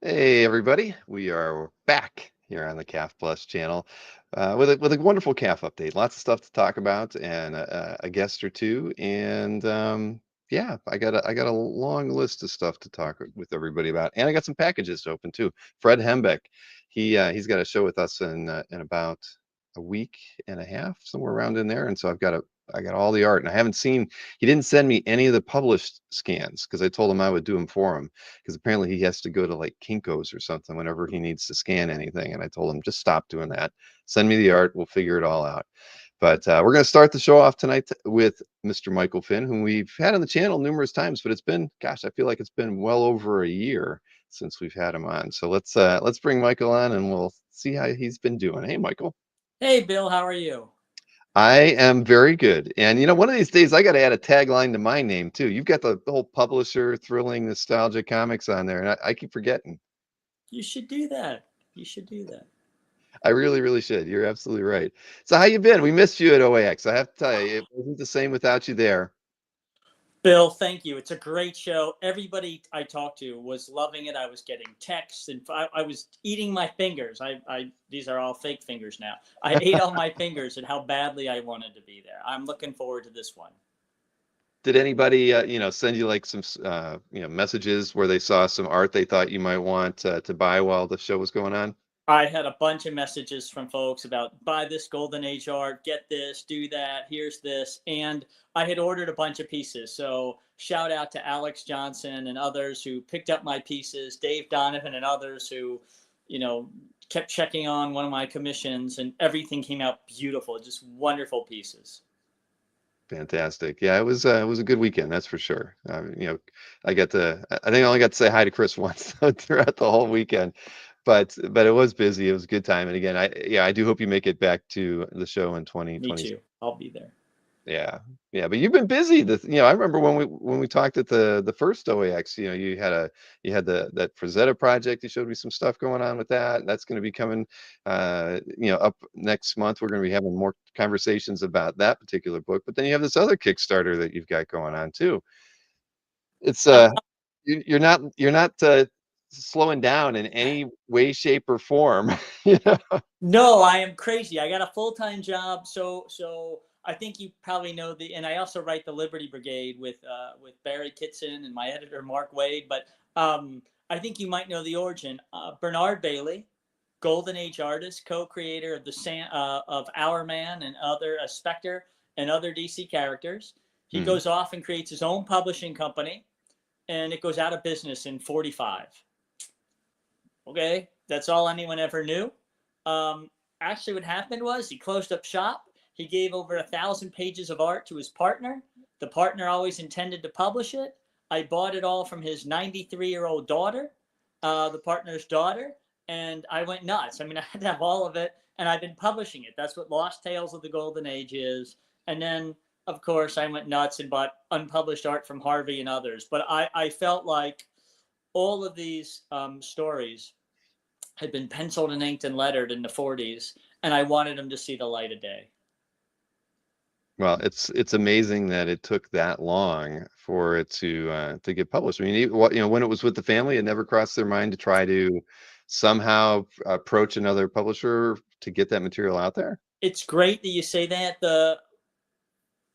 Hey everybody, we are back here on the CAF Plus channel with a wonderful CAF update. Lots of stuff to talk about and a guest or two. And yeah, I got a long list of stuff to talk with everybody about, and I got some packages to open too. Fred Hembeck, he's got a show with us in about a week and a half, somewhere around in there. And so I got all the art, and I haven't seen. He didn't send me any of the published scans because I told him I would do them for him because apparently he has to go to like Kinko's or something whenever he needs to scan anything. And I told him, just stop doing that. Send me the art. We'll figure it all out. But we're going to start the show off tonight with Mr. Michael Finn, whom we've had on the channel numerous times, but it's been, gosh, I feel like it's been well over a year since we've had him on. So let's bring Michael on and we'll see how he's been doing. Hey, Michael. Hey, Bill, how are you? I am very good. And one of these days I got to add a tagline to my name too. You've got the whole publisher, thrilling, nostalgia comics on there, and I keep forgetting. You should do that. You should do that. I really, really should. You're absolutely right. So how you been? We missed you at OAX. I have to tell you, it wasn't the same without you there. Bill, thank you. It's a great show. Everybody I talked to was loving it. I was getting texts, and I was eating my fingers. These are all fake fingers now. I ate all my fingers at how badly I wanted to be there. I'm looking forward to this one. Did anybody, send you like some, messages where they saw some art they thought you might want to buy while the show was going on? I had a bunch of messages from folks about buy this golden age art, get this, do that, here's this. And I had ordered a bunch of pieces. So shout out to Alex Johnson and others who picked up my pieces, Dave Donovan and others who, you know, kept checking on one of my commissions, and everything came out beautiful, just wonderful pieces. Fantastic. Yeah, it was a good weekend, that's for sure. I think I only got to say hi to Chris once throughout the whole weekend, but it was busy. It was a good time. And again, I do hope you make it back to the show in Me 2020. too. I'll be there. Yeah. Yeah, but you've been busy. I remember when we talked at the first OAX, you had that Frazetta project. You showed me some stuff going on with that. That's going to be coming up next month. We're going to be having more conversations about that particular book. But then you have this other Kickstarter that you've got going on too. It's you're not slowing down in any way, shape, or form. you know? No, I am crazy. I got a full-time job, so I think you probably know and I also write the Liberty Brigade with Barry Kitson and my editor Mark Wade. But I think you might know the origin. Bernard Bailey, Golden Age artist, co-creator of of Our Man and other Spectre and other DC characters. He goes off and creates his own publishing company, and it goes out of business in '45. Okay, that's all anyone ever knew. Actually, what happened was he closed up shop. He gave over 1,000 pages of art to his partner. The partner always intended to publish it. I bought it all from his 93-year-old daughter, the partner's daughter, and I went nuts. I mean, I had to have all of it, and I've been publishing it. That's what Lost Tales of the Golden Age is. And then, of course, I went nuts and bought unpublished art from Harvey and others. But I felt like all of these stories had been penciled and inked and lettered in the '40s, and I wanted them to see the light of day. Well, it's amazing that it took that long for it to get published. I mean, when it was with the family, it never crossed their mind to try to somehow approach another publisher to get that material out there. It's great that you say that. The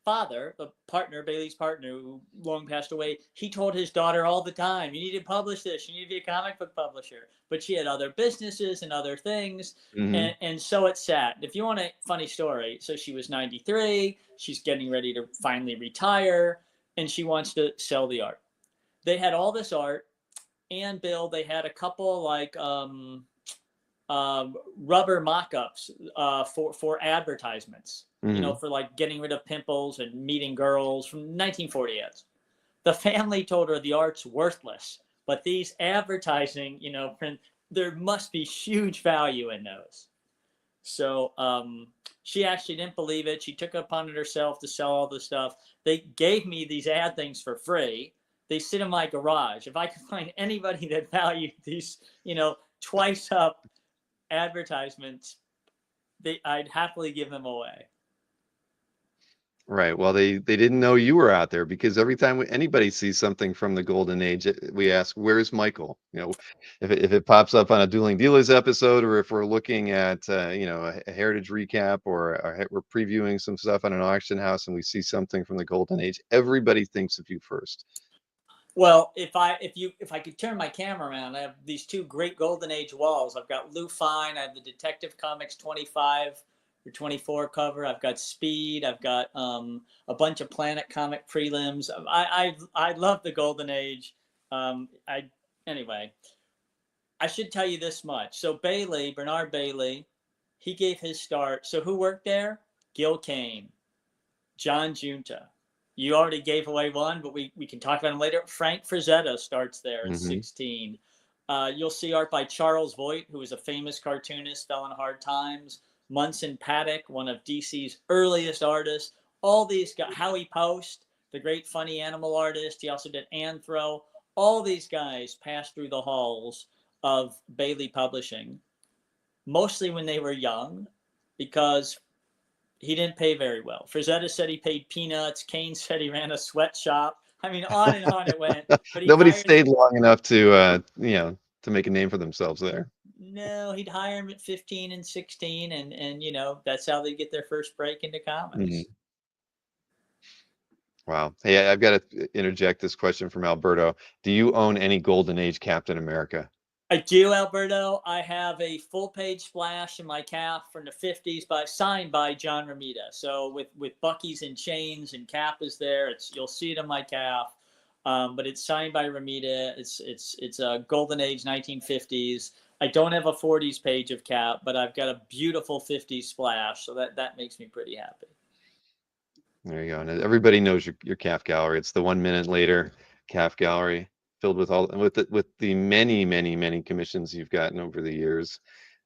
father, the partner, Bailey's partner, who long passed away, he told his daughter all the time, you need to publish this, you need to be a comic book publisher. But she had other businesses and other things. Hmm. And so it sat. If you want a funny story, so she was 93, she's getting ready to finally retire, and she wants to sell the art. They had all this art, and Bill, they had a couple like rubber mock-ups for advertisements, Hmm. for like getting rid of pimples and meeting girls from 1940 ads. The family told her the art's worthless, but these advertising, print, there must be huge value in those. So she actually didn't believe it. She took it upon it herself to sell all the stuff. They gave me these ad things for free. They sit in my garage. If I could find anybody that valued these, twice up advertisements, I'd happily give them away. Right. Well, they didn't know you were out there, because every time anybody sees something from the golden age, we ask, "Where's Michael?" If it pops up on a Dueling Dealers episode, or if we're looking at a heritage recap, or we're previewing some stuff on an auction house, and we see something from the golden age, everybody thinks of you first. Well, if I could turn my camera around, I have these two great golden age walls. I've got Lou Fine, I have the Detective Comics 25 or 24 cover. I've got Speed. I've got a bunch of Planet Comic prelims. I love the golden age. I Anyway, I should tell you this much. So Bernard Bailey, he gave his start. So who worked there? Gil Kane, John Junta. You already gave away one, but we can talk about him later. Frank Frazetta starts there at Hmm. 16. You'll see art by Charles Voigt, who was a famous cartoonist, fell in hard times. Munson Paddock, one of DC's earliest artists. All these guys, Howie Post, the great funny animal artist. He also did Anthro. All these guys passed through the halls of Bailey Publishing, mostly when they were young, because he didn't pay very well. Frazetta said he paid peanuts. Kane said he ran a sweatshop. I mean, on and on it went. But he'd Nobody hire them. stayed long enough to make a name for themselves there. No, he'd hire them at 15 and 16, and that's how they get their first break into comics. Mhm. Wow. Hey, I've got to interject this question from Alberto. Do you own any Golden Age Captain America? I do, Alberto. I have a full page splash in my CAF from the 50s, signed by John Romita. So with Bucky's and chains, and Cap is there. You'll see it in my CAF. But it's signed by Romita. It's a golden age 1950s. I don't have a 40s page of Cap, but I've got a beautiful 50s splash, so that makes me pretty happy. There you go. And everybody knows your CAF gallery. It's the 1 minute later CAF gallery, filled with the many, many, many commissions you've gotten over the years.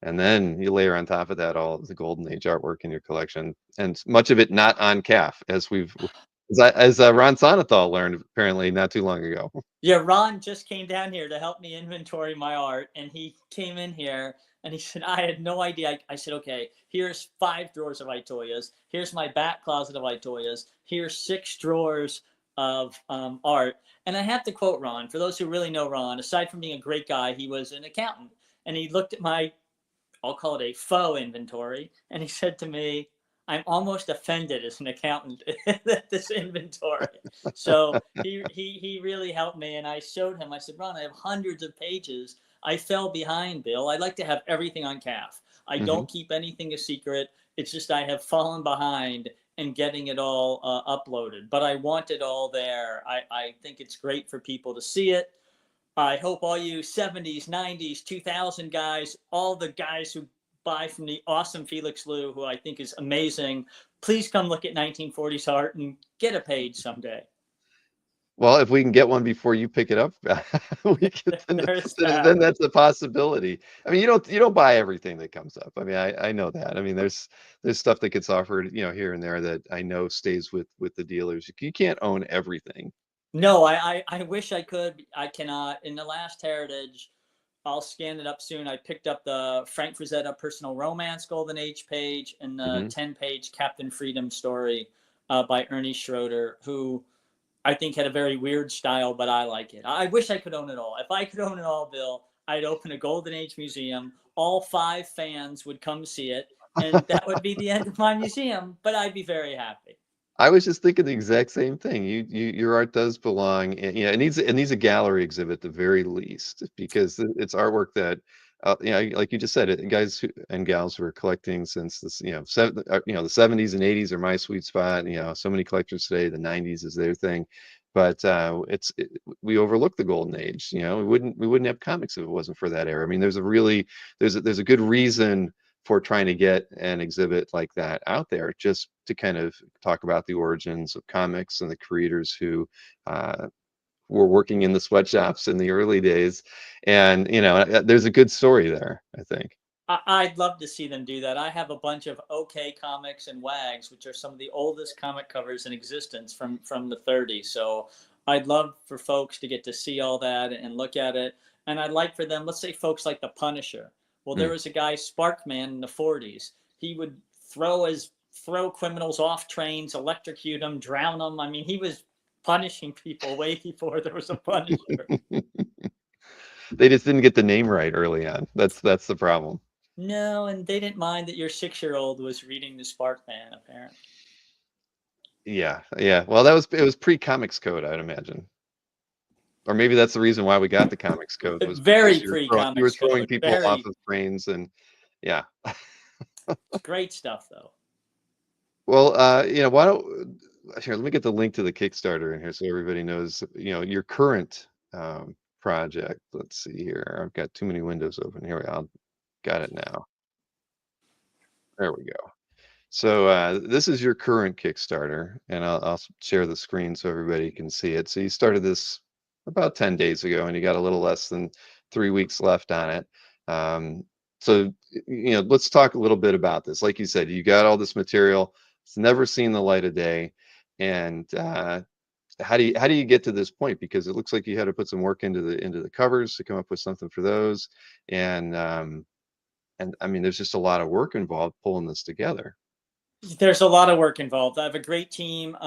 And then you layer on top of that all of the Golden Age artwork in your collection, and much of it not on CAF, as Ron Sonethal learned apparently not too long ago. Yeah, Ron just came down here to help me inventory my art, and he came in here and he said, I had no idea. I said, okay, here's 5 drawers of Itoyas. Here's my back closet of Itoyas. Here's 6 drawers of art. And I have to quote Ron. For those who really know Ron, aside from being a great guy, he was an accountant. And he looked at my, I'll call it a faux inventory, and he said to me, I'm almost offended as an accountant at this inventory. So he really helped me, and I showed him. I said, Ron, I have hundreds of pages. I fell behind, Bill. I like to have everything on CAF. I Hmm. don't keep anything a secret. It's just I have fallen behind in getting it all uploaded, but I want it all there. I think it's great for people to see it. I hope all you 70s, 90s, 2000 guys, all the guys who buy from the awesome Felix Liu, who I think is amazing, please come look at 1940s art and get a page someday. Well, if we can get one before you pick it up, we can, There's then that. that's a possibility. I mean, you don't buy everything that comes up. I mean, I know that. I mean, there's stuff that gets offered, here and there, that I know stays with the dealers. You can't own everything. No, I wish I could. I cannot. In the last Heritage, I'll scan it up soon. I picked up the Frank Frazetta Personal Romance Golden Age page and the Hmm. 10-page Captain Freedom story by Ernie Schroeder, who I think had a very weird style, but I like it. I wish I could own it all. If I could own it all, Bill, I'd open a Golden Age museum. All 5 fans would come see it, and that would be the end of my museum, but I'd be very happy. I was just thinking the exact same thing. Your art does belong, and it needs a gallery exhibit at the very least, because it's artwork that, like you just said, guys and gals who are collecting since this, the 70s and 80s are my sweet spot. So many collectors today, the 90s is their thing, but we overlook the golden age. We wouldn't have comics if it wasn't for that era. I mean, there's a good reason for trying to get an exhibit like that out there, just to kind of talk about the origins of comics and the creators who uh, were working in the sweatshops in the early days. And there's a good story there, I think. I'd love to see them do that. I have a bunch of OK Comics and Wags, which are some of the oldest comic covers in existence from the 30s. So I'd love for folks to get to see all that and look at it. And I'd like for them, let's say folks like the Punisher. Well, there Mm. was a guy, Sparkman, in the 40s. He would throw his throw criminals off trains, electrocute them, drown them. I mean, he was punishing people way before there was a Punisher. They just didn't get the name right early on. That's the problem. No, and they didn't mind that your 6-year-old was reading the Sparkman, apparently. Yeah, yeah. Well, it was pre-Comics Code, I'd imagine. Or maybe that's the reason why we got the Comics Code, was Very because you were pre-Comics throwing Code. people off Very of trains, and yeah. great stuff, though. Well, why don't here, let me get the link to the Kickstarter in here so everybody knows, your current project. Let's see here. I've got too many windows open. Here we go. Got it now. There we go. So this is your current Kickstarter, and I'll share the screen so everybody can see it. So you started this about 10 days ago, and you got a little less than 3 weeks left on it. So let's talk a little bit about this. Like you said, you got all this material. It's never seen the light of day, and how do you get to this point? Because it looks like you had to put some work into the covers to come up with something for those, and I mean, there's just a lot of work involved pulling this together. There's a lot of work involved. I have a great team.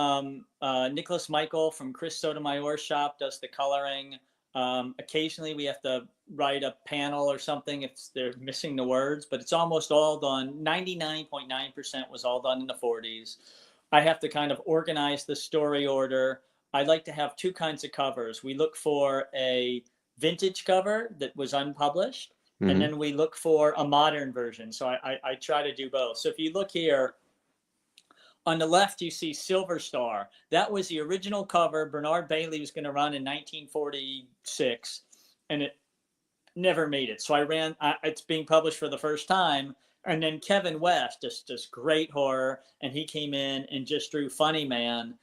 Nicholas Michael from Chris Sotomayor's shop does the coloring. Occasionally we have to write a panel or something if they're missing the words, but it's almost all done. 99.9% was all done in the 40s. I have to kind of organize the story order. I like to have two kinds of covers. We look for a vintage cover that was unpublished, and then we look for a modern version. So I try to do both. So if you look here, on the left, you see Silver Star. That was the original cover Bernard Bailey was going to run in 1946, and it never made it. So it's being published for the first time. And then Kevin West, just great horror, and he came in and just drew Funny Man.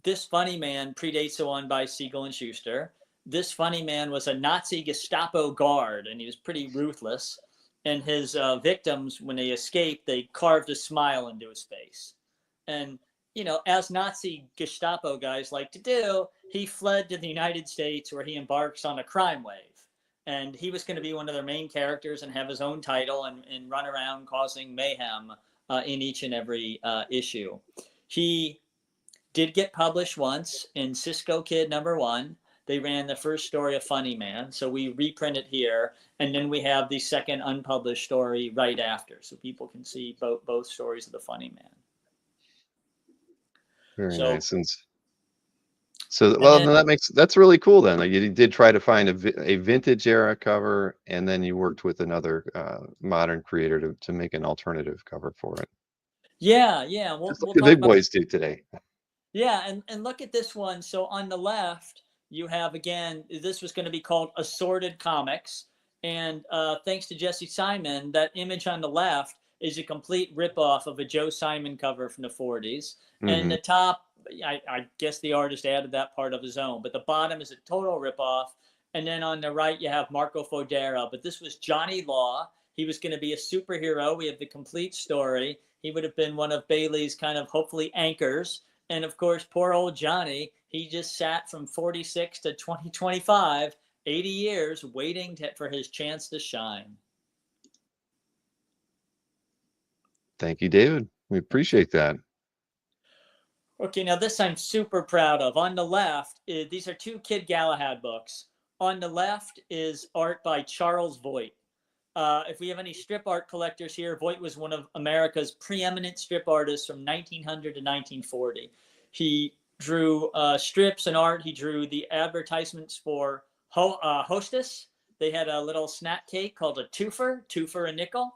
This Funny Man predates the one by Siegel and Schuster. This Funny Man was a Nazi Gestapo guard, and he was pretty ruthless. And his victims, when they escaped, they carved a smile into his face. And, as Nazi Gestapo guys like to do, he fled to the United States, where he embarks on a crime wave. And he was going to be one of their main characters and have his own title and run around causing mayhem in each and every issue. He did get published once in Cisco Kid #1. They ran the first story of Funny Man, so we reprint it here, and then we have the second unpublished story right after, so people can see both stories of the Funny Man. Very So, nice. And so, and well, then then that's really cool then. Like, you did try to find a vintage era cover, and then you worked with another modern creator to make an alternative cover for it. yeah, Just like we'll the talk big about. boys do today. Yeah, and look at this one. So on the left, you have, again, this was going to be called Assorted Comics. And thanks to Jesse Simon, that image on the left is a complete ripoff of a Joe Simon cover from the 40s. And the top, I guess the artist added that part of his own, but the bottom is a total ripoff. And then on the right, you have Marco Fodera. But this was Johnny Law. He was going to be a superhero. We have the complete story. He would have been one of Bailey's kind of hopefully anchors. And of course, poor old Johnny, he just sat from 46 to 2025, 80 years waiting for his chance to shine. Thank you, David. We appreciate that. Okay, now this I'm super proud of. On the left, these are two Kid Galahad books. On the left is art by Charles Voigt. If we have any strip art collectors here, Voigt was one of America's preeminent strip artists from 1900 to 1940. He drew strips and art. He drew the advertisements for Hostess. They had a little snack cake called a twofer a nickel.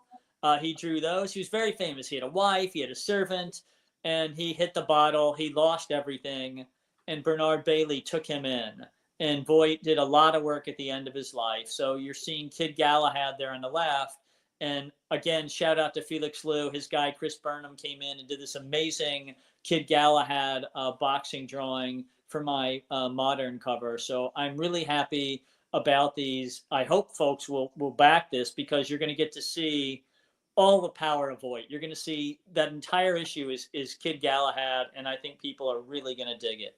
He drew those. He was very famous. He had a wife, he had a servant, and he hit the bottle. He lost everything, and Bernard Bailey took him in. And Voigt did a lot of work at the end of his life. So you're seeing Kid Galahad there on the left. And again, shout out to Felix Liu. His guy, Chris Burnham, came in and did this amazing Kid Galahad boxing drawing for my modern cover. So I'm really happy about these. I hope folks will back this, because you're going to get to see all the power of Voigt. You're going to see that entire issue is Kid Galahad, and I think people are really going to dig it.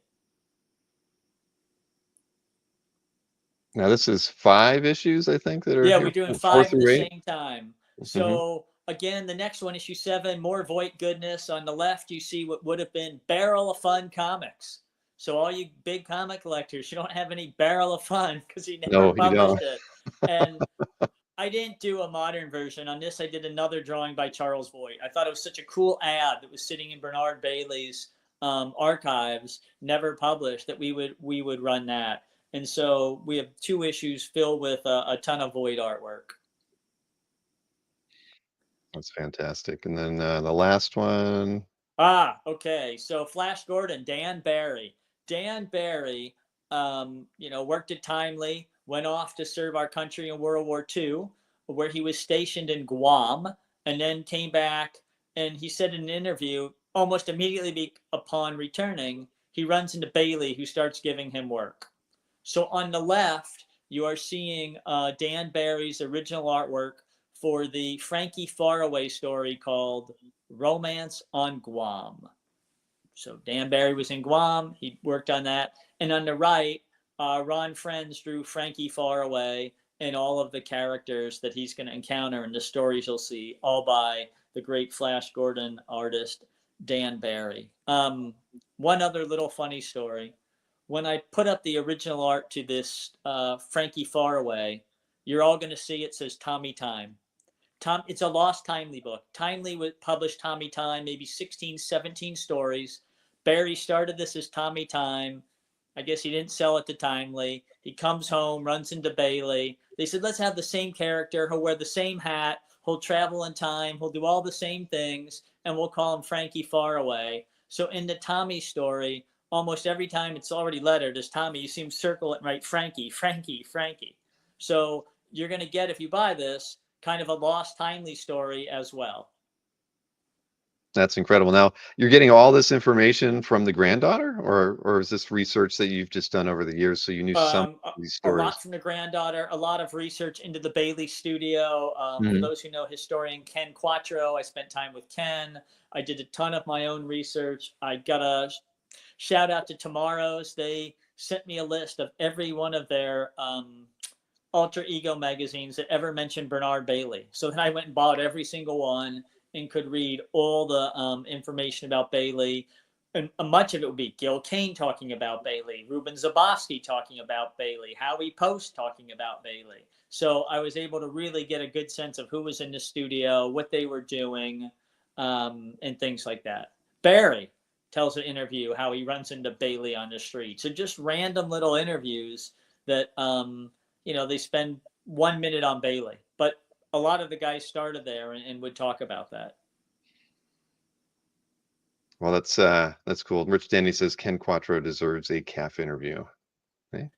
Now this is 5 issues, I think, that are Yeah, here, we're doing 4 5 at the through 8. same time. So again, the next one, issue 7, more Voight goodness. On the left, you see what would have been Barrel of Fun Comics. So all you big comic collectors, you don't have any Barrel of Fun because he never No, you published don't. it. And I didn't do a modern version on this. I did another drawing by Charles Voight. I thought it was such a cool ad that was sitting in Bernard Bailey's archives, never published, that we would run that. And so we have 2 issues filled with a ton of Voight artwork. That's fantastic. And then the last one. Okay. So Flash Gordon, Dan Barry. Dan Barry, worked at Timely, went off to serve our country in World War II, where he was stationed in Guam, and then came back. And he said in an interview, almost immediately upon returning, he runs into Bailey, who starts giving him work. So on the left, you are seeing Dan Barry's original artwork for the Frankie Faraway story called Romance on Guam. So Dan Barry was in Guam. He worked on that. And on the right, Ron Friends drew Frankie Faraway and all of the characters that he's going to encounter and the stories you'll see, all by the great Flash Gordon artist, Dan Barry. One other little funny story. When I put up the original art to this Frankie Faraway, you're all going to see it says Tommy Time. It's a lost Timely book. Timely would publish Tommy Time, maybe 16, 17 stories. Barry started this as Tommy Time. I guess he didn't sell it to Timely. He comes home, runs into Bailey. They said, let's have the same character. He'll wear the same hat. He'll travel in time. He'll do all the same things. And we'll call him Frankie Faraway. So in the Tommy story, almost every time it's already lettered as Tommy, you see him circle it and write Frankie, Frankie, Frankie. So you're going to get, if you buy this, kind of a lost Timely story as well. That's incredible. Now, you're getting all this information from the granddaughter, or is this research that you've just done over the years, so you knew some of these A lot stories? from the granddaughter, a lot of research into the Bailey studio. For those who know historian Ken Quattro, I spent time with Ken. I did a ton of my own research. I got a shout out to Tomorrow's. They sent me a list of every one of their alter ego magazines that ever mentioned Bernard Bailey. So then I went and bought every single one and could read all the information about Bailey. And much of it would be Gil Kane talking about Bailey, Ruben Zabosky talking about Bailey, Howie Post talking about Bailey. So I was able to really get a good sense of who was in the studio, what they were doing, and things like that. Barry tells an interview how he runs into Bailey on the street. So just random little interviews that, they spend 1 minute on Bailey. But a lot of the guys started there and would talk about that. Well, that's cool. Rich Danny says Ken Quattro deserves a CAF interview. Okay.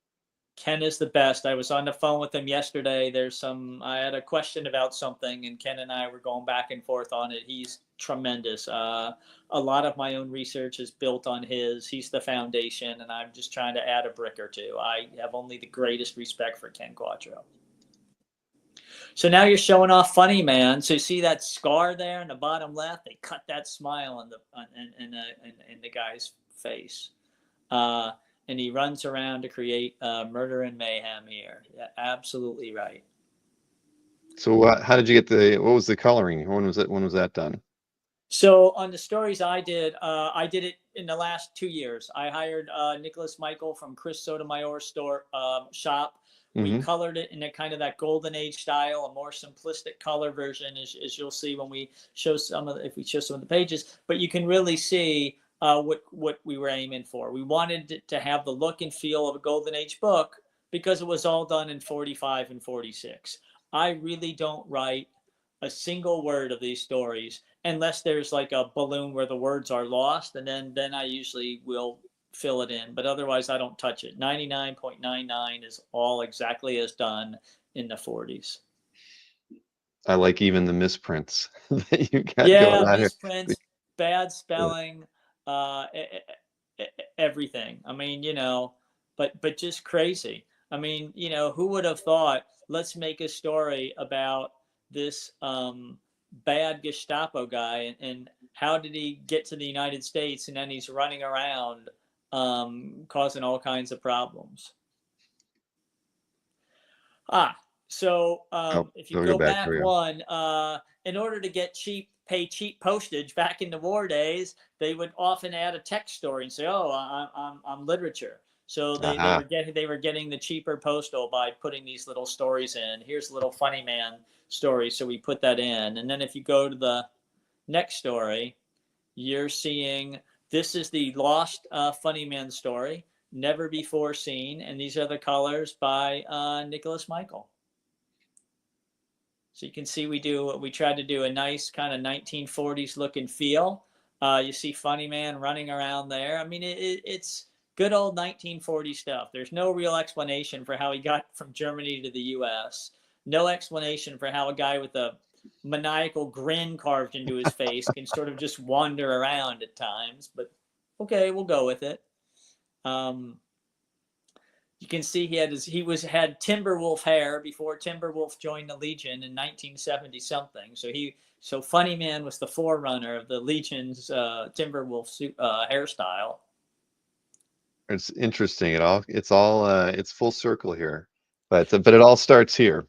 Ken is the best. I was on the phone with him yesterday. I had a question about something, and Ken and I were going back and forth on it. He's tremendous. A lot of my own research is built on his. He's the foundation, and I'm just trying to add a brick or two. I have only the greatest respect for Ken Quattro. So now you're showing off Funny Man. So you see that scar there in the bottom left? They cut that smile in the guy's face. And he runs around to create murder and mayhem here. Yeah, absolutely right. So how did you get what was the coloring? When was that done? So on the stories I did it in the last 2 years. I hired Nicholas Michael from Chris Sotomayor's shop. We colored it in a kind of that golden age style, a more simplistic color version, as you'll see when we show if we show some of the pages. But you can really see what we were aiming for. We wanted it to have the look and feel of a golden age book because it was all done in 45 and 46. I really don't write a single word of these stories unless there's like a balloon where the words are lost, and then I usually will fill it in, but otherwise I don't touch it. 99.99 is all exactly as done in the 40s. I like even the misprints that you got Yeah, going on here. misprints, bad spelling, everything. I mean, but just crazy. I mean, who would have thought, let's make a story about this bad Gestapo guy and how did he get to the United States, and then he's running around causing all kinds of problems. So if you go back one, in order to pay cheap postage back in the war days, they would often add a text story and say, "Oh, I'm literature." So they Aha. were getting the cheaper postal by putting these little stories in. Here's a little funny man story, so we put that in. And then if you go to the next story, you're seeing this is the lost funny man story, never before seen, and these are the colors by Nicholas Michael. So you can see we tried to do a nice kind of 1940s look and feel. You see Funny Man running around there. I mean, it's good old 1940 stuff. There's no real explanation for how he got from Germany to the U.S. No explanation for how a guy with a maniacal grin carved into his face can sort of just wander around at times. But okay, we'll go with it. You can see he had Timberwolf hair before Timberwolf joined the Legion in 1970 something. So Funny Man was the forerunner of the Legion's Timberwolf hairstyle. It's interesting. It's full circle here, but it all starts here.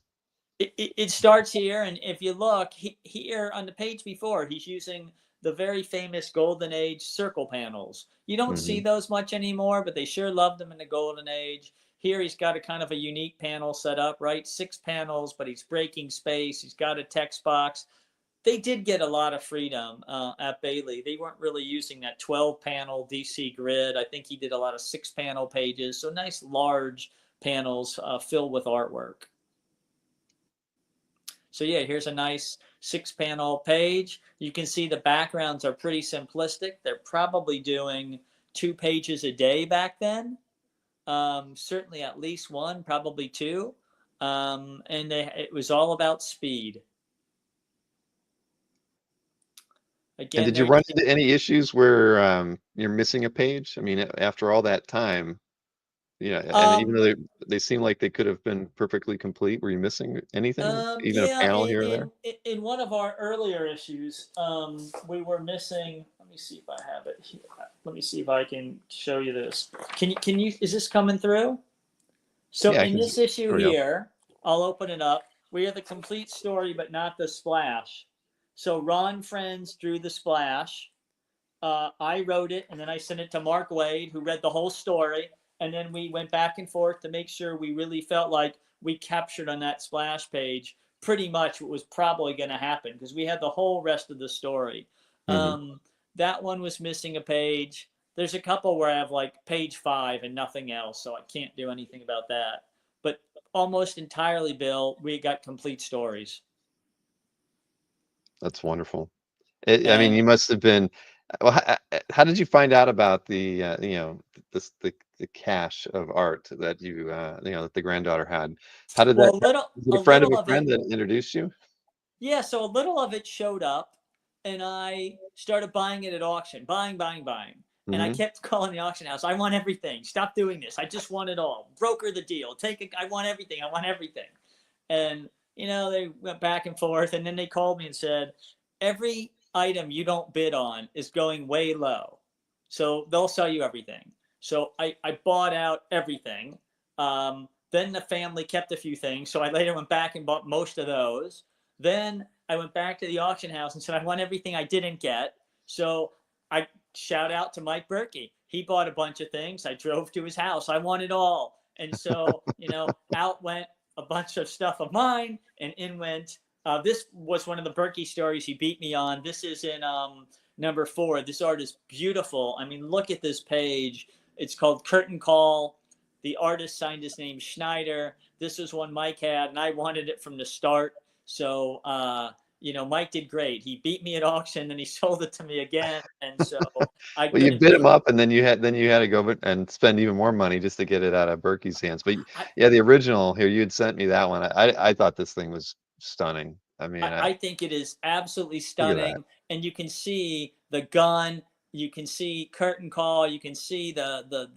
It starts here, and if you look here on the page before, he's using the very famous Golden Age circle panels. You don't see those much anymore, but they sure loved them in the Golden Age. Here he's got a kind of a unique panel set up, right? 6 panels, but he's breaking space. He's got a text box. They did get a lot of freedom at Bailey. They weren't really using that 12-panel DC grid. I think he did a lot of 6-panel pages, so nice large panels filled with artwork. So yeah, here's a nice 6-panel page. You can see the backgrounds are pretty simplistic. They're probably doing 2 pages a day back then. Certainly at least 1, probably 2. And it was all about speed. Again, And did you run into any issues where you're missing a page? I mean, after all that time, and even though they seem like they could have been perfectly complete, were you missing anything? Even a Yeah, panel here or there? in one of our earlier issues, we were missing. Let me see if I have it here. Let me see if I can show you this. Can you? Is this coming through? So Yeah, in this issue there we go. here, I'll open it up. We have the complete story, but not the splash. So Ron Friends drew the splash. I wrote it, and then I sent it to Mark Wade, who read the whole story. And then we went back and forth to make sure we really felt like we captured on that splash page pretty much what was probably going to happen, because we had the whole rest of the story. That one was missing a page. There's a couple where I have like page 5 and nothing else, so I can't do anything about that. But almost entirely, Bill, we got complete stories. That's wonderful. I mean, you must have been. Well, how did you find out about the cache of art that that the granddaughter had? How did that? Was it A a friend of little a of it. friend that introduced you? Yeah, so a little of it showed up, and I started buying it at auction, buying. And I kept calling the auction house. I want everything. Stop doing this. I just want it all. Broker the deal. I want everything. I want everything. And, they went back and forth. And then they called me and said, every item you don't bid on is going way low. So they'll sell you everything. So I bought out everything. Then the family kept a few things. So I later went back and bought most of those. Then I went back to the auction house and said, I want everything I didn't get. So I shout out to Mike Berkey. He bought a bunch of things. I drove to his house. I want it all. And so, out went a bunch of stuff of mine, and in went. This was one of the Berkey stories he beat me on. This is in number 4. This art is beautiful. I mean, look at this page. It's called Curtain Call. The artist signed his name Schneider. This was one Mike had, and I wanted it from the start. So, Mike did great. He beat me at auction, and he sold it to me again. And so I Well, you couldn't bid be. him up, and then you had to go and spend even more money just to get it out of Berkey's hands. But yeah, the original here, you had sent me that one. I thought this thing was stunning. I mean, I think it is absolutely look at that. stunning, and you can see the gun. You can see Curtain Call. You can see the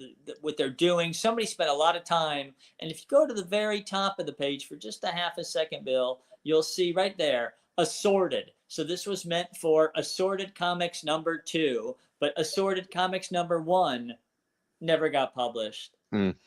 what they're doing. Somebody spent a lot of time, and if you go to the very top of the page for just a half a second, Bill, you'll see right there Assorted. So this was meant for Assorted Comics number 2, but Assorted Comics number 1 never got published.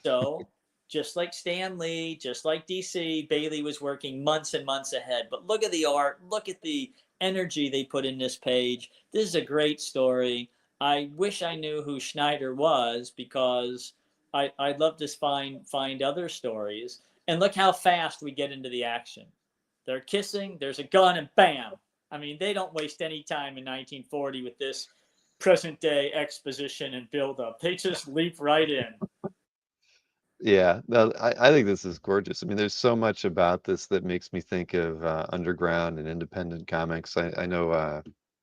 So just like Stan Lee, just like DC, Bailey was working months and months ahead. But look at the art. Look at the energy they put in this page. This is a great story. I wish I knew who Schneider was, because I'd love to find other stories. And look how fast we get into the action. They're kissing, there's a gun, and bam. I mean, they don't waste any time in 1940 with this present day exposition and build up. They just leap right in. Yeah, no, I think this is gorgeous. I mean, there's so much about this that makes me think of underground and independent comics. I know, I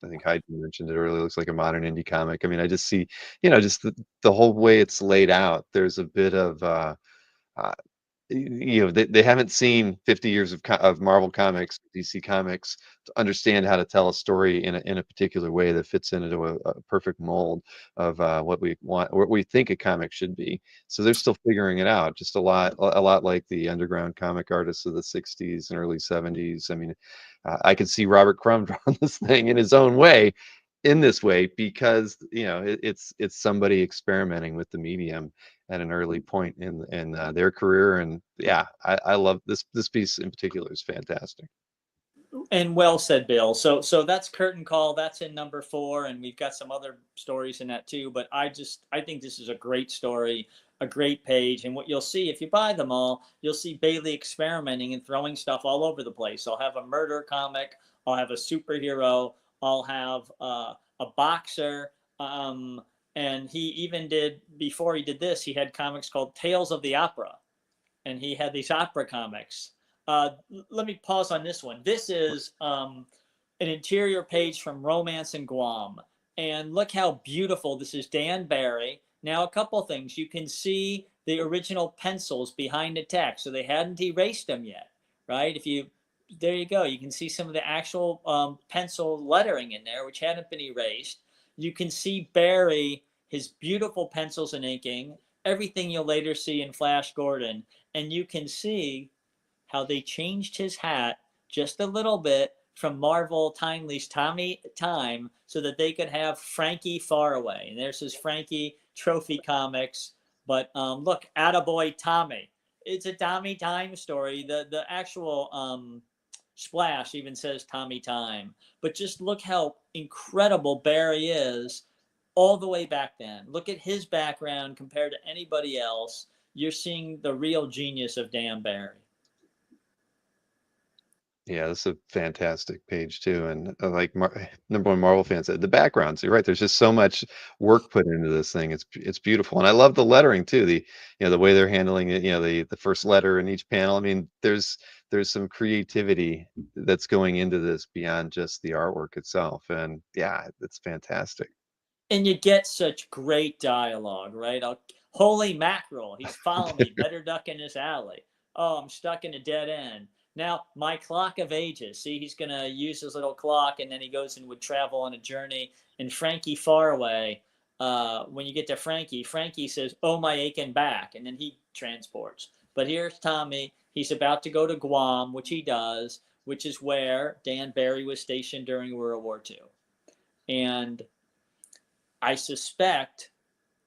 think Heidi mentioned it earlier. It looks like a modern indie comic. I mean, I just see, just the whole way it's laid out. There's a bit of uh, they haven't seen 50 years of Marvel comics, DC comics, to understand how to tell a story in a particular way that fits into a perfect mold of what we want, what we think a comic should be. So they're still figuring it out, just a lot like the underground comic artists of the 60s and early 70s. I mean, I could see Robert Crumb drawing this thing in his own way, in this way, because it's somebody experimenting with the medium at an early point in their career. And yeah, I love this piece in particular is fantastic. And well said, Bill. So that's Curtain Call. That's in number 4, and we've got some other stories in that too. But I think this is a great story, a great page. And what you'll see if you buy them all, you'll see Bailey experimenting and throwing stuff all over the place. I'll have a murder comic. I'll have a superhero. I'll have a boxer. And he even did, before he did this, he had comics called Tales of the Opera, and he had these opera comics. Let me pause on this one. This is an interior page from Romance in Guam. And look how beautiful this is. Dan Barry. Now, a couple things. You can see the original pencils behind the text. So they hadn't erased them yet, right? There you go. You can see some of the actual pencil lettering in there, which hadn't been erased. You can see Barry, his beautiful pencils and inking, everything you'll later see in Flash Gordon. And you can see how they changed his hat just a little bit from Marvel Timely's Tommy Time so that they could have Frankie Faraway. And there's his Frankie Trophy Comics. But look, Attaboy Tommy. It's a Tommy Time story. The actual splash even says Tommy Time. But just look how incredible Barry is all the way back then. Look at his background compared to anybody else. You're seeing the real genius of Dan Barry. Yeah, this is a fantastic page too, and like number one Marvel fans, the backgrounds. You're right. There's just so much work put into this thing. It's beautiful, and I love the lettering too. The way they're handling it. The first letter in each panel. I mean, there's some creativity that's going into this beyond just the artwork itself, and yeah, it's fantastic. And you get such great dialogue, right? Holy mackerel, he's following me. Better duck in this alley. Oh, I'm stuck in a dead end. Now, my clock of ages. See, he's going to use his little clock, and then he goes and would travel on a journey. And Frankie Faraway, when you get to Frankie says, oh, my aching back. And then he transports. But here's Tommy. He's about to go to Guam, which he does, which is where Dan Barry was stationed during World War II. And I suspect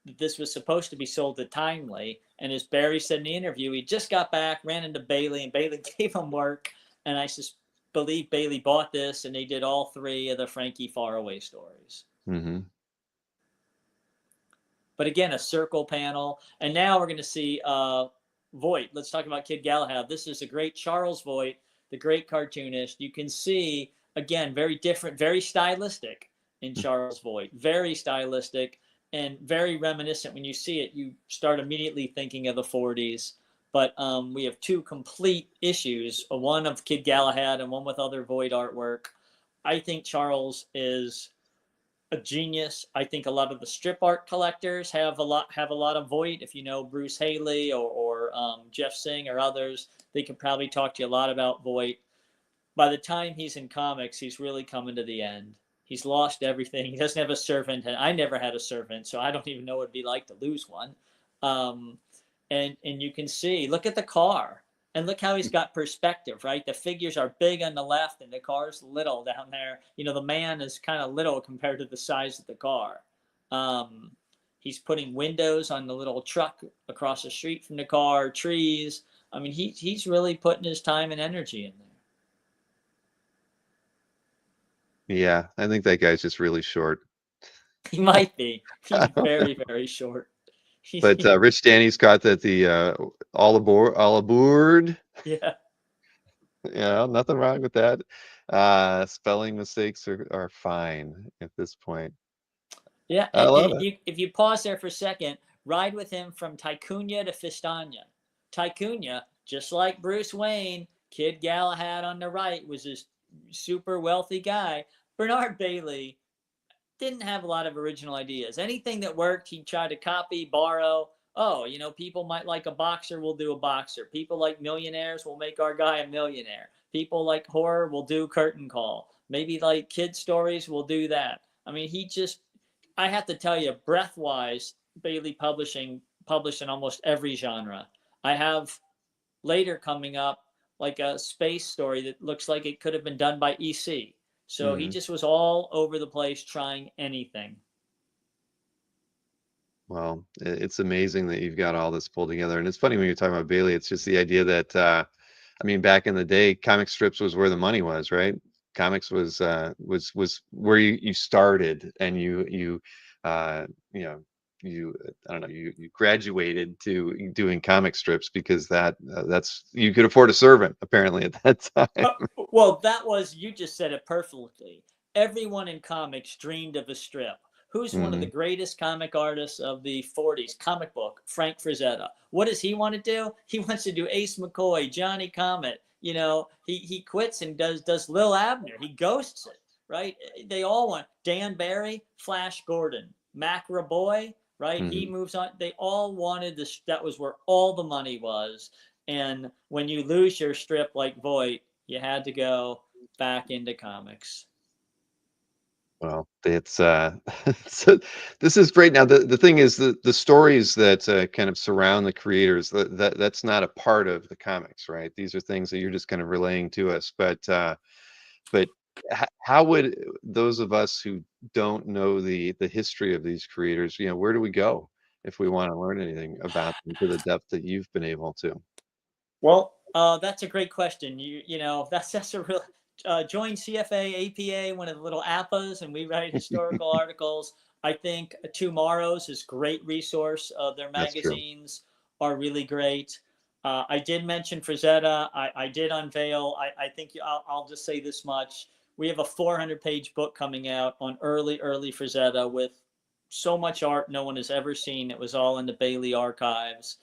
that this was supposed to be sold to Timely. And as Barry said in the interview, he just got back, ran into Bailey, and Bailey gave him work. And I believe Bailey bought this, and they did all 3 of the Frankie Faraway stories. Mm-hmm. But again, a circle panel. And now we're going to see Voight. Let's talk about Kid Galahad. This is a great Charles Voight, the great cartoonist. You can see, again, very different, very stylistic in Charles Voight. Very stylistic and very reminiscent. When you see it, you start immediately thinking of the 40s. But we have 2 complete issues, one of Kid Galahad and one with other Voight artwork. I think Charles is a genius. I think a lot of the strip art collectors have a lot of Voight. If you know Bruce Haley or Jeff Singh or others, they can probably talk to you a lot about Voight. By the time he's in comics, he's really coming to the end. He's lost everything. He doesn't have a servant, and I never had a servant, so I don't even know what it'd be like to lose one. And you can see, look at the car. And look how he's got perspective, right? The figures are big on the left and the car's little down there. The man is kind of little compared to the size of the car. He's putting windows on the little truck across the street from the car, trees. I mean, he's really putting his time and energy in there. Yeah, I think that guy's just really short. He might be. He's very, very short. But Rich Danny's got that the all aboard. Yeah. Yeah, nothing wrong with that. Spelling mistakes are fine at this point. Yeah, I love it. if you pause there for a second, ride with him from Tycunia to Fistania. Tycunia, just like Bruce Wayne, Kid Galahad on the right was this super wealthy guy. Bernard Bailey didn't have a lot of original ideas. Anything that worked, he tried to copy, borrow. Oh, people might like a boxer, we'll do a boxer. People like millionaires, we'll make our guy a millionaire. People like horror, we'll do curtain call. Maybe like kid stories, we'll do that. I mean, I have to tell you, breath wise, Bailey Publishing published in almost every genre. I have later coming up like a space story that looks like it could have been done by EC. So he Hmm. just was all over the place trying anything. Well, it's amazing that you've got all this pulled together. And it's funny when you're talking about Bailey, it's just the idea that, I mean, back in the day, comic strips was where the money was, right? Comics was where you started, and you know you I don't know, you graduated to doing comic strips because that's you could afford a servant apparently at that time. Well, you just said it perfectly. Everyone in comics dreamed of a strip. Who's one of the Hmm. greatest comic artists of the 40s? Comic book, Frank Frazetta. What does he want to do? He wants to do Ace McCoy, Johnny Comet. He quits and does Lil Abner. He ghosts it, right? They all want Dan Barry, Flash Gordon, Mac Raboy, right? He Hmm. moves on. They all wanted this. That was where all the money was. And when you lose your strip like Voight, you had to go back into comics. Well, it's so this is great. Now, the thing is, the stories that kind of surround the creators, that's not a part of the comics, right? These are things that you're just kind of relaying to us. But how would those of us who don't know the history of these creators, where do we go if we want to learn anything about them to the depth that you've been able to? Well, that's a great question. That's a real join CFA, APA, one of the little APAs, and we write historical articles. I think Tomorrow's is great resource. Their That's true. magazines are really great. I did mention Frazetta. I did unveil. I think I'll just say this much. We have a 400-page book coming out on early Frazetta with so much art no one has ever seen. It was all in the Bailey archives.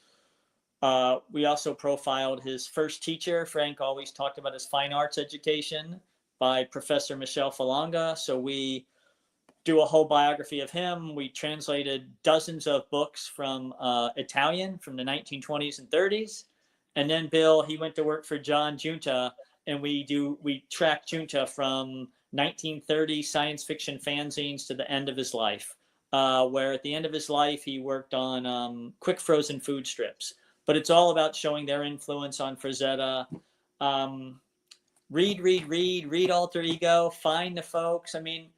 We also profiled his first teacher. Frank always talked about his fine arts education by Professor Michel Falanga. So we do a whole biography of him. We translated dozens of books from Italian from the 1920s and 30s. And then Bill, he went to work for John Junta, and we track Junta from 1930 science fiction fanzines to the end of his life. Where at the end of his life, he worked on quick frozen food strips. But it's all about showing their influence on Frazetta. Um, read Alter Ego, find the folks. I mean,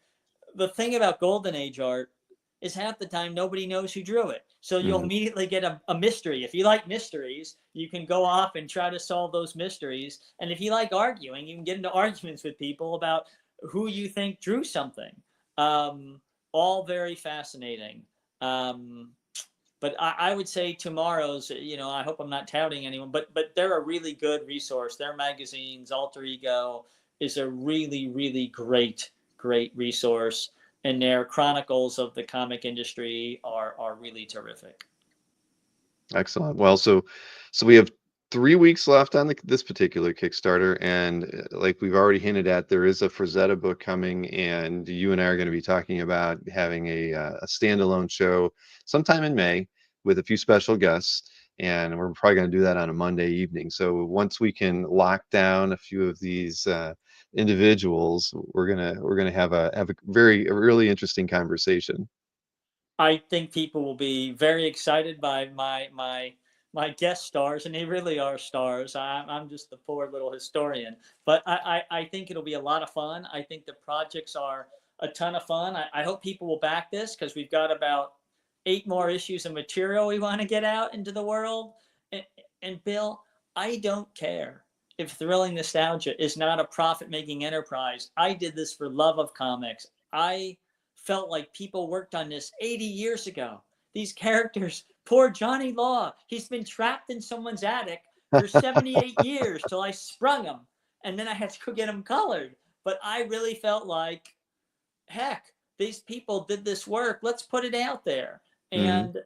the thing about Golden Age art is half the time nobody knows who drew it. So you'll Hmm. immediately get a mystery. If you like mysteries, you can go off and try to solve those mysteries. And if you like arguing, you can get into arguments with people about who you think drew something. Um, all very fascinating. Um, but I would say Tomorrow's, I hope I'm not touting anyone, but they're a really good resource. Their magazines, Alter Ego, is a really, really great resource. And their chronicles of the comic industry are really terrific. Excellent. Well, so we have 3 weeks left on this particular Kickstarter, and like we've already hinted at, there is a Frazetta book coming, and you and I are going to be talking about having a standalone show sometime in May with a few special guests, and we're probably going to do that on a Monday evening. So once we can lock down a few of these individuals, we're gonna have a really interesting conversation. I think people will be very excited by my guest stars, and they really are stars. I'm just the poor little historian, but I think it'll be a lot of fun. I think the projects are a ton of fun. I hope people will back this because we've got about 8 more issues of material we want to get out into the world. And, and Bill, I don't care if thrilling nostalgia is not a profit-making enterprise, I did this for love of comics. I felt like people worked on this 80 years ago. These characters, poor Johnny Law, he's been trapped in someone's attic for 78 years till I sprung him, and then I had to go get him colored. But I really felt like, heck, these people did this work. Let's put it out there. Mm-hmm. And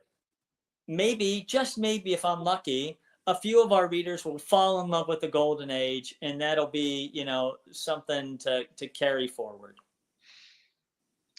maybe, just maybe, if I'm lucky, a few of our readers will fall in love with the golden age, and that'll be, something to carry forward.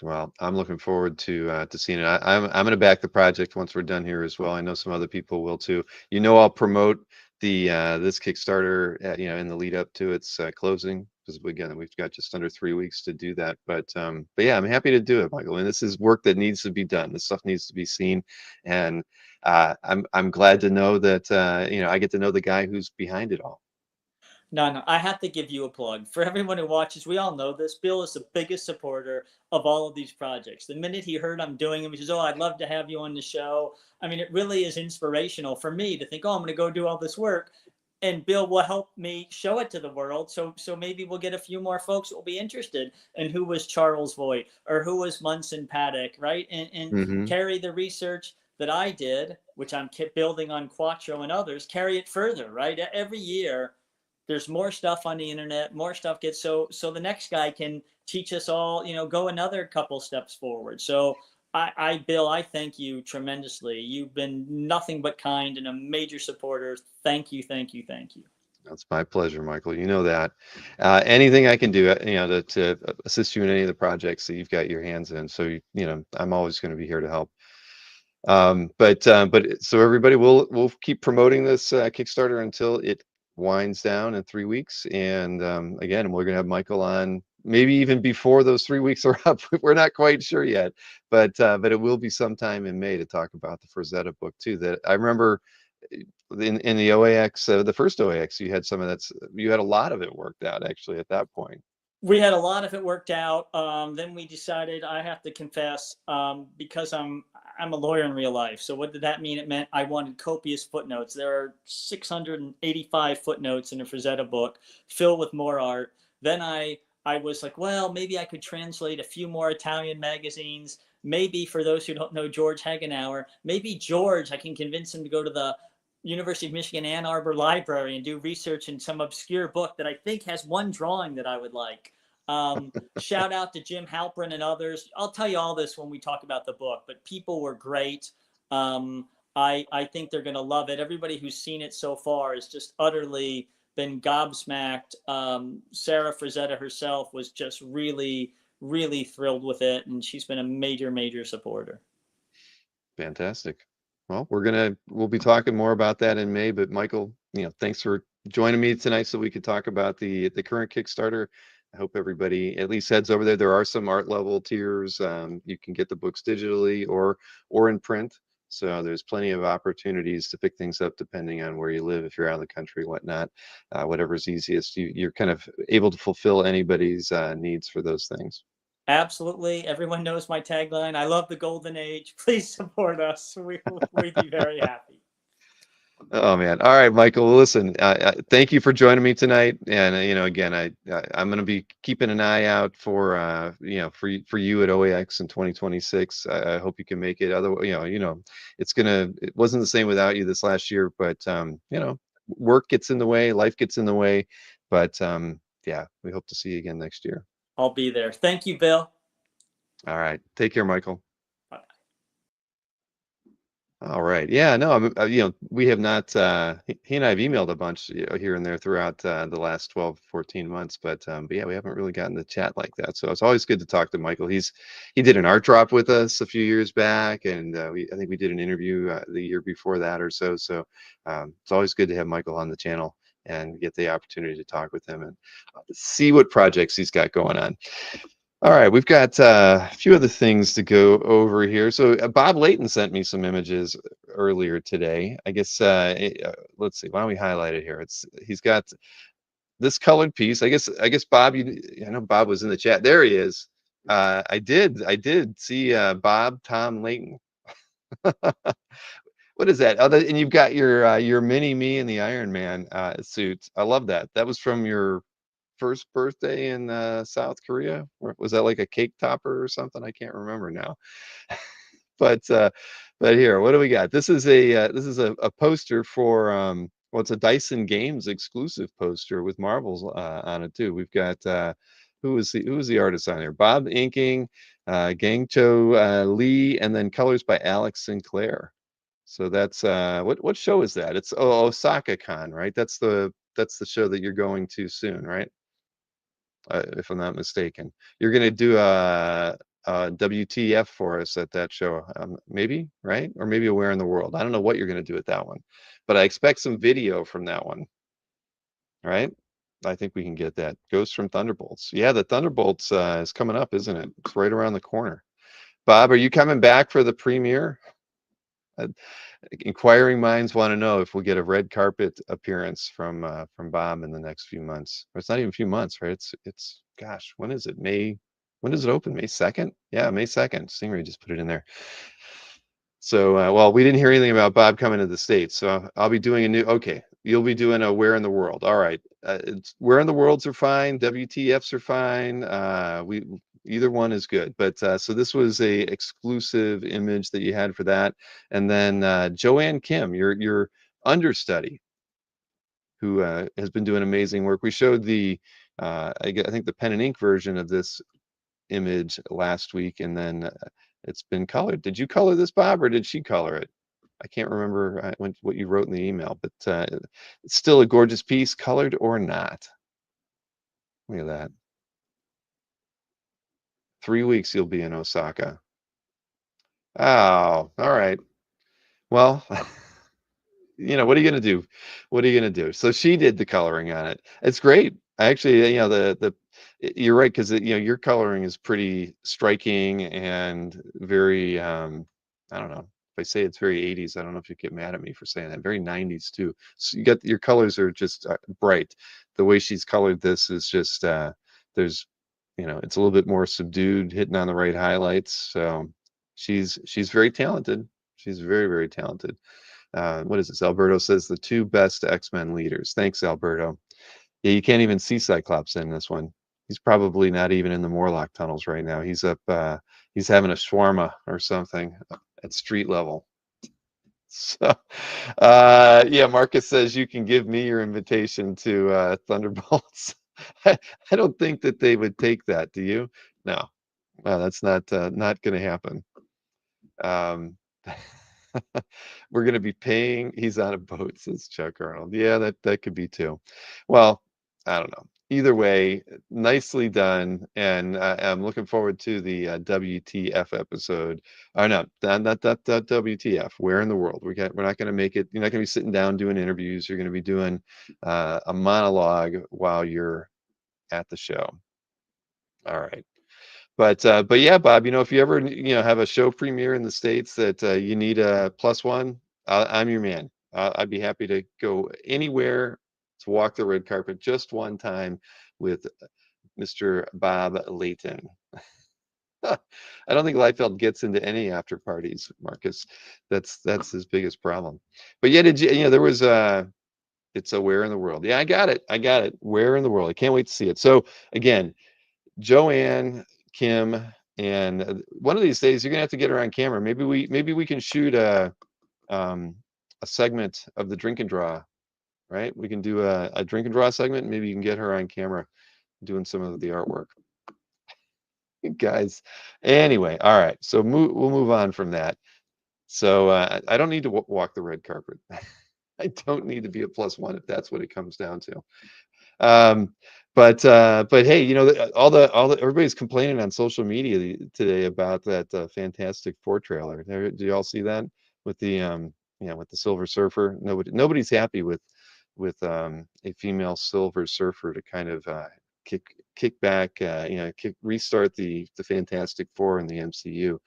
Well, I'm looking forward to seeing it. I'm going to back the project once we're done here as well. I know some other people will too. I'll promote the this Kickstarter, in the lead up to its closing, because again, we've got just under 3 weeks to do that. But yeah, I'm happy to do it, Michael. And this is work that needs to be done. This stuff needs to be seen, and I'm glad to know that I get to know the guy who's behind it all. No, I have to give you a plug. For everyone who watches, we all know this. Bill is the biggest supporter of all of these projects. The minute he heard I'm doing them, he says, "Oh, I'd love to have you on the show." I mean, it really is inspirational for me to think, "Oh, I'm going to go do all this work." And Bill will help me show it to the world. So maybe we'll get a few more folks who will be interested in who was Charles Voight or who was Munson Paddock, right? And Hmm. carry the research that I did, which I'm building on Quattro and others, carry it further, right? Every year there's more stuff on the internet, more stuff gets, so the next guy can teach us all, go another couple steps forward. So Bill, I thank you tremendously. You've been nothing but kind and a major supporter. Thank you, thank you, thank you. It's my pleasure, Michael. You know that. Anything I can do, to assist you in any of the projects that you've got your hands in. So, I'm always going to be here to help. But so everybody, we'll keep promoting this Kickstarter until it winds down in 3 weeks. And again, we're going to have Michael on maybe even before those 3 weeks are up. We're not quite sure yet, but it will be sometime in May to talk about the Frazetta book too. That I remember in the OAX, the first OAX, you had you had a lot of it worked out actually at that point. We had a lot of it worked out. Then we decided, I have to confess, because I'm a lawyer in real life. So what did that mean? It meant I wanted copious footnotes. There are 685 footnotes in a Frazetta book, filled with more art. Then I was like, well, maybe I could translate a few more Italian magazines. Maybe, for those who don't know George Hagenauer, maybe George, I can convince him to go to the University of Michigan Ann Arbor Library and do research in some obscure book that I think has one drawing that I would like. Shout out to Jim Halpern and others. I'll tell you all this when we talk about the book, but people were great. I think they're going to love it. Everybody who's seen it so far has just utterly been gobsmacked. Sarah Frazetta herself was just really, really thrilled with it, and she's been a major, major supporter. Fantastic. Well, we'll be talking more about that in May, but Michael, thanks for joining me tonight so we could talk about the current Kickstarter. I hope everybody at least heads over there. There are some art level tiers. You can get the books digitally or in print. So there's plenty of opportunities to pick things up depending on where you live, if you're out of the country, whatnot, whatever's easiest. You're kind of able to fulfill anybody's needs for those things. Absolutely. Everyone knows my tagline. I love the golden age. Please support us. We'd be very happy. Oh man! All right, Michael. Well, listen, thank you for joining me tonight. And again, I'm going to be keeping an eye out for for you at OAX in 2026. I hope you can make it. Otherwise, it wasn't the same without you this last year. But work gets in the way, life gets in the way. But yeah, we hope to see you again next year. I'll be there. Thank you, Bill. All right, take care, Michael. Bye. All right. Yeah, no, we have not, he and I have emailed a bunch here and there throughout the last 12, 14 months, but yeah, we haven't really gotten to chat like that. So it's always good to talk to Michael. He did an art drop with us a few years back, and I think we did an interview the year before that or so. So it's always good to have Michael on the channel and get the opportunity to talk with him and see what projects he's got going on. All right, we've got a few other things to go over here. So Bob Layton sent me some images earlier today. I guess let's see. Why don't we highlight it here? He's got this colored piece. I guess Bob. I know Bob was in the chat. There he is. I did see Bob Tom Layton. What is that? Oh, and you've got your mini me and the Iron Man suit. I love that. That was from your first birthday in South Korea? Or was that like a cake topper or something? I can't remember now. But here, what do we got? This is a poster for well, it's a Dyson Games exclusive poster with Marvels on it too. We've got who was the artist on there? Bob inking, Gangcho Lee, and then colors by Alex Sinclair. So that's what show is that? It's Osaka Con, right? That's the show that you're going to soon, right? If I'm not mistaken. You're going to do a WTF for us at that show, maybe, right? Or maybe a Where in the World. I don't know what you're going to do at that one, but I expect some video from that one, right? I think we can get that. Ghost from Thunderbolts. Yeah, the Thunderbolts is coming up, isn't it? It's right around the corner. Bob, are you coming back for the premiere? Inquiring minds want to know if we'll get a red carpet appearance from Bob in the next few months. Or it's not even a few months, right? It's gosh, when is it? May? When does it open? May 2nd? Yeah, May 2nd. Stingray just put it in there. So, well, we didn't hear anything about Bob coming to the States, so I'll be doing okay, you'll be doing a Where in the World. All right. Where in the Worlds are fine. WTFs are fine. Either one is good. But so this was a exclusive image that you had for that. And then Joanne Kim, your understudy, who has been doing amazing work. We showed I think the pen and ink version of this image last week, and then it's been colored. Did you color this, Bob, or did she color it? I can't remember what you wrote in the email, but it's still a gorgeous piece, colored or not. Look at that. 3 weeks you'll be in Osaka. Oh, all right. Well, what are you gonna do? What are you gonna do? So she did the coloring on it. It's great. I actually, you're right, because your coloring is pretty striking and very I don't know. If I say it's very 80s, I don't know if you get mad at me for saying that. Very 90s too. So you got your colors are just bright. The way she's colored this is just there's it's a little bit more subdued, hitting on the right highlights. So she's very talented. She's very, very talented. What is this? Alberto says the two best X-Men leaders. Thanks, Alberto. Yeah, you can't even see Cyclops in this one. He's probably not even in the Morlock tunnels right now. He's up, he's having a shawarma or something at street level. So, yeah, Marcus says you can give me your invitation to Thunderbolts. I don't think that they would take that. Do you? No, that's not going to happen. We're going to be paying. He's on a boat, says Chuck Arnold. Yeah, that could be too. Well, I don't know. Either way, nicely done, and I'm looking forward to the WTF episode. Or no, not WTF. Where in the World? We're not going to make it. You're not going to be sitting down doing interviews. You're going to be doing a monologue while you're at the show. All right. But yeah, Bob, if you ever have a show premiere in the States that you need a +1, I'm your man. I'd be happy to go anywhere to walk the red carpet just one time with Mr. Bob Layton. I don't think Liefeld gets into any after parties, Marcus. That's his biggest problem. But yeah, there was it's a Where in the World. Yeah, I got it. Where in the World? I can't wait to see it. So again, Joanne, Kim, and one of these days you're gonna have to get her on camera. Maybe we can shoot a segment of the drink and draw, right? We can do a drink and draw segment. Maybe you can get her on camera doing some of the artwork. Guys, anyway, all right. So we'll move on from that. So I don't need to walk the red carpet. I don't need to be a +1 if that's what it comes down to. But hey, everybody's complaining on social media today about that Fantastic Four trailer. Do you all see that with the with the Silver Surfer? Nobody's happy with a female Silver Surfer to kind of kick back, restart the Fantastic Four in the MCU.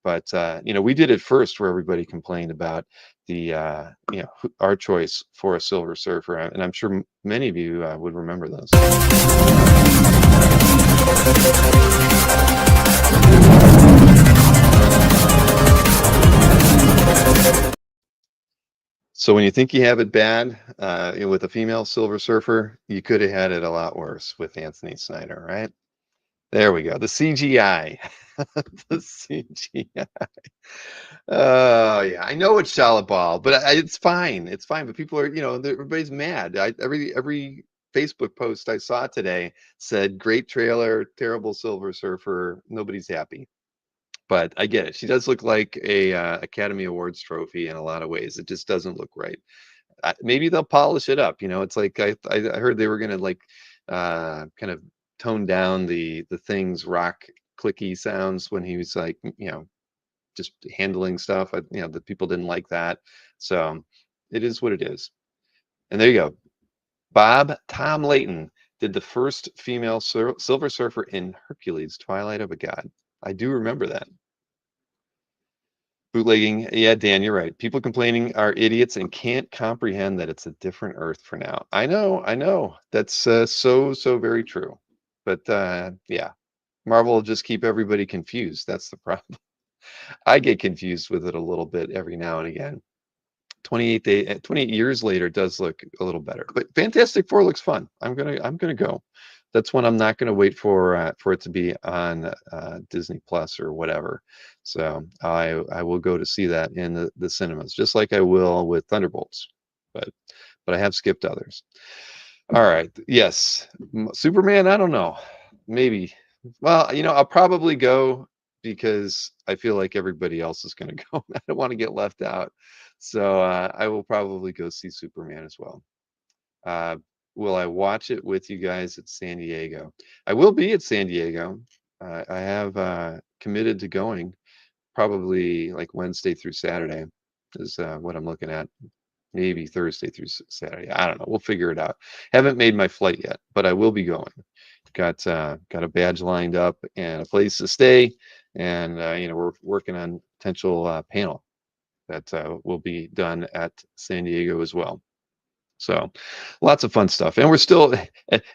But we did it first, where everybody complained about the our choice for a Silver Surfer, and I'm sure many of you would remember those. So when you think you have it bad with a female Silver Surfer, you could have had it a lot worse with Anthony Snyder, right? There we go. The CGI. The CGI. Oh yeah, I know it's Shallow Ball, but it's fine. It's fine. But people are, everybody's mad. Every Facebook post I saw today said, "Great trailer, terrible Silver Surfer." Nobody's happy. But I get it. She does look like a Academy Awards trophy in a lot of ways. It just doesn't look right. Maybe they'll polish it up. It's like I heard they were gonna like kind of tone down the things rock clicky sounds when he was like just handling stuff. The people didn't like that. So it is what it is. And there you go. Tom Layton did the first female Silver Surfer in Hercules: Twilight of a God. I do remember that. Bootlegging, yeah, Dan, you're right. People complaining are idiots and can't comprehend that it's a different Earth for now. I know. That's so very true. But yeah, Marvel will just keep everybody confused. That's the problem. I get confused with it a little bit every now and again. 28 years later does look a little better, but Fantastic Four looks fun. I'm gonna go. That's one I'm not gonna wait for it to be on Disney Plus or whatever. So I will go to see that in the cinemas, just like I will with Thunderbolts. But I have skipped others. All right. Yes. Superman, I don't know. Maybe. Well, I'll probably go because I feel like everybody else is going to go. I don't want to get left out. So I will probably go see Superman as well. Uh, will I watch it with you guys at San Diego? I will be at San Diego. I have committed to going probably like Wednesday through Saturday is what I'm looking at. Maybe Thursday through Saturday. I don't know. We'll figure it out. Haven't made my flight yet, but I will be going. Got a badge lined up and a place to stay, and we're working on potential panel that will be done at San Diego as well. So lots of fun stuff. And we're still,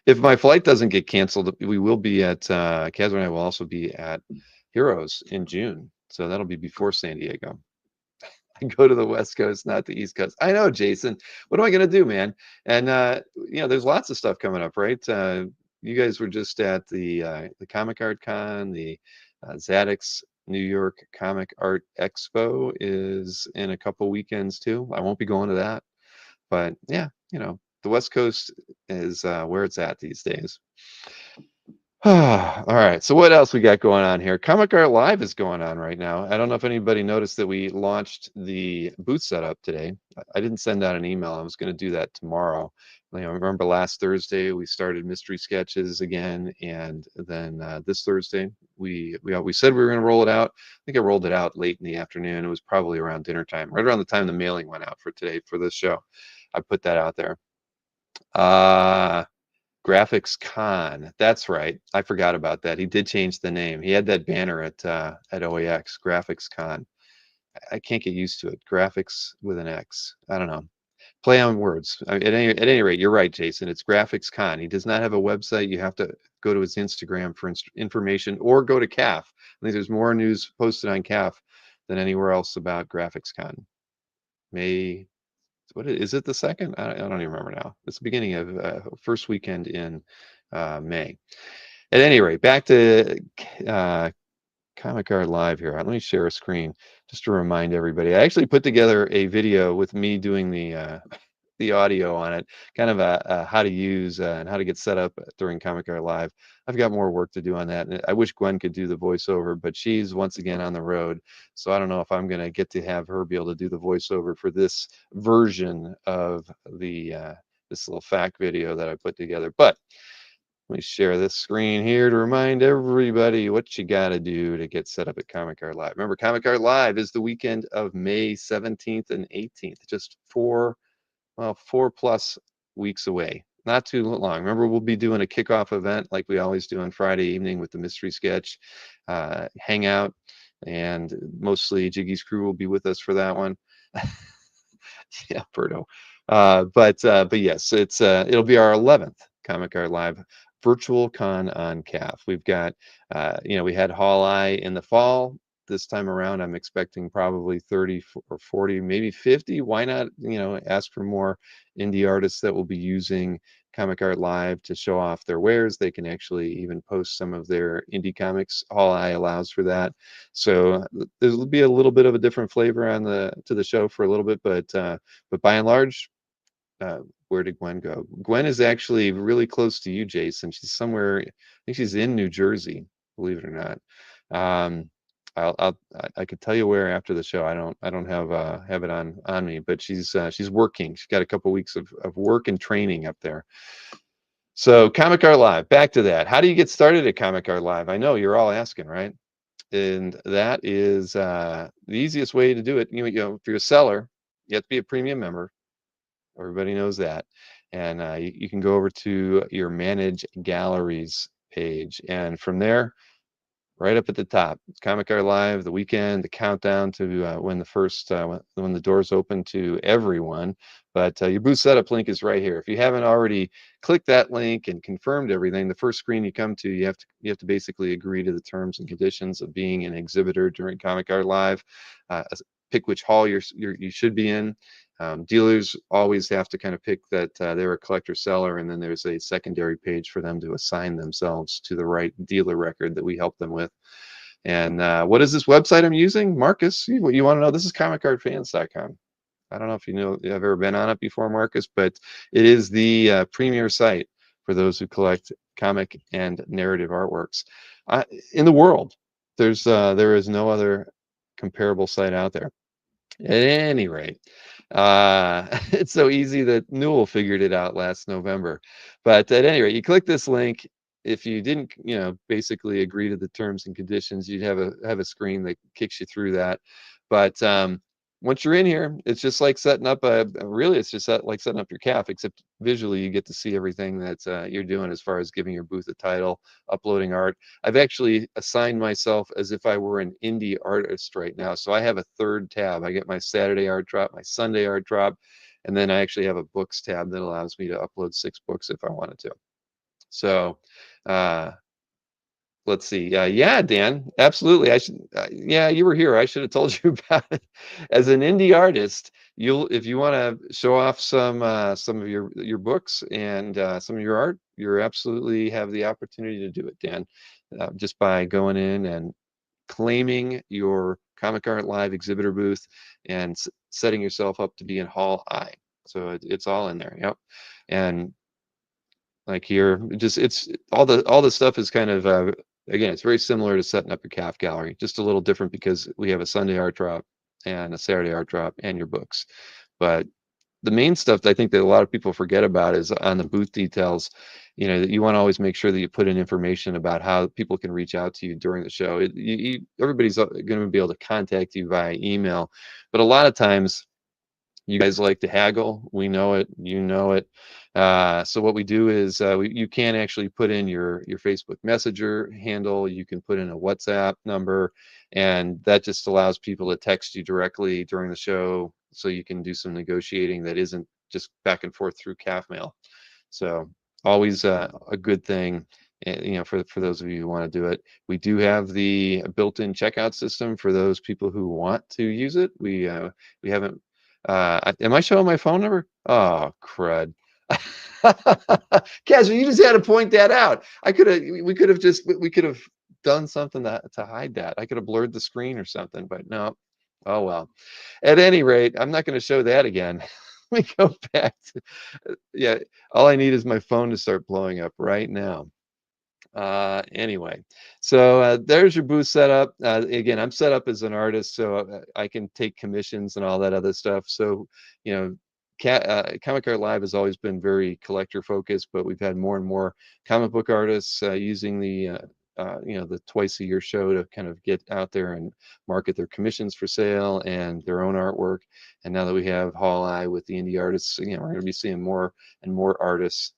if my flight doesn't get canceled, we will be at, Kazra and I will also be at Heroes in June. So that'll be before San Diego. Go to the West Coast, not the East Coast. I know, Jason. What am I going to do, man? And there's lots of stuff coming up, right? You guys were just at the Comic Art Con, the Zadix New York Comic Art Expo is in a couple weekends too. I won't be going to that, but yeah, the West Coast is where it's at these days. All right. So what else we got going on here? Comic Art Live is going on right now. I don't know if anybody noticed that we launched the booth setup today. I didn't send out an email. I was going to do that tomorrow. Remember last Thursday we started mystery sketches again, and then this Thursday we said we were going to roll it out. I think I rolled it out late in the afternoon. It was probably around dinner time, right around the time the mailing went out for today for this show. I put that out there. Graphics Con. That's right. I forgot about that. He did change the name. He had that banner at OAX, Graphics Con. I can't get used to it. Graphics with an X. I don't know. Play on words. At any rate, you're right, Jason. It's Graphics Con. He does not have a website. You have to go to his Instagram for information or go to CAF. I think there's more news posted on CAF than anywhere else about Graphics Con. What is it, the second? I don't even remember now. It's the beginning of first weekend in May. At any rate, back to Comic Art Live here. Let me share a screen just to remind everybody. I actually put together a video with me doing the audio on it, kind of a how to use and how to get set up during Comic Art Live. I've got more work to do on that. And I wish Gwen could do the voiceover, but she's once again on the road. So I don't know if I'm going to get to have her be able to do the voiceover for this version of this little fact video that I put together. But let me share this screen here to remind everybody what you got to do to get set up at Comic Art Live. Remember, Comic Art Live is the weekend of May 17th and 18th, just 4+ weeks away. Not too long. Remember, we'll be doing a kickoff event like we always do on Friday evening with the mystery sketch hangout, and mostly Jiggy's crew will be with us for that one. Yeah, Berto. But yes, it'll be our 11th Comic Art Live virtual con on CAF. We've got we had Hall Eye in the fall. this time around, I'm expecting probably 30 or 40, maybe 50. Why not, ask for more indie artists that will be using Comic Art Live to show off their wares. They can actually even post some of their indie comics. All I allows for that. So there'll be a little bit of a different flavor to the show for a little bit, but by and large, uh, where did Gwen go? Gwen is actually really close to you, Jason. She's somewhere, I think she's in New Jersey, believe it or not. Um, I could tell you where after the show. I don't have it on me, but she's working. She's got a couple weeks of work and training up there. So Comic Art Live, back to that. How do you get started at Comic Art Live? I know you're all asking, right? And that is the easiest way to do it. If you're a seller, you have to be a premium member. Everybody knows that. And you can go over to your Manage Galleries page. And from there, right up at the top, Comic Art Live, the weekend, the countdown to when when the doors open to everyone. But your booth setup link is right here. If you haven't already clicked that link and confirmed everything, the first screen you come to, you have to basically agree to the terms and conditions of being an exhibitor during Comic Art Live. Pick which hall you should be in. Dealers always have to kind of pick that they're a collector seller, and then there's a secondary page for them to assign themselves to the right dealer record that we help them with. And what is this website I'm using? Marcus, you want to know? This is comicartfans.com. I don't know if you've ever been on it before, Marcus, but it is the premier site for those who collect comic and narrative artworks in the world. There is no other comparable site out there. At any rate, it's so easy that Newell figured it out last November. But at any rate, you click this link. If you didn't, basically agree to the terms and conditions, you'd have a screen that kicks you through that. But once you're in here, it's just like setting up it's just like setting up your CAF, except visually you get to see everything that you're doing as far as giving your booth a title, uploading art. I've actually assigned myself as if I were an indie artist right now. So I have a third tab. I get my Saturday art drop, my Sunday art drop, and then I actually have a books tab that allows me to upload 6 books if I wanted to. So uh, let's see. Yeah, Dan, absolutely. I should. Yeah, you were here. I should have told you about it. As an indie artist, if you want to show off some of your books and some of your art, you're absolutely have the opportunity to do it, Dan, just by going in and claiming your Comic Art Live exhibitor booth and setting yourself up to be in Hall I. So it's all in there. Yep. And like here, it's all the stuff is kind of again, it's very similar to setting up your CAF gallery, just a little different because we have a Sunday art drop and a Saturday art drop and your books. But the main stuff that I think that a lot of people forget about is on the booth details. That you want to always make sure that you put in information about how people can reach out to you during the show. Everybody's going to be able to contact you via email, but a lot of times you guys like to haggle. We know it. You know it. So what we do is you can actually put in your Facebook Messenger handle. You can put in a WhatsApp number, and that just allows people to text you directly during the show, so you can do some negotiating that isn't just back and forth through CAF mail. So always a good thing. For those of you who want to do it, we do have the built-in checkout system for those people who want to use it. We haven't. Am I showing my phone number? Oh, crud. Kaz, you just had to point that out. We could have done something to hide that. I could have blurred the screen or something, but no. Oh, well. At any rate, I'm not going to show that again. Let me go back to, yeah, all I need is my phone to start blowing up right now. Anyway, so there's your booth setup. Again, I'm set up as an artist, so I can take commissions and all that other stuff. So, Comic Art Live has always been very collector focused, but we've had more and more comic book artists using the twice a year show to kind of get out there and market their commissions for sale and their own artwork. And now that we have Hall I with the indie artists, we're going to be seeing more and more artists.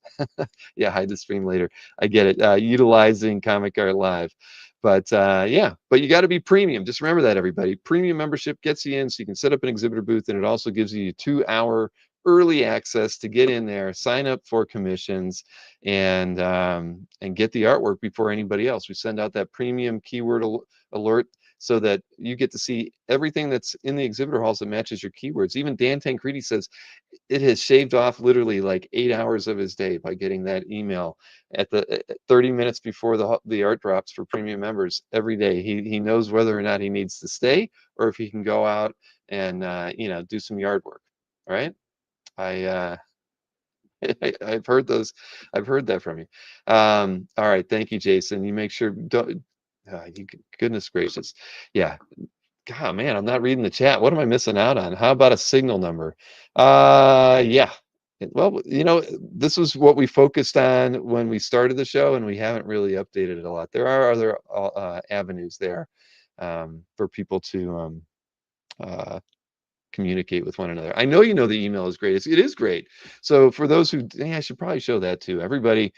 Yeah, hide the stream later. I get it. Utilizing Comic Art Live. But but you got to be premium. Just remember that, everybody. Premium membership gets you in so you can set up an exhibitor booth, and it also gives you 2-hour early access to get in there, sign up for commissions, and get the artwork before anybody else. We send out that premium keyword alert so that you get to see everything that's in the exhibitor halls that matches your keywords. Even Dan Tancredi says it has shaved off literally like 8 hours of his day by getting that email at the 30 minutes before the art drops for premium members every day. He knows whether or not he needs to stay or if he can go out and do some yard work. All right. I I've heard those. I've heard that from you. All right. Thank you, Jason. You make sure don't. Goodness gracious. Yeah. God, man, I'm not reading the chat. What am I missing out on? How about a signal number? Yeah. Well, this was what we focused on when we started the show, and we haven't really updated it a lot. There are other avenues there for people to communicate with one another. I know the email is great. It is great. So for those who, I should probably show that to everybody.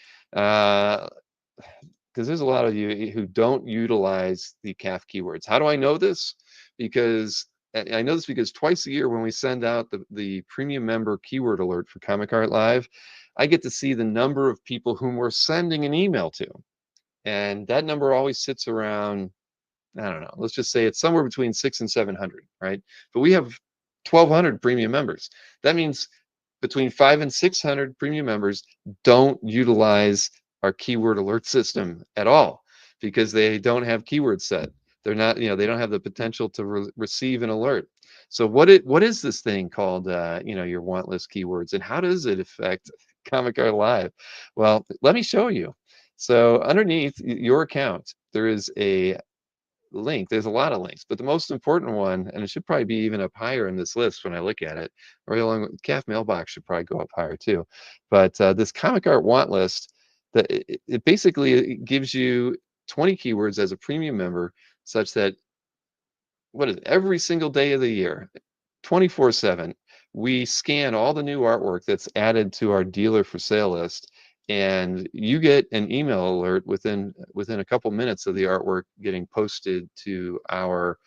Because there's a lot of you who don't utilize the CAF keywords. How do I know this? Because I know this because twice a year when we send out the premium member keyword alert for Comic Art Live, I get to see the number of people whom we're sending an email to. And that number always sits around, I don't know, let's just say it's somewhere between 600 and 700, right? But we have 1,200 premium members. That means between 500 and 600 premium members don't utilize our keyword alert system at all because they don't have keywords set. They're not, they don't have the potential to receive an alert. So what is this thing called, your want list keywords, and how does it affect Comic Art Live? Well, let me show you. So underneath your account, there is a link. There's a lot of links, but the most important one, and it should probably be even up higher in this list when I look at it, right along with CAF mailbox should probably go up higher too. But this comic art want list, that it basically gives you 20 keywords as a premium member, such that every single day of the year, 24/7, we scan all the new artwork that's added to our dealer for sale list, and you get an email alert within a couple minutes of the artwork getting posted to our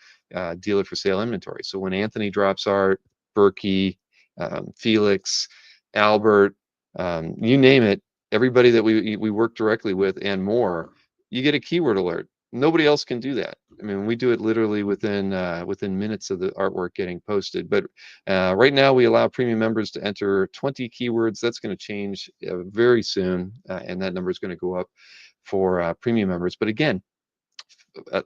dealer for sale inventory. So when Anthony drops art, Berkey, Felix, Albert, you name it, everybody that we work directly with and more, you get a keyword alert. Nobody else can do that. I mean, we do it literally within minutes of the artwork getting posted. But right now, we allow premium members to enter 20 keywords. That's going to change very soon, and that number is going to go up for premium members. But again,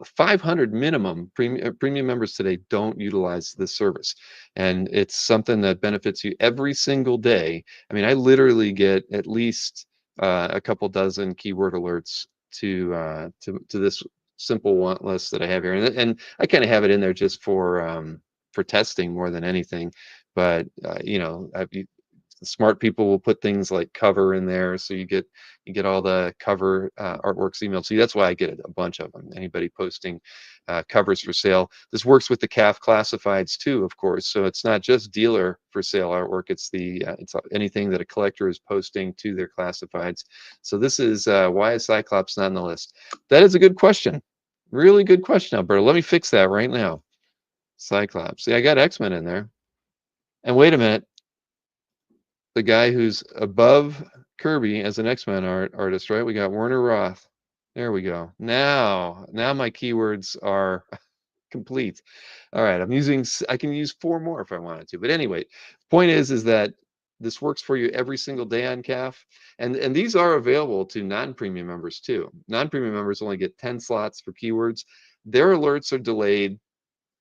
500 minimum premium members today don't utilize this service, and it's something that benefits you every single day. I mean, I literally get at least a couple dozen keyword alerts to this simple want list that I have here, and I kind of have it in there just for testing more than anything. But smart people will put things like cover in there, so you get all the cover artworks emailed to you. That's why I get a bunch of them. Anybody posting covers for sale. This works with the CAF classifieds too, of course. So it's not just dealer for sale artwork. It's it's anything that a collector is posting to their classifieds. So this is why is Cyclops not on the list? That is a good question. Really good question, Alberto. Let me fix that right now. Cyclops. See, I got X-Men in there. And wait a minute. The guy who's above Kirby as an X-Men artist, right? We got Werner Roth. There we go. Now my keywords are complete. All right, I can use 4 more if I wanted to. But anyway, point is that this works for you every single day on CAF. And these are available to non-premium members too. Non-premium members only get 10 slots for keywords. Their alerts are delayed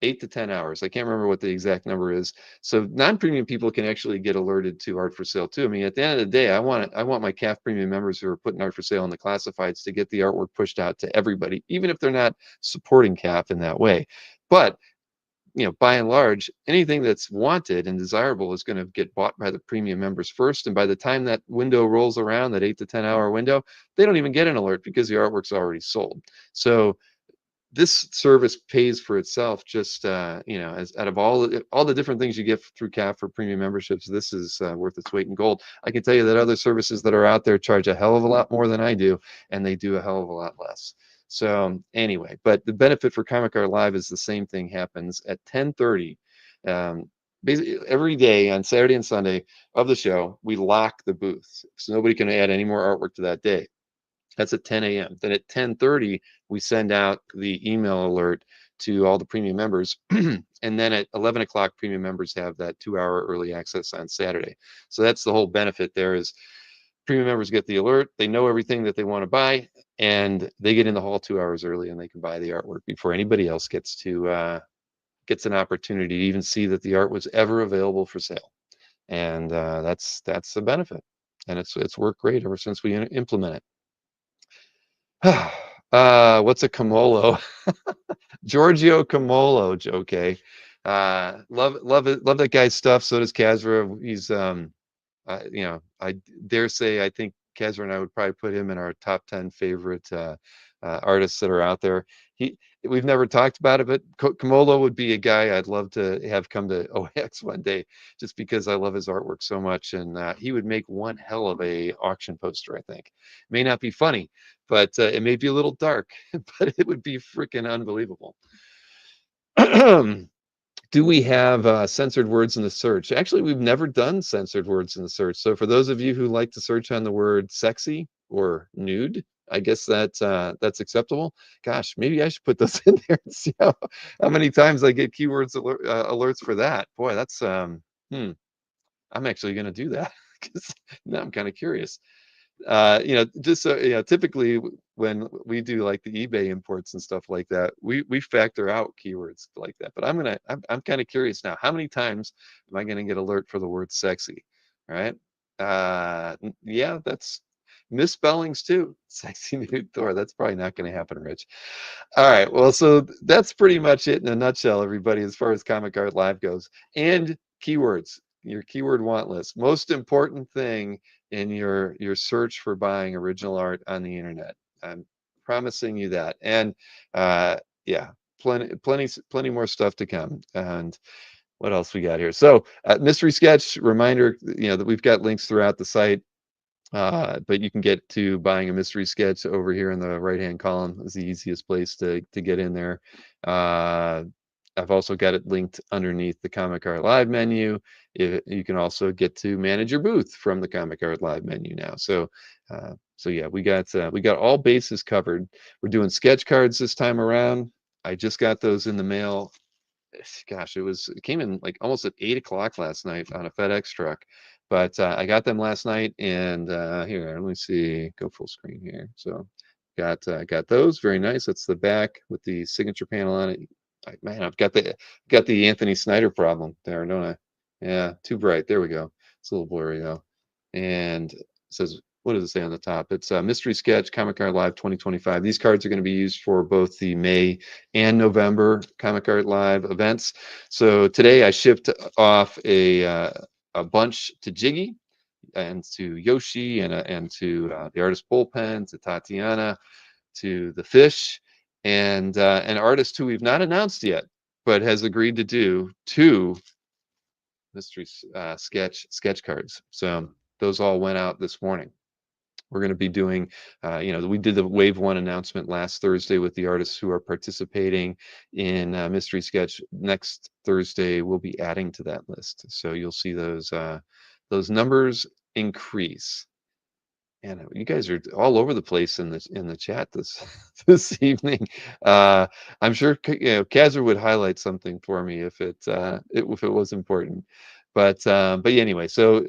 8 to 10 hours. I can't remember what the exact number is. So non-premium people can actually get alerted to art for sale too. I mean, at the end of the day, I want my CAF premium members who are putting art for sale in the classifieds to get the artwork pushed out to everybody, even if they're not supporting CAF in that way. But by and large, anything that's wanted and desirable is going to get bought by the premium members first. And by the time that window rolls around, that 8 to 10 hour window, they don't even get an alert because the artwork's already sold. So this service pays for itself just as out of all the different things you get through CAF for premium memberships, this is worth its weight in gold. I can tell you that other services that are out there charge a hell of a lot more than I do, and they do a hell of a lot less. So anyway, but the benefit for Comic Art Live is the same thing happens at 10:30 basically every day on Saturday and Sunday of the show. We lock the booth so nobody can add any more artwork to that day. That's at 10 a.m. Then at 10:30, we send out the email alert to all the premium members. And then at 11 o'clock, premium members have that 2-hour early access on Saturday. So that's the whole benefit there is premium members get the alert. They know everything that they want to buy, and they get in the hall 2 hours early, and they can buy the artwork before anybody else gets an opportunity to even see that the art was ever available for sale. And that's a benefit, and it's worked great ever since we implement it. What's a Camolo? Giorgio Camolo, okay. Love it, love that guy's stuff. So does Kazra. He's I dare say I think Kazra and I would probably put him in our top 10 favorite artists that are out there. We've never talked about it, but Camolo would be a guy I'd love to have come to OX one day, just because I love his artwork so much, and he would make one hell of a auction poster. I think it may not be funny, but it may be a little dark, but it would be freaking unbelievable. Do we have censored words in the search? Actually, we've never done censored words in the search. So for those of you who like to search on the word sexy or nude, I guess that's acceptable. Gosh, maybe I should put those in there and see how many times I get keywords alerts for that. Boy, that's I'm actually going to do that because now I'm kind of curious. Just so typically when we do like the eBay imports and stuff like that, we factor out keywords like that. But I'm kind of curious now, how many times am I gonna get alert for the word sexy? All right. Yeah, that's misspellings too. Sexy nude Thor. That's probably not gonna happen, Rich. All right. Well, so that's pretty much it in a nutshell, everybody, as far as Comic Art Live goes. And keywords, your keyword want list. Most important thing in your search for buying original art on the internet. I'm promising you that. And yeah, plenty more stuff to come. And what else we got here? So mystery sketch reminder, that we've got links throughout the site. But you can get to buying a mystery sketch over here in the right-hand column is the easiest place to get in there. I've also got it linked underneath the Comic Art Live menu. You can also get to manage your booth from the Comic Art Live menu now. So yeah, we got all bases covered. We're doing sketch cards this time around. I just got those in the mail. Gosh, it came in like almost at 8 o'clock last night on a FedEx truck. But I got them last night, and here, let me see, go full screen here. So got those, very nice. That's the back with the signature panel on it. Man, I've got the Anthony Snyder problem there, don't I? Yeah, too bright. There we go. It's a little blurry though. And it says, what does it say on the top? It's Mystery Sketch Comic Art Live 2025. These cards are going to be used for both the May and November Comic Art Live events. So today I shipped off a bunch to Jiggy and to Yoshi and to the artist Bullpen, to Tatiana, to the Fish, and an artist who we've not announced yet, but has agreed to do 2 mystery sketch cards. So those all went out this morning. We're going to be doing, we did the Wave 1 announcement last Thursday with the artists who are participating in Mystery Sketch. Next Thursday, we'll be adding to that list. So you'll see those numbers increase. And you guys are all over the place in the chat this evening. I'm sure Kazzer would highlight something for me if it was important. But anyway, so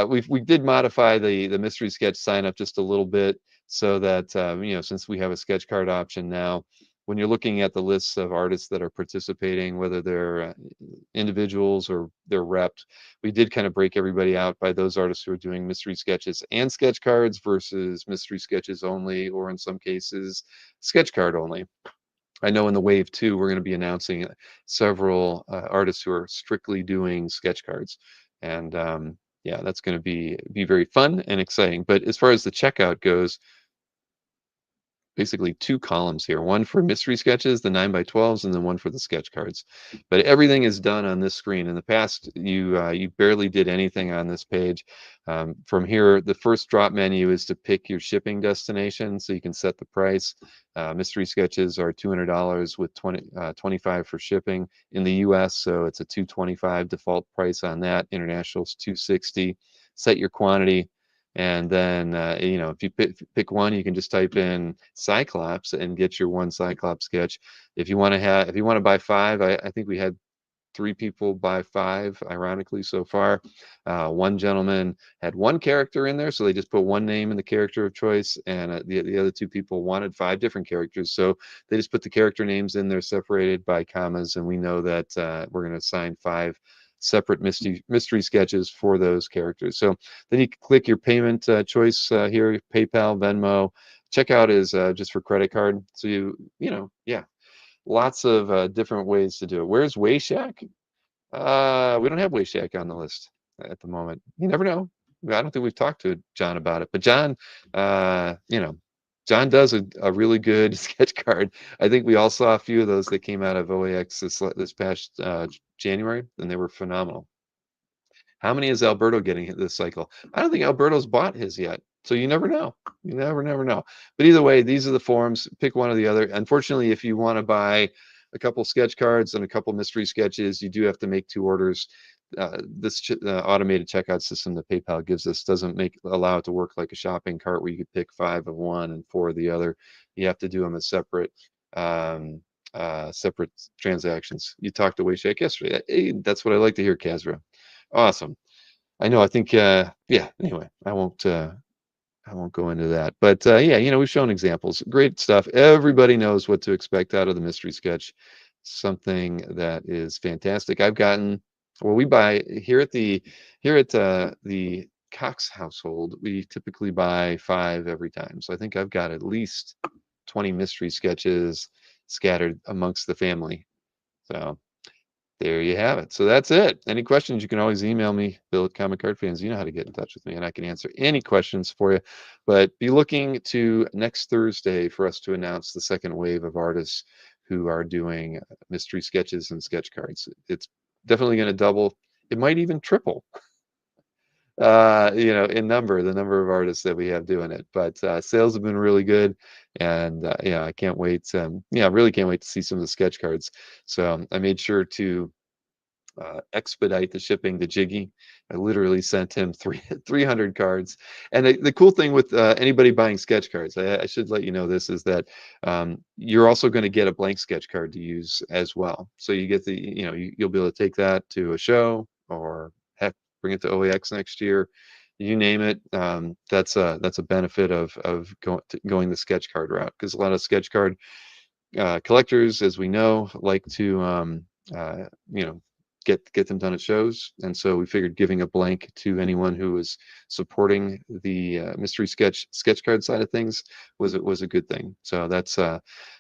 we did modify the mystery sketch sign up just a little bit so that since we have a sketch card option now, when you're looking at the lists of artists that are participating, whether they're individuals or they're repped, we did kind of break everybody out by those artists who are doing mystery sketches and sketch cards versus mystery sketches only, or in some cases, sketch card only. I know in the Wave 2, we're going to be announcing several artists who are strictly doing sketch cards. And yeah, that's going to be very fun and exciting. But as far as the checkout goes, basically 2 columns here, one for mystery sketches, the 9x12s, and then one for the sketch cards. But everything is done on this screen. In the past, you barely did anything on this page. From here, the first drop menu is to pick your shipping destination, so you can set the price. Mystery sketches are $200 with $25 for shipping in the US, so it's a $225 default price on that. International is $260. Set your quantity. And then, if you pick one, you can just type in Cyclops and get your one Cyclops sketch. If you want to buy five, I think we had 3 people buy 5, ironically, so far. One gentleman had one character in there, so they just put one name in the character of choice, and the other 2 people wanted 5 different characters, so they just put the character names in there separated by commas, and we know that we're going to assign 5 separate mystery sketches for those characters. So then you click your payment choice here, PayPal, Venmo. Checkout is just for credit card. So yeah, lots of different ways to do it. Where's Wayshack? We don't have Wayshack on the list at the moment. You never know. I don't think we've talked to John about it, but John, John does a really good sketch card. I think we all saw a few of those that came out of OAX this past January, and they were phenomenal. How many is Alberto getting this cycle? I don't think Alberto's bought his yet. So you never know. You never know. But either way, these are the forms. Pick one or the other. Unfortunately, if you want to buy a couple sketch cards and a couple mystery sketches, you do have to make 2 orders. This automated checkout system that PayPal gives us doesn't allow it to work like a shopping cart where you could pick 5 of one and 4 of the other. You have to do them as separate transactions. You talked to Wayshake yesterday. Hey, that's what I like to hear, Kazra. Awesome. I know. I think. Yeah. Anyway, I won't go into that. But yeah, we've shown examples. Great stuff. Everybody knows what to expect out of the mystery sketch. Something that is fantastic. I've gotten. Well, we buy here at the Cox household. We typically buy 5 every time. So I think I've got at least 20 mystery sketches scattered amongst the family. So there you have it. So that's it. Any questions, you can always email me, Bill at Comic Card Fans. You know how to get in touch with me, and I can answer any questions for you. But be looking to next Thursday for us to announce the second wave of artists who are doing mystery sketches and sketch cards. It's definitely going to double. It might even triple, in the number of artists that we have doing it. But sales have been really good, and yeah, I can't wait. Yeah, I really can't wait to see some of the sketch cards. So I made sure to expedite the shipping to Jiggy. I literally sent him 300 cards. And the cool thing with anybody buying sketch cards, I should let you know this, is that you're also going to get a blank sketch card to use as well. So you get you'll be able to take that to a show, or heck, bring it to OAX next year. You name it. That's a benefit of going the sketch card route, because a lot of sketch card collectors, as we know, like to uh, you know get them done at shows, and so we figured giving a blank to anyone who was supporting the mystery sketch card side of things was a good thing. So that's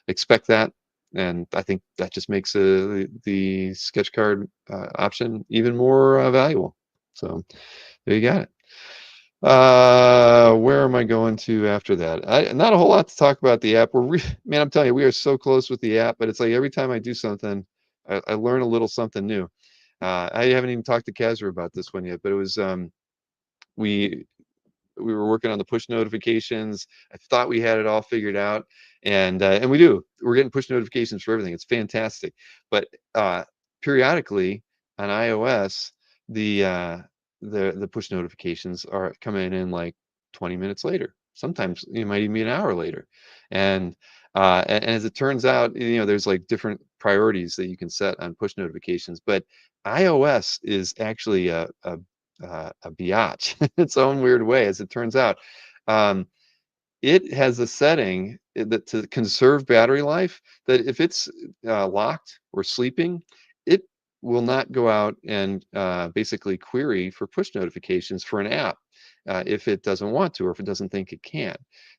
expect that, and I think that just makes the sketch card option even more valuable. So there you got it. Where am I going to after that? Not a whole lot to talk about the app. Man, I'm telling you, we are so close with the app, but it's like every time I do something, I learn a little something new. I haven't even talked to Kazra about this one yet, but it was we we were working on the push notifications. I thought we had it all figured out, and we do. We're getting push notifications for everything. It's fantastic. But periodically on iOS, the uh, the push notifications are coming in like 20 minutes later. Sometimes it might even be an hour later, and as it turns out, there's like different priorities that you can set on push notifications. But iOS is actually a biatch its own weird way, as it turns out. Um, it has a setting that to conserve battery life, that if it's locked or sleeping, it will not go out and basically query for push notifications for an app if it doesn't want to, or if it doesn't think it can.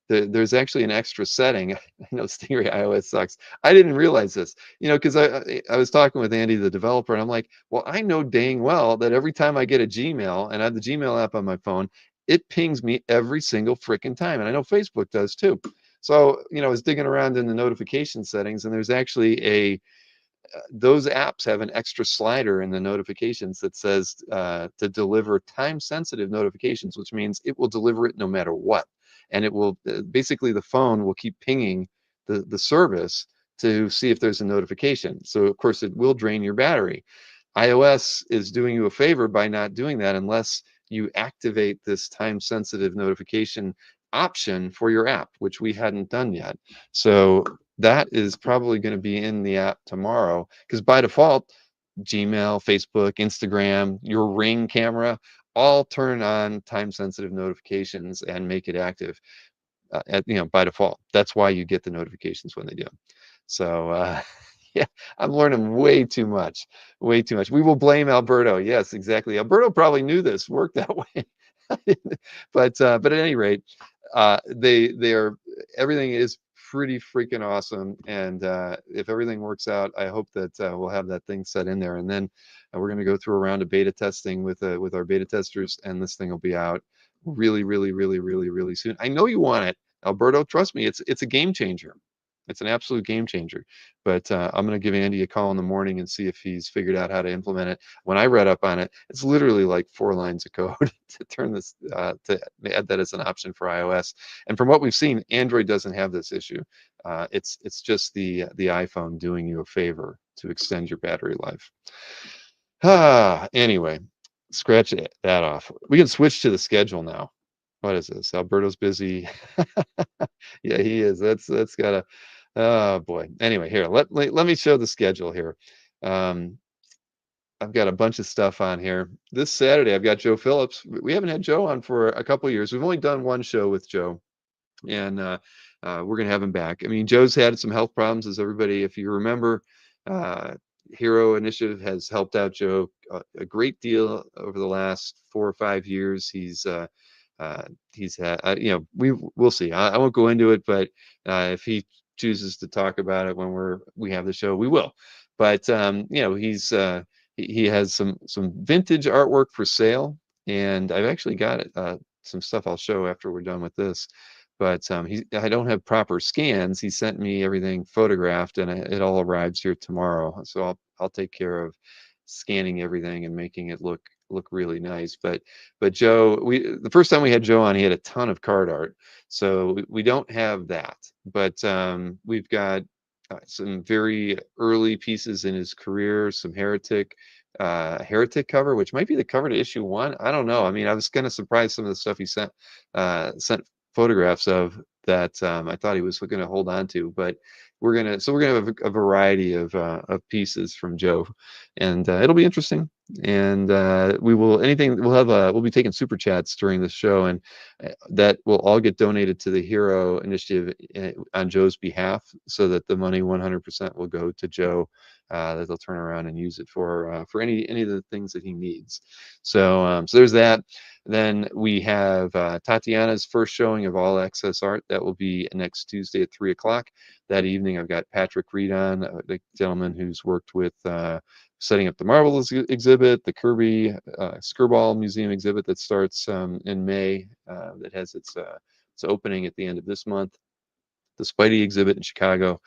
There's actually an extra setting. I know Stingray iOS sucks. I didn't realize this, because I was talking with Andy, the developer, and I'm like, well, I know dang well that every time I get a Gmail and I have the Gmail app on my phone, it pings me every single freaking time. And I know Facebook does too. So, I was digging around in the notification settings, and there's actually those apps have an extra slider in the notifications that says to deliver time sensitive notifications, which means it will deliver it no matter what. And it will basically, the phone will keep pinging the service to see if there's a notification. So of course it will drain your battery. iOS is doing you a favor by not doing that, unless you activate this time-sensitive notification option for your app, which we hadn't done yet. So that is probably going to be in the app tomorrow, because by default, Gmail, Facebook, Instagram, your Ring camera, all turn on time-sensitive notifications and make it active, by default. That's why you get the notifications when they do. So yeah, I'm learning way too much, way too much. We will blame Alberto. Yes, exactly. Alberto probably knew this worked that way. But at any rate, they are, everything is pretty freaking awesome. And if everything works out, I hope that we'll have that thing set in there, and then we're going to go through a round of beta testing with our beta testers, and this thing will be out really, really, really, really, really soon. I know you want it, Alberto. Trust me, it's a game changer. It's an absolute game changer. But I'm going to give Andy a call in the morning and see if he's figured out how to implement it. When I read up on it, it's literally like 4 lines of code to turn this, to add that as an option for iOS. And from what we've seen, Android doesn't have this issue. It's just the iPhone doing you a favor to extend your battery life. Anyway, scratch that off. We can switch to the schedule now. What is this? Alberto's busy. Yeah, he is. That's gotta. Oh boy. Anyway, here, let me show the schedule here. Um, I've got a bunch of stuff on here. This Saturday, I've got Joe Phillips. We haven't had Joe on for a couple of years. We've only done one show with Joe, and we're gonna have him back. I mean, Joe's had some health problems, as everybody, if you remember. Uh, Hero Initiative has helped out Joe a great deal over the last 4 or 5 years. He's had, we'll see. I won't go into it, but if he chooses to talk about it when we have the show, we will. But he has some vintage artwork for sale, and I've actually got it, some stuff I'll show after we're done with this. But I don't have proper scans. He sent me everything photographed, and it all arrives here tomorrow. So I'll take care of scanning everything and making it look really nice. But Joe, the first time we had Joe on, he had a ton of card art. So we don't have that. But we've got some very early pieces in his career, some Heretic cover, which might be the cover to issue 1. I don't know. I mean, I was kind of surprised some of the stuff he sent photographs of that I thought he was going to hold on to. But we're gonna have a variety of pieces from Joe, and it'll be interesting. And we'll be taking super chats during the show, and that will all get donated to the Hero Initiative on Joe's behalf, so that the money 100% will go to Joe, that they'll turn around and use it for any of the things that he needs. So there's that. Then we have Tatiana's first showing of All Access Art. That will be next Tuesday at 3 o'clock. That evening, I've got Patrick Reed on, the gentleman who's worked with setting up the Marvel exhibit, the Kirby Skirball Museum exhibit that starts in May, that has its opening at the end of this month. The Spidey exhibit in Chicago.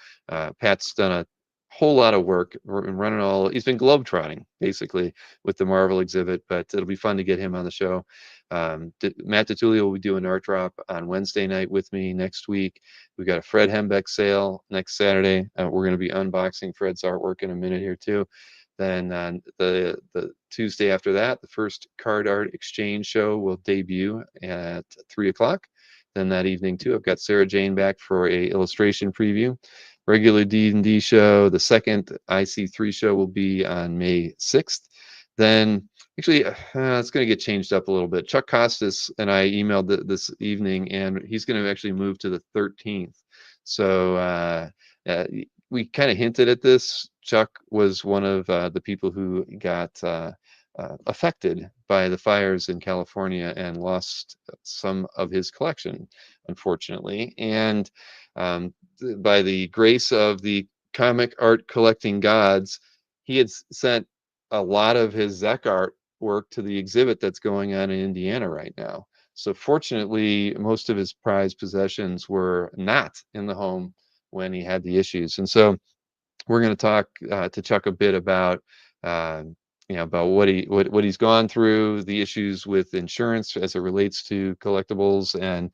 Pat's done a whole lot of work and he's been globetrotting basically with the Marvel exhibit, but it'll be fun to get him on the show. Matt DiTullio will be doing an art drop on Wednesday night with me next week. We've got a Fred Hembeck sale next Saturday. We're going to be unboxing Fred's artwork in a minute here too. Then on the Tuesday after that, the first card art exchange show will debut at 3 o'clock. Then that evening too, I've got Sarah Jane back for a illustration preview. Regular D&D show, the second IC3 show will be on May 6th. Then, actually, it's going to get changed up a little bit. Chuck Costas and I emailed this evening, and he's going to actually move to the 13th. So we kind of hinted at this. Chuck was one of the people who got affected by the fires in California and lost some of his collection, unfortunately. And by the grace of the comic art collecting gods, he had sent a lot of his Zek art work to the exhibit that's going on in Indiana right now. So fortunately, most of his prized possessions were not in the home when he had the issues. And so we're going to talk to Chuck a bit about about what he's gone through, the issues with insurance as it relates to collectibles, and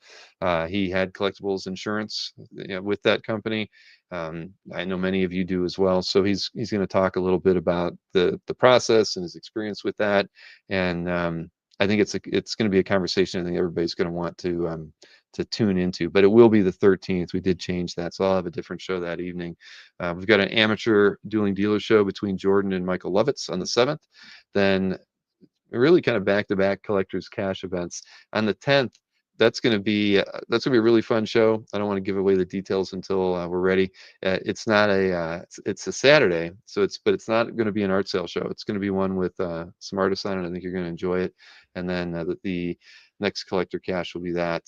he had collectibles insurance with that company. I know many of you do as well. So he's going to talk a little bit about the process and his experience with that, and I think it's going to be a conversation I think everybody's going to want to tune into. But it will be the 13th. We did change that, so I'll have a different show that evening. We've got an amateur dueling dealer show between Jordan and Michael Lovitz on the 7th. Then really kind of back-to-back collectors cash events on the 10th. That's gonna be a really fun show. I don't want to give away the details until we're ready. It's not it's a Saturday, so it's not going to be an art sale show. It's going to be one with some artists on it. I think you're going to enjoy it. And then the next collector cash will be that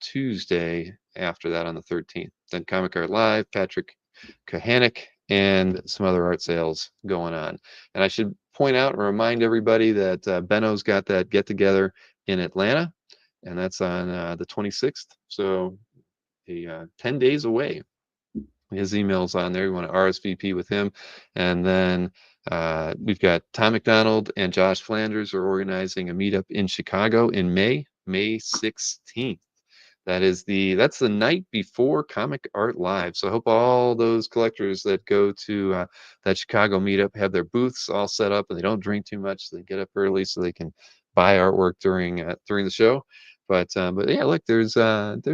Tuesday after that on the 13th. Then Comic Art Live, Patrick Kahanick, and some other art sales going on. And I should point out and remind everybody that Benno's got that get together in Atlanta, and that's on the 26th. So 10 days away. His email's on there. You want to RSVP with him. And then we've got Tom McDonald and Josh Flanders are organizing a meetup in Chicago in May 16th. That's the night before Comic Art Live. So I hope all those collectors that go to that Chicago meetup have their booths all set up and they don't drink too much. So they get up early so they can buy artwork during the show. But yeah, look, there's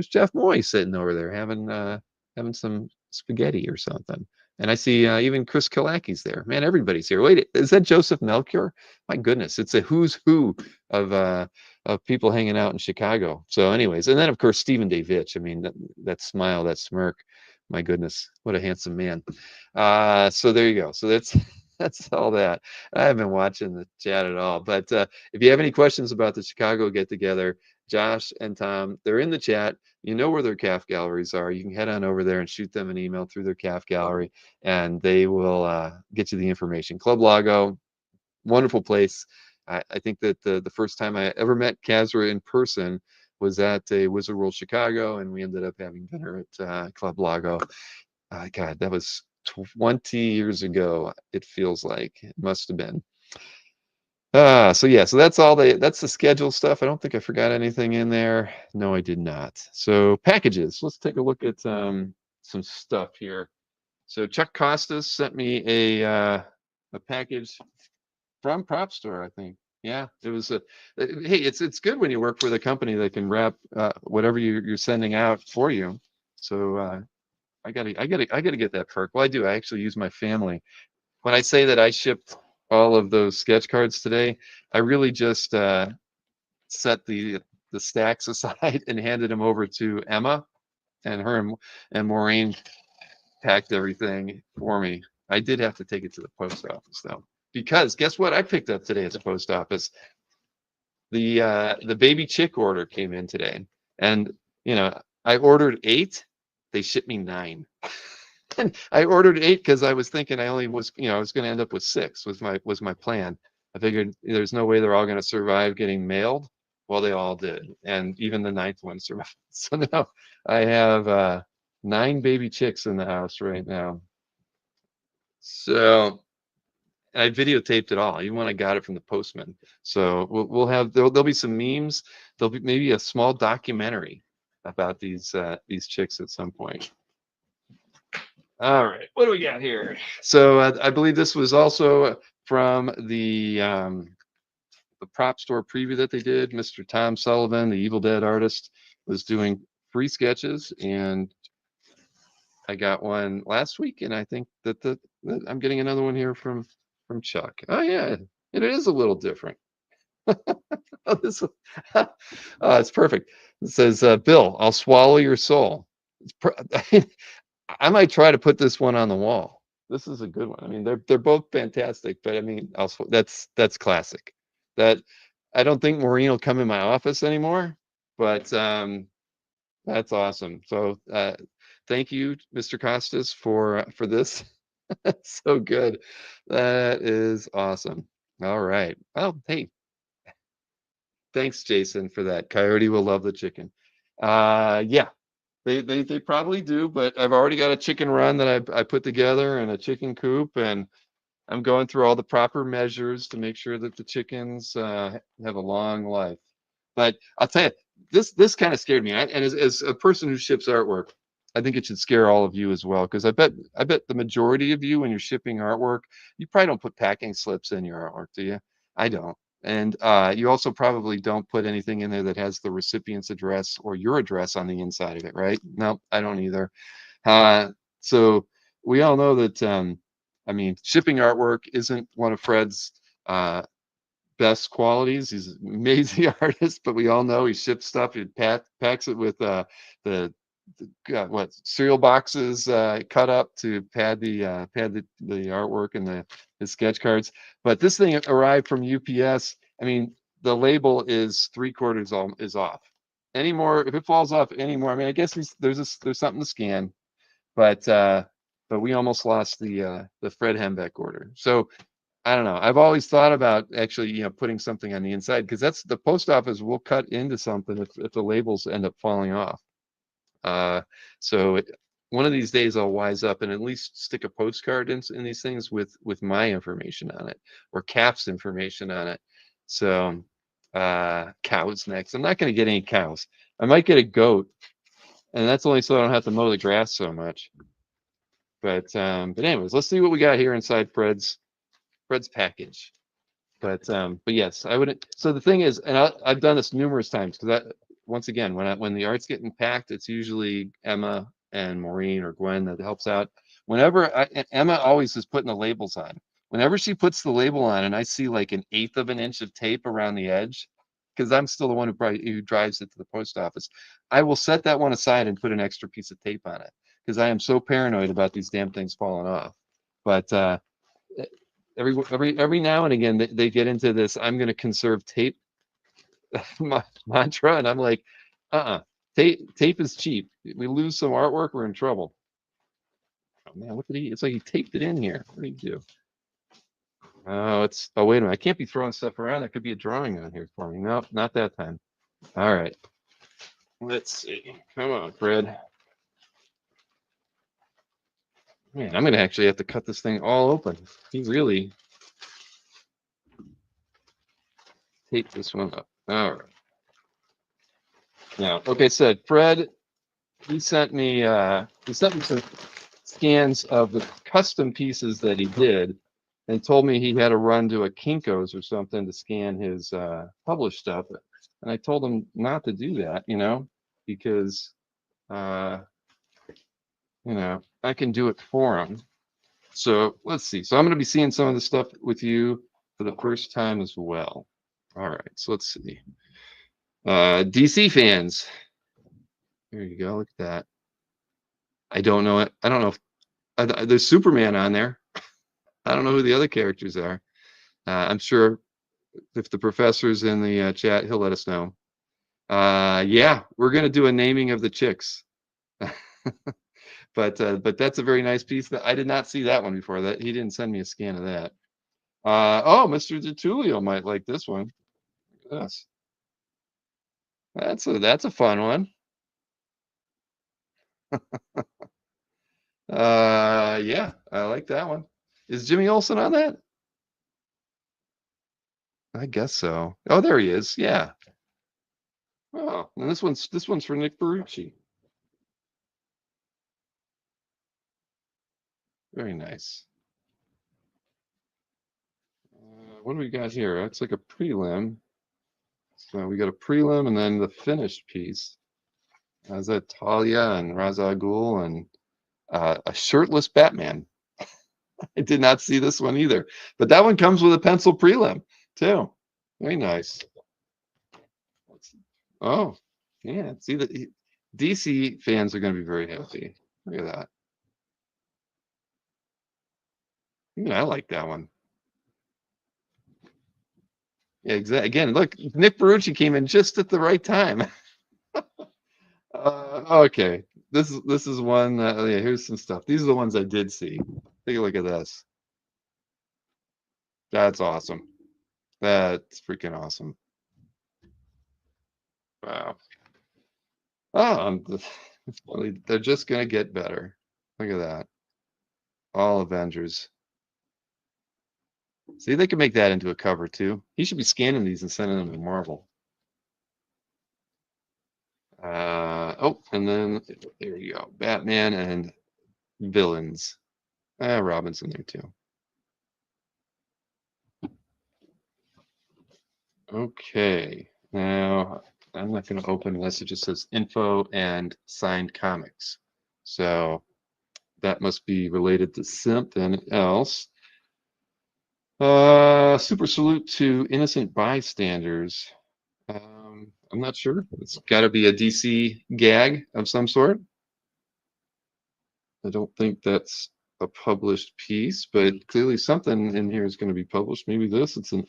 Jeff Moy sitting over there having some spaghetti or something. And I see even Chris Kalacki's there. Man, everybody's here. Wait, is that Joseph Melchior? My goodness, it's a who's who of people hanging out in Chicago. So anyways, and then of course, Stephen Davich. I mean, that smile, that smirk, my goodness, what a handsome man. So there you go. So that's all that. I haven't been watching the chat at all. But if you have any questions about the Chicago get together, Josh and Tom, they're in the chat. You know where their CAF galleries are. You can head on over there and shoot them an email through their CAF gallery, and they will get you the information. Club Lago, wonderful place. I think that the first time I ever met Kazra in person was at a Wizard World Chicago, and we ended up having dinner at Club Lago. God, that was 20 years ago. It feels like it must have been. So yeah, so that's the schedule stuff. I don't think I forgot anything in there. No, I did not. So packages. Let's take a look at some stuff here. So Chuck Costas sent me a package from Prop Store, I think. Yeah, it was hey, it's good when you work with a company that can wrap whatever you're sending out for you. So I gotta get that perk. Well, I do. I actually use my family. When I say that I shipped all of those sketch cards today, I really just set the stacks aside and handed them over to Emma, and her and Maureen packed everything for me. I did have to take it to the post office though, because guess what I picked up today at the post office? The baby chick order came in today, and I ordered 8, they shipped me 9. I ordered 8 because I was thinking I only was, I was going to end up with 6 was my plan. I figured there's no way they're all going to survive getting mailed. Well, they all did, and even the 9th one survived. So now I have 9 baby chicks in the house right now. So I videotaped it all, even when I got it from the postman. So we'll have there'll be some memes. There'll be maybe a small documentary about these chicks at some point. All right, what do we got here? So I believe this was also from the prop store preview that they did. Mr. Tom Sullivan, the Evil Dead artist, was doing free sketches, and I got one last week, and I think that I'm getting another one here from Chuck. Oh yeah, it is a little different. Oh, this oh, it's perfect. It says, Bill, I'll swallow your soul. I might try to put this one on the wall. This is a good one. I mean, they're both fantastic, but I mean, also that's classic. That I don't think Maureen will come in my office anymore, but that's awesome. So thank you, Mr. Costas, for this. That's so good. That is awesome. All right. Well, hey, thanks, Jason, for that. Coyote will love the chicken. Yeah, they probably do, but I've already got a chicken run that I put together and a chicken coop, and I'm going through all the proper measures to make sure that the chickens have a long life. But I'll tell you, this kind of scared me. And as a person who ships artwork, I think it should scare all of you as well, because I bet the majority of you, when you're shipping artwork, you probably don't put packing slips in your artwork, do you? I don't. And you also probably don't put anything in there that has the recipient's address or your address on the inside of it, right? No, I don't either. So we all know that, I mean, shipping artwork isn't one of Fred's best qualities. He's an amazing artist, but we all know he ships stuff. He packs it with the what cereal boxes cut up to pad the artwork and the sketch cards. But this thing arrived from UPS. I mean, the label is 3/4 is off. Any more, if it falls off anymore, I mean, I guess there's something to scan, but we almost lost the Fred Hembeck order. So I don't know. I've always thought about actually, putting something on the inside, because that's the post office will cut into something if the labels end up falling off. So one of these days I'll wise up and at least stick a postcard in these things with my information on it, or CAF's information on it. So cows next. I'm not going to get any cows. I might get a goat, and that's only so I don't have to mow the grass so much. But anyways, let's see what we got here inside Fred's package. But yes, I would. So the thing is, and I've done this numerous times, because once again, when the art's getting packed, it's usually Emma and Maureen or Gwen that helps out. And Emma always is putting the labels on. Whenever she puts the label on, and I see like 1/8 of an inch of tape around the edge, because I'm still the one who drives it to the post office, I will set that one aside and put an extra piece of tape on it, because I am so paranoid about these damn things falling off. But every now and again they get into this I'm going to conserve tape mantra, and I'm like, tape is cheap. We lose some artwork, we're in trouble. Oh man, what did it's like he taped it in here. What did he do? Oh, wait a minute, I can't be throwing stuff around. There could be a drawing on here for me. Nope, not that time. All right, let's see. Come on, Fred. Man, I'm gonna actually have to cut this thing all open. He really taped this one up. All right. Now, okay, so Fred, he sent me some scans of the custom pieces that he did, and told me he had to run to a Kinko's or something to scan his published stuff. And I told him not to do that, because I can do it for him. So let's see. So I'm going to be seeing some of the stuff with you for the first time as well. All right, so let's see. DC fans. There you go. Look at that. I don't know it. I don't know if there's Superman on there. I don't know who the other characters are. I'm sure if the professor's in the chat, he'll let us know. Yeah, we're going to do a naming of the chicks. But that's a very nice piece. That I did not see that one before. That he didn't send me a scan of that. Oh, Mr. DeTulio might like this one. Yes, that's a fun one. Yeah, I like that one. Is Jimmy Olsen on that? I guess so. Oh, there he is. Yeah. Oh, and this one's for Nick Barucci. Very nice. What do we got here? It's like a prelim. So we got a prelim and then the finished piece. Is that Talia and Ra's al Ghul and a shirtless Batman? I did not see this one either, but that one comes with a pencil prelim too. Very nice. Oh, yeah. See, the DC fans are going to be very happy. Look at that. Yeah, I like that one. Yeah, exactly. Again, look, Nick Barucci came in just at the right time. Okay, this is one. Yeah, here's some stuff. These are the ones I did see. Take a look at this. That's awesome. That's freaking awesome. Wow. Oh, they're just gonna get better. Look at that. All Avengers. See, they can make that into a cover too. He should be scanning these and sending them to Marvel. Oh, and then there you go. Batman and villains. Robin's in there too. Okay, now I'm not going to open unless it just says info and signed comics. So that must be related to something else. Super salute to innocent bystanders. I'm not sure. It's got to be a DC gag of some sort. I don't think that's a published piece, but clearly something in here is going to be published. Maybe this. It's an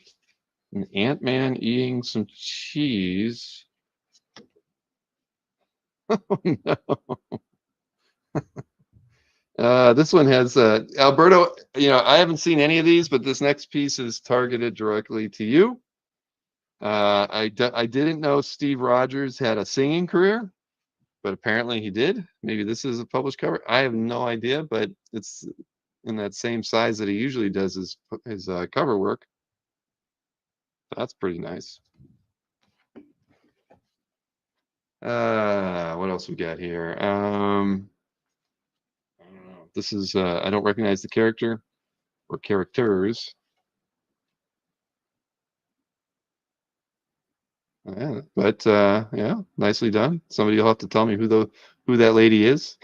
Ant-Man eating some cheese. Oh no. This one has Alberto. You know, I haven't seen any of these, but this next piece is targeted directly to you. I didn't know Steve Rogers had a singing career, but apparently he did. Maybe this is a published cover. I have no idea, but it's in that same size that he usually does his cover work. That's pretty nice. What else we got here? I don't know. This is I don't recognize the character or characters. Yeah, but yeah, nicely done. Somebody will have to tell me who that lady is.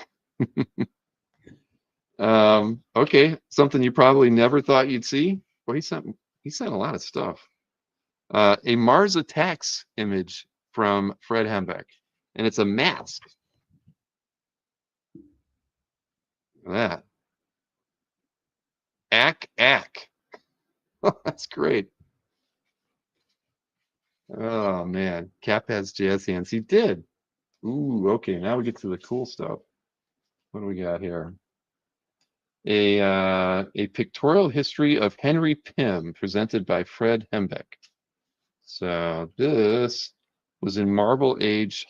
Okay, something you probably never thought you'd see. Well, he sent a lot of stuff. A Mars Attacks image from Fred Hembeck, and it's a mask. That ack. That's great. Oh man, Cap has jazz hands. He did. Ooh, okay. Now we get to the cool stuff. What do we got here? A pictorial history of Henry Pym presented by Fred Hembeck. So this was in Marble Age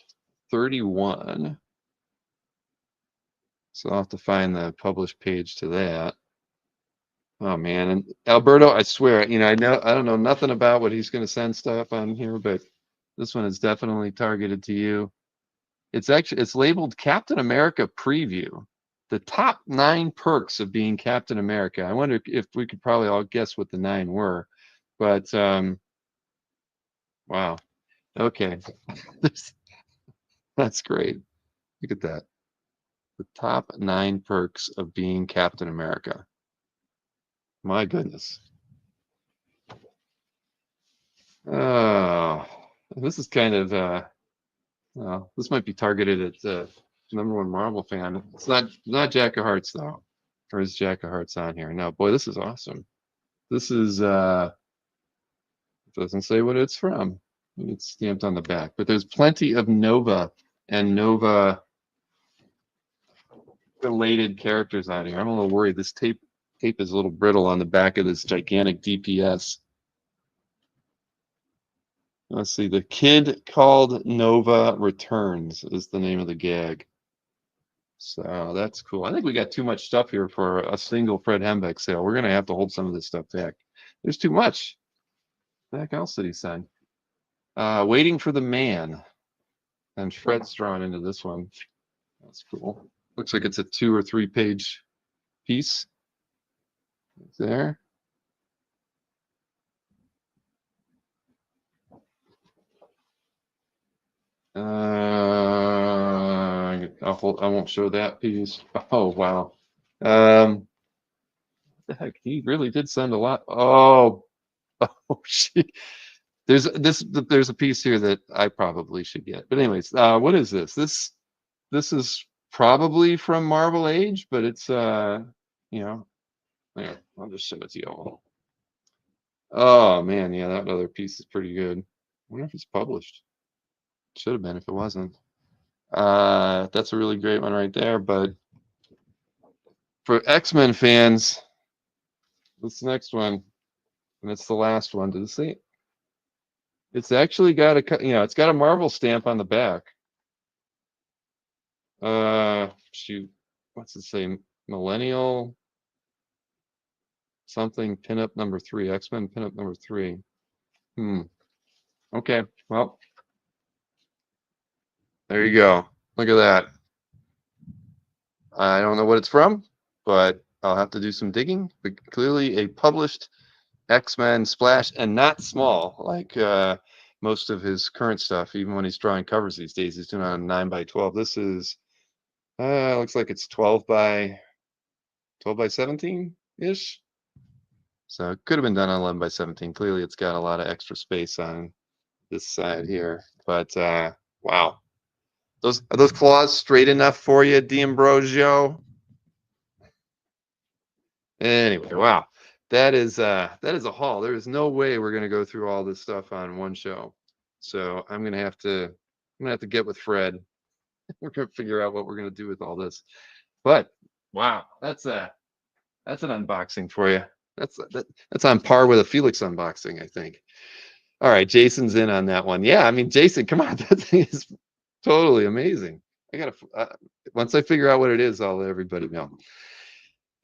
31. So I'll have to find the published page to that. Oh man, and Alberto, I swear, you know, I don't know nothing about what he's going to send stuff on here, but this one is definitely targeted to you. It's labeled Captain America Preview. The top 9 perks of being Captain America. I wonder if we could probably all guess what the 9 were, but wow. Okay, that's great. Look at that. The top 9 perks of being Captain America. My goodness. Oh, this is kind of this might be targeted at the #1 Marvel fan. It's not Jack of Hearts though, or is Jack of Hearts on here? No, boy, this is awesome. This is it doesn't say what it's from. It's stamped on the back, but there's plenty of Nova and Nova related characters on here. I'm a little worried. This tape is a little brittle on the back of this gigantic DPS. Let's see. The Kid Called Nova Returns is the name of the gag. So that's cool. I think we got too much stuff here for a single Fred Hembeck sale. We're going to have to hold some of this stuff back. There's too much. What the heck else did he send? Waiting for the Man. And Fred's drawn into this one. That's cool. Looks like it's a 2 or 3 page piece. There. I won't show that piece. Oh wow. What the heck? He really did send a lot. Oh, oh shit. There's a piece here that I probably should get. But anyways, what is this? This is probably from Marvel Age, but it's you know, there, I'll just show it to you all. Oh man, yeah, that other piece is pretty good. I wonder if it's published. Should have been if it wasn't. That's a really great one right there. But for X-Men fans, this next one, and it's the last one. Did it say? It's actually got it's got a Marvel stamp on the back. Shoot, what's it say? Millennial something pinup #3, X-Men pinup #3. Okay, well, there you go. Look at that. I don't know what it's from, but I'll have to do some digging. But clearly a published X-Men Splash, and not small like most of his current stuff. Even when he's drawing covers these days, he's doing it on 9 by 12. This is looks like it's 12 by 17 ish. So it could have been done on 11 by 17. Clearly, it's got a lot of extra space on this side here. But wow, are those claws straight enough for you, D'Ambrosio? Anyway, wow, that is a haul. There is no way we're gonna go through all this stuff on one show. So I'm gonna have to get with Fred. We're gonna figure out what we're gonna do with all this. But wow, that's an unboxing for you. That's on par with a Felix unboxing, I think. All right, Jason's in on that one. Yeah, I mean, Jason, come on, that thing is totally amazing. I gotta once I figure out what it is, I'll let everybody know.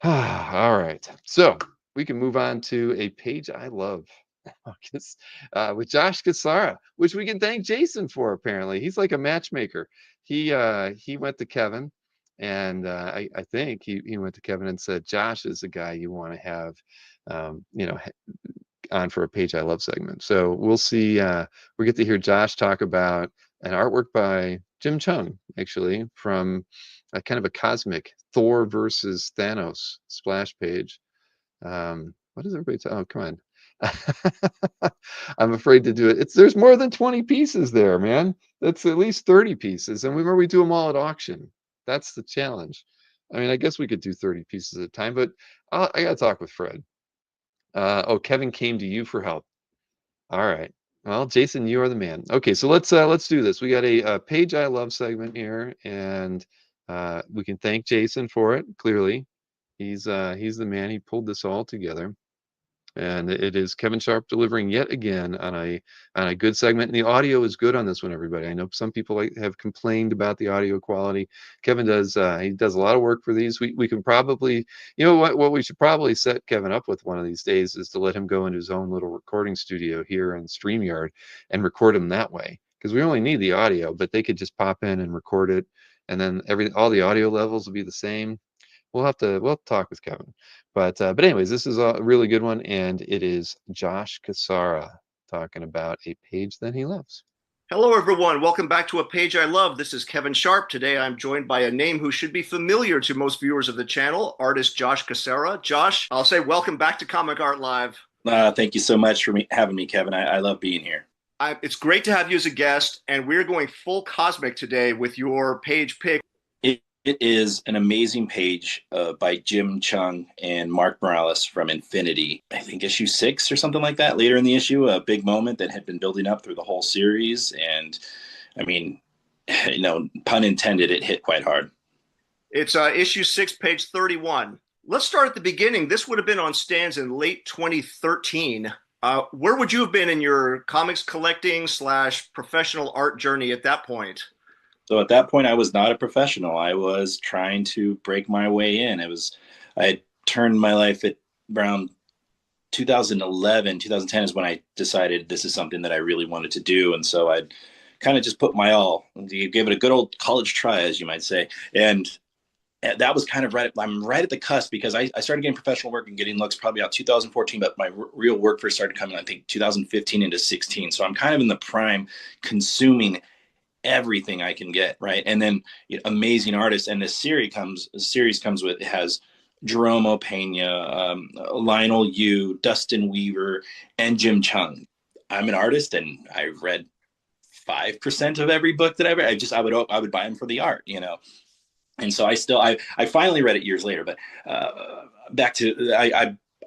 All right, so we can move on to a page I love with Josh Cassara, which we can thank Jason for. Apparently, he's like a matchmaker. He went to Kevin, and I think he went to Kevin and said, Josh is the guy you want to have, on for a page I love segment. So we'll see. We get to hear Josh talk about an artwork by Jim Chung, actually, from a kind of a cosmic Thor versus Thanos splash page. What does everybody tell? Oh, come on. I'm afraid to do it. There's more than 20 pieces there, man. That's at least 30 pieces. And remember, we do them all at auction. That's the challenge. I mean, I guess we could do 30 pieces at a time, but I got to talk with Fred. Oh, Kevin came to you for help. All right. Well, Jason, you are the man. Okay, so let's do this. We got a page I love segment here, and we can thank Jason for it. Clearly, he's the man. He pulled this all together. And it is Kevin Sharp delivering yet again on a good segment. And the audio is good on this one, everybody. I know some people have complained about the audio quality. Kevin does he does a lot of work for these. We can probably, what we should probably set Kevin up with one of these days is to let him go into his own little recording studio here in StreamYard and record him that way. Because we only need the audio, but they could just pop in and record it, and then all the audio levels will be the same. We'll talk with Kevin, but anyways, this is a really good one, and it is Josh Cassara talking about a page that he loves. Hello, everyone. Welcome back to A Page I Love. This is Kevin Sharp. Today, I'm joined by a name who should be familiar to most viewers of the channel, artist Josh Cassara. Josh, I'll say welcome back to Comic Art Live. Thank you so much for having me, Kevin. I love being here. It's great to have you as a guest, and we're going full cosmic today with your page pick. It is an amazing page by Jim Chung and Mark Morales from Infinity. I think issue 6 or something like that. Later in the issue, a big moment that had been building up through the whole series. And I mean, pun intended, it hit quite hard. It's issue 6, page 31. Let's start at the beginning. This would have been on stands in late 2013. Where would you have been in your comics collecting / professional art journey at that point? So at that point, I was not a professional. I was trying to break my way in. I had turned my life at around 2011, 2010 is when I decided this is something that I really wanted to do. And so I'd kind of just put my all, gave it a good old college try, as you might say. And that was kind of I'm right at the cusp, because I started getting professional work and getting looks probably about 2014, but my real work first started coming, I think, 2015 into 16. So I'm kind of in the prime consuming everything I can get, right? And then amazing artists, and this series comes with, it has Jerome Opeña, Lionel Yu, Dustin Weaver, and Jim Chung. I'm an artist, and I've read 5% of every book that I've read. I would buy them for the art, And so I finally read it years later, but back to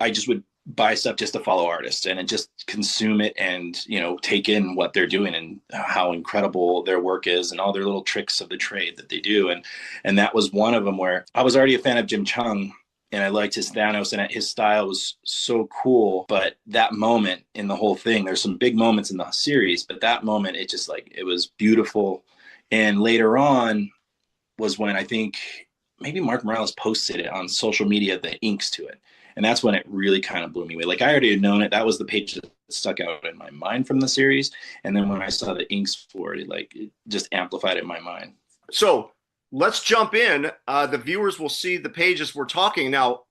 I just would buy stuff just to follow artists and just consume it, and take in what they're doing and how incredible their work is and all their little tricks of the trade that they do. And that was one of them, where I was already a fan of Jim Chung and I liked his Thanos, and his style was so cool. But that moment in the whole thing, there's some big moments in the series, but that moment, it was beautiful. And later on was when I think maybe Mark Morales posted it on social media, the inks to it. And that's when it really kind of blew me away. Like, I already had known it. That was the page that stuck out in my mind from the series. And then when I saw the inks for it, it just amplified it in my mind. So let's jump in. The viewers will see the pages we're talking now.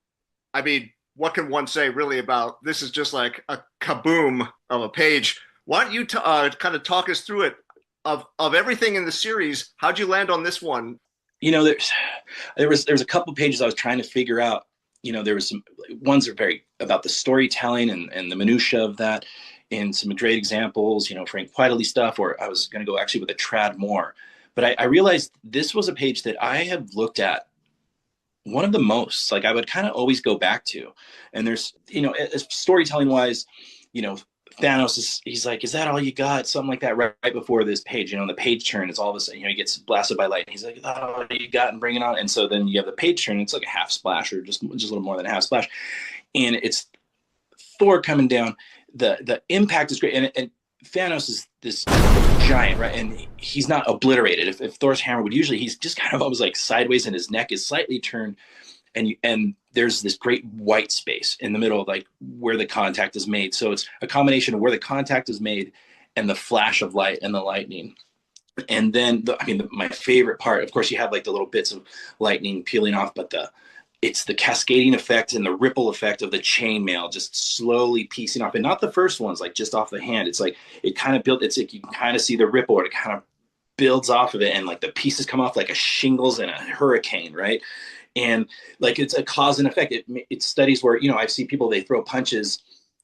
I mean, what can one say really about this? Is just like a kaboom of a page. Why don't you kind of talk us through it? Of everything in the series, how'd you land on this one? You know, there was a couple pages I was trying to figure out. You know, there was some ones are very about the storytelling and the minutia of that, and some great examples. You know, Frank Quitely stuff. Or I was going to go actually with a Trad Moore, but I realized this was a page that I have looked at one of the most. Like I would kind of always go back to, and there's, you know, storytelling wise, you know, Thanos he's like, is that all you got? Something like that right before this page, you know, the page turn, it's all of a sudden, you know, he gets blasted by light. And he's like, oh, what do you got? And bring it on. And so then you have the page turn. It's like a half splash or just a little more than a half splash. And it's Thor coming down. The impact is great. And Thanos is this giant, right? And he's not obliterated. If Thor's hammer would usually, he's just kind of almost like sideways and his neck is slightly turned. And there's this great white space in the middle of like where the contact is made. So it's a combination of where the contact is made and the flash of light and the lightning. And then, my favorite part, of course, you have like the little bits of lightning peeling off, but it's the cascading effect and the ripple effect of the chainmail just slowly piecing off. And not the first ones, like just off the hand. It's like it kind of built. It's like you can kind of see the ripple, or it kind of builds off of it, and like the pieces come off like a shingles in a hurricane, right? And like it's a cause and effect. It studies where, you know, I see people, they throw punches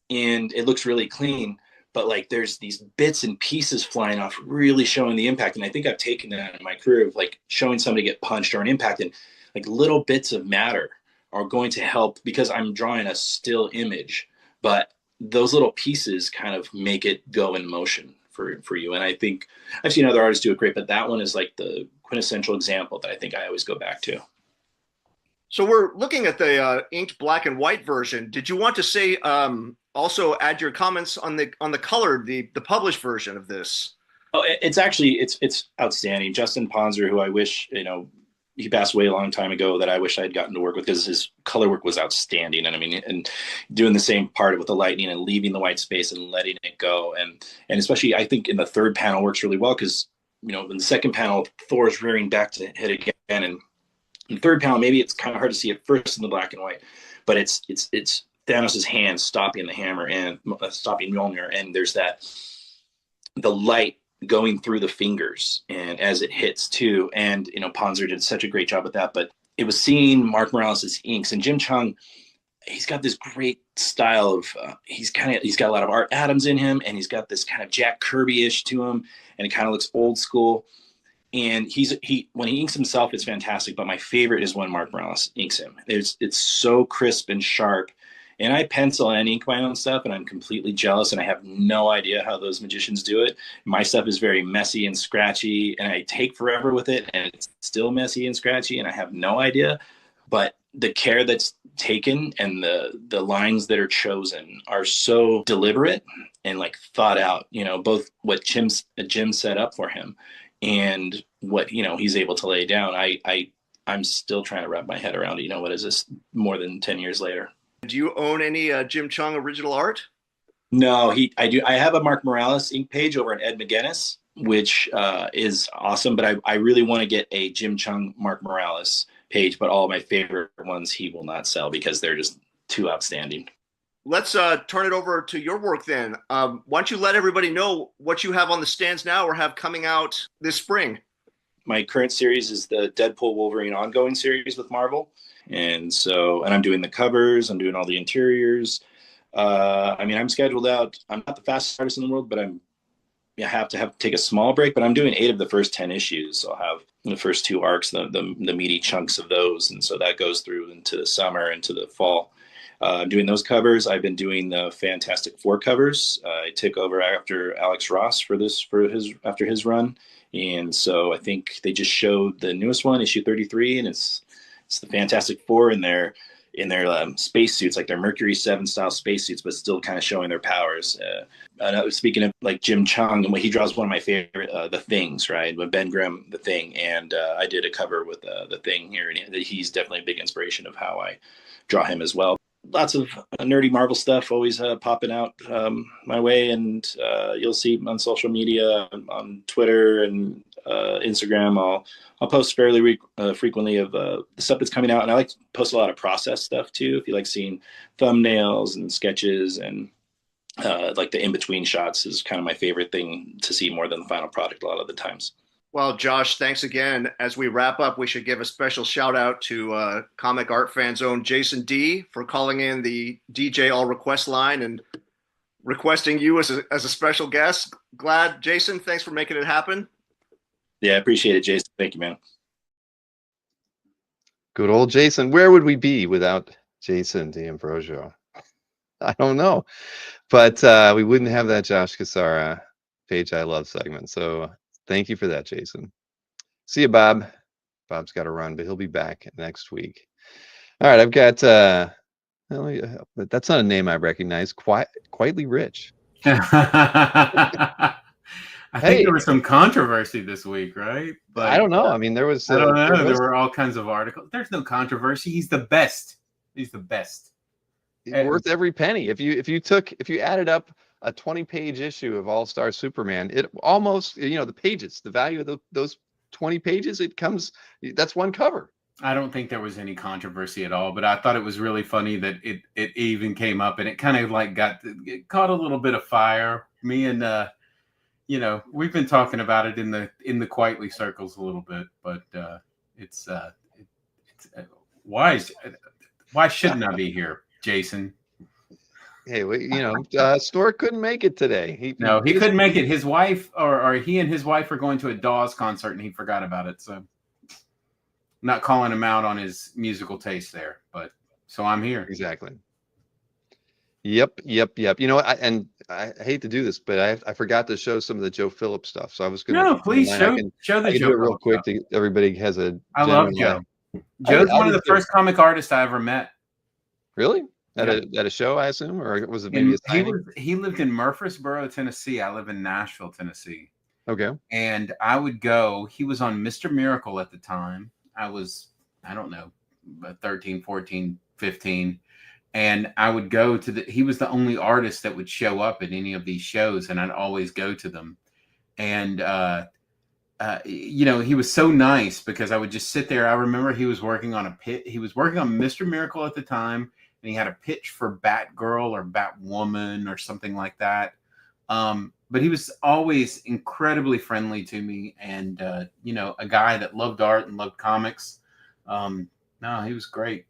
and it looks really clean, but like there's these bits and pieces flying off, really showing the impact. And I think I've taken that in my career of like showing somebody get punched or an impact, and like little bits of matter are going to help because I'm drawing a still image, but those little pieces kind of make it go in motion for you. And I think I've seen other artists do it great, but that one is like the quintessential example that I think I always go back to. So we're looking at the inked black and white version. Did you want to say also add your comments on the colored, the published version of this? Oh, it's actually it's outstanding. Justin Ponzer, who I wish, you know, he passed away a long time ago, that I wish I had gotten to work with, because his color work was outstanding. And I mean, and doing the same part with the lightning and leaving the white space and letting it go, and especially I think in the third panel works really well, because, you know, in the second panel Thor's rearing back to hit again, and in the third panel, maybe it's kind of hard to see it first in the black and white, but it's Thanos' hand stopping the hammer and stopping Mjolnir, and there's the light going through the fingers and as it hits too. And, you know, Ponzer did such a great job with that. But it was seeing Mark Morales' inks, and Jim Chung, he's got this great style of he's got a lot of Art Adams in him, and he's got this kind of Jack Kirby-ish to him, and it kind of looks old school. And when he inks himself, it's fantastic. But my favorite is when Mark Morales inks him. It's so crisp and sharp. And I pencil and ink my own stuff, and I'm completely jealous, and I have no idea how those magicians do it. My stuff is very messy and scratchy, and I take forever with it, and it's still messy and scratchy, and I have no idea. But the care that's taken and the lines that are chosen are so deliberate and like thought out, you know, both what Jim set up for him and what, you know, he's able to lay down. I'm still trying to wrap my head around it. You know, what is this more than 10 years later? Do you own any Jim Chung original art? No, I do. I have a Mark Morales ink page over at Ed McGuinness, which is awesome. But I really want to get a Jim Chung Mark Morales page. But all of my favorite ones he will not sell because they're just too outstanding. Let's turn it over to your work then. Why don't you let everybody know what you have on the stands now or have coming out this spring? My current series is the Deadpool Wolverine ongoing series with Marvel. And I'm doing the covers, I'm doing all the interiors. I'm scheduled out. I'm not the fastest artist in the world, but I have to take a small break, but I'm doing 8 of the first 10 issues. So I'll have the first 2 arcs, the meaty chunks of those. And so that goes through into the summer, into the fall. I'm doing those covers. I've been doing the Fantastic Four covers. I took over after Alex Ross after his run. And so I think they just showed the newest one, issue 33, and it's the Fantastic Four in their spacesuits, like their Mercury 7 style spacesuits, but still kind of showing their powers. Speaking of like Jim Chung, and he draws one of my favorite, The Things, right? With Ben Grimm, The Thing. And I did a cover with The Thing here, and he's definitely a big inspiration of how I draw him as well. lots of nerdy Marvel stuff always popping out my way, and you'll see on social media, on Twitter and Instagram. I'll post fairly frequently of the stuff that's coming out, and I like to post a lot of process stuff too. If you like seeing thumbnails and sketches and like the in between shots is kind of my favorite thing to see more than the final product a lot of the times. Well, Josh, thanks again. As we wrap up, we should give a special shout out to Comic Art Fan's own Jason D for calling in the DJ All Request line and requesting you as a special guest. Glad, Jason, thanks for making it happen. Yeah, I appreciate it, Jason. Thank you, man. Good old Jason. Where would we be without Jason D'Ambrosio? I don't know. But we wouldn't have that Josh Cassara Page I Love segment. So thank you for that, Jason. See you, Bob. Bob's got to run, but he'll be back next week. All right, I've got that's not a name I recognize. Quietly Rich. I think there was some controversy this week, right? But I don't know. I mean, there was. I don't know. There were all kinds of articles. There's no controversy. He's the best. He's the best. Worth every penny. If you added up a 20-page issue of All-Star Superman, it almost, the pages, the value of those 20 pages, that's one cover. I don't think there was any controversy at all, but I thought it was really funny that it even came up, and it kind of like it caught a little bit of fire. Me and we've been talking about it in the quietly circles a little bit, but it's why shouldn't I be here, Jason? Hey, Snor couldn't make it today. He couldn't make it. His wife, or he and his wife, are going to a Dawes concert, and he forgot about it. So, not calling him out on his musical taste there, but so I'm here. Exactly. Yep. You know what? I hate to do this, but I forgot to show some of the Joe Phillips stuff. So I was going to. No, please show the Joe. Do it real quick. Everybody has a. I love Joe. Joe's one of the first comic artists I ever met. Really? At a show, I assume, or was it maybe a signing? He lived in Murfreesboro, Tennessee. I live in Nashville, Tennessee. Okay. And I would go. He was on Mr. Miracle at the time. I was, I don't know, 13, 14, 15. And I would go to he was the only artist that would show up at any of these shows, and I'd always go to them. And, he was so nice because I would just sit there. I remember he was working on he was working on Mr. Miracle at the time, and he had a pitch for Batgirl or Batwoman or something like that. But he was always incredibly friendly to me, and, a guy that loved art and loved comics. No, he was great.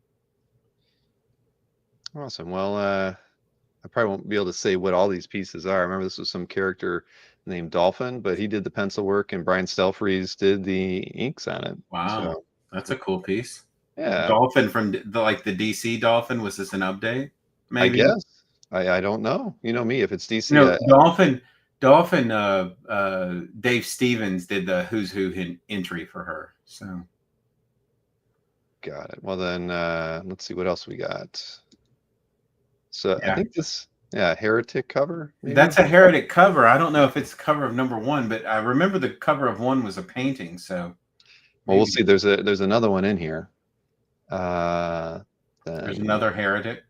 Awesome. Well, I probably won't be able to say what all these pieces are. I remember this was some character named Dolphin, but he did the pencil work, and Brian Stelfreeze did the inks on it. Wow, so, that's a cool piece. Yeah, Dolphin from the DC Dolphin. Was this an update? Maybe. I guess. I don't know. You know me. If it's DC, Dolphin. Dave Stevens did the Who's Who entry for her. So. Got it. Well then, let's see what else we got. So yeah. I think this, Heretic cover. Maybe? That's a Heretic cover. I don't know if it's cover of #1, but I remember the cover of 1 was a painting. So, well, we'll see. There's another one in here. There's another Heretic.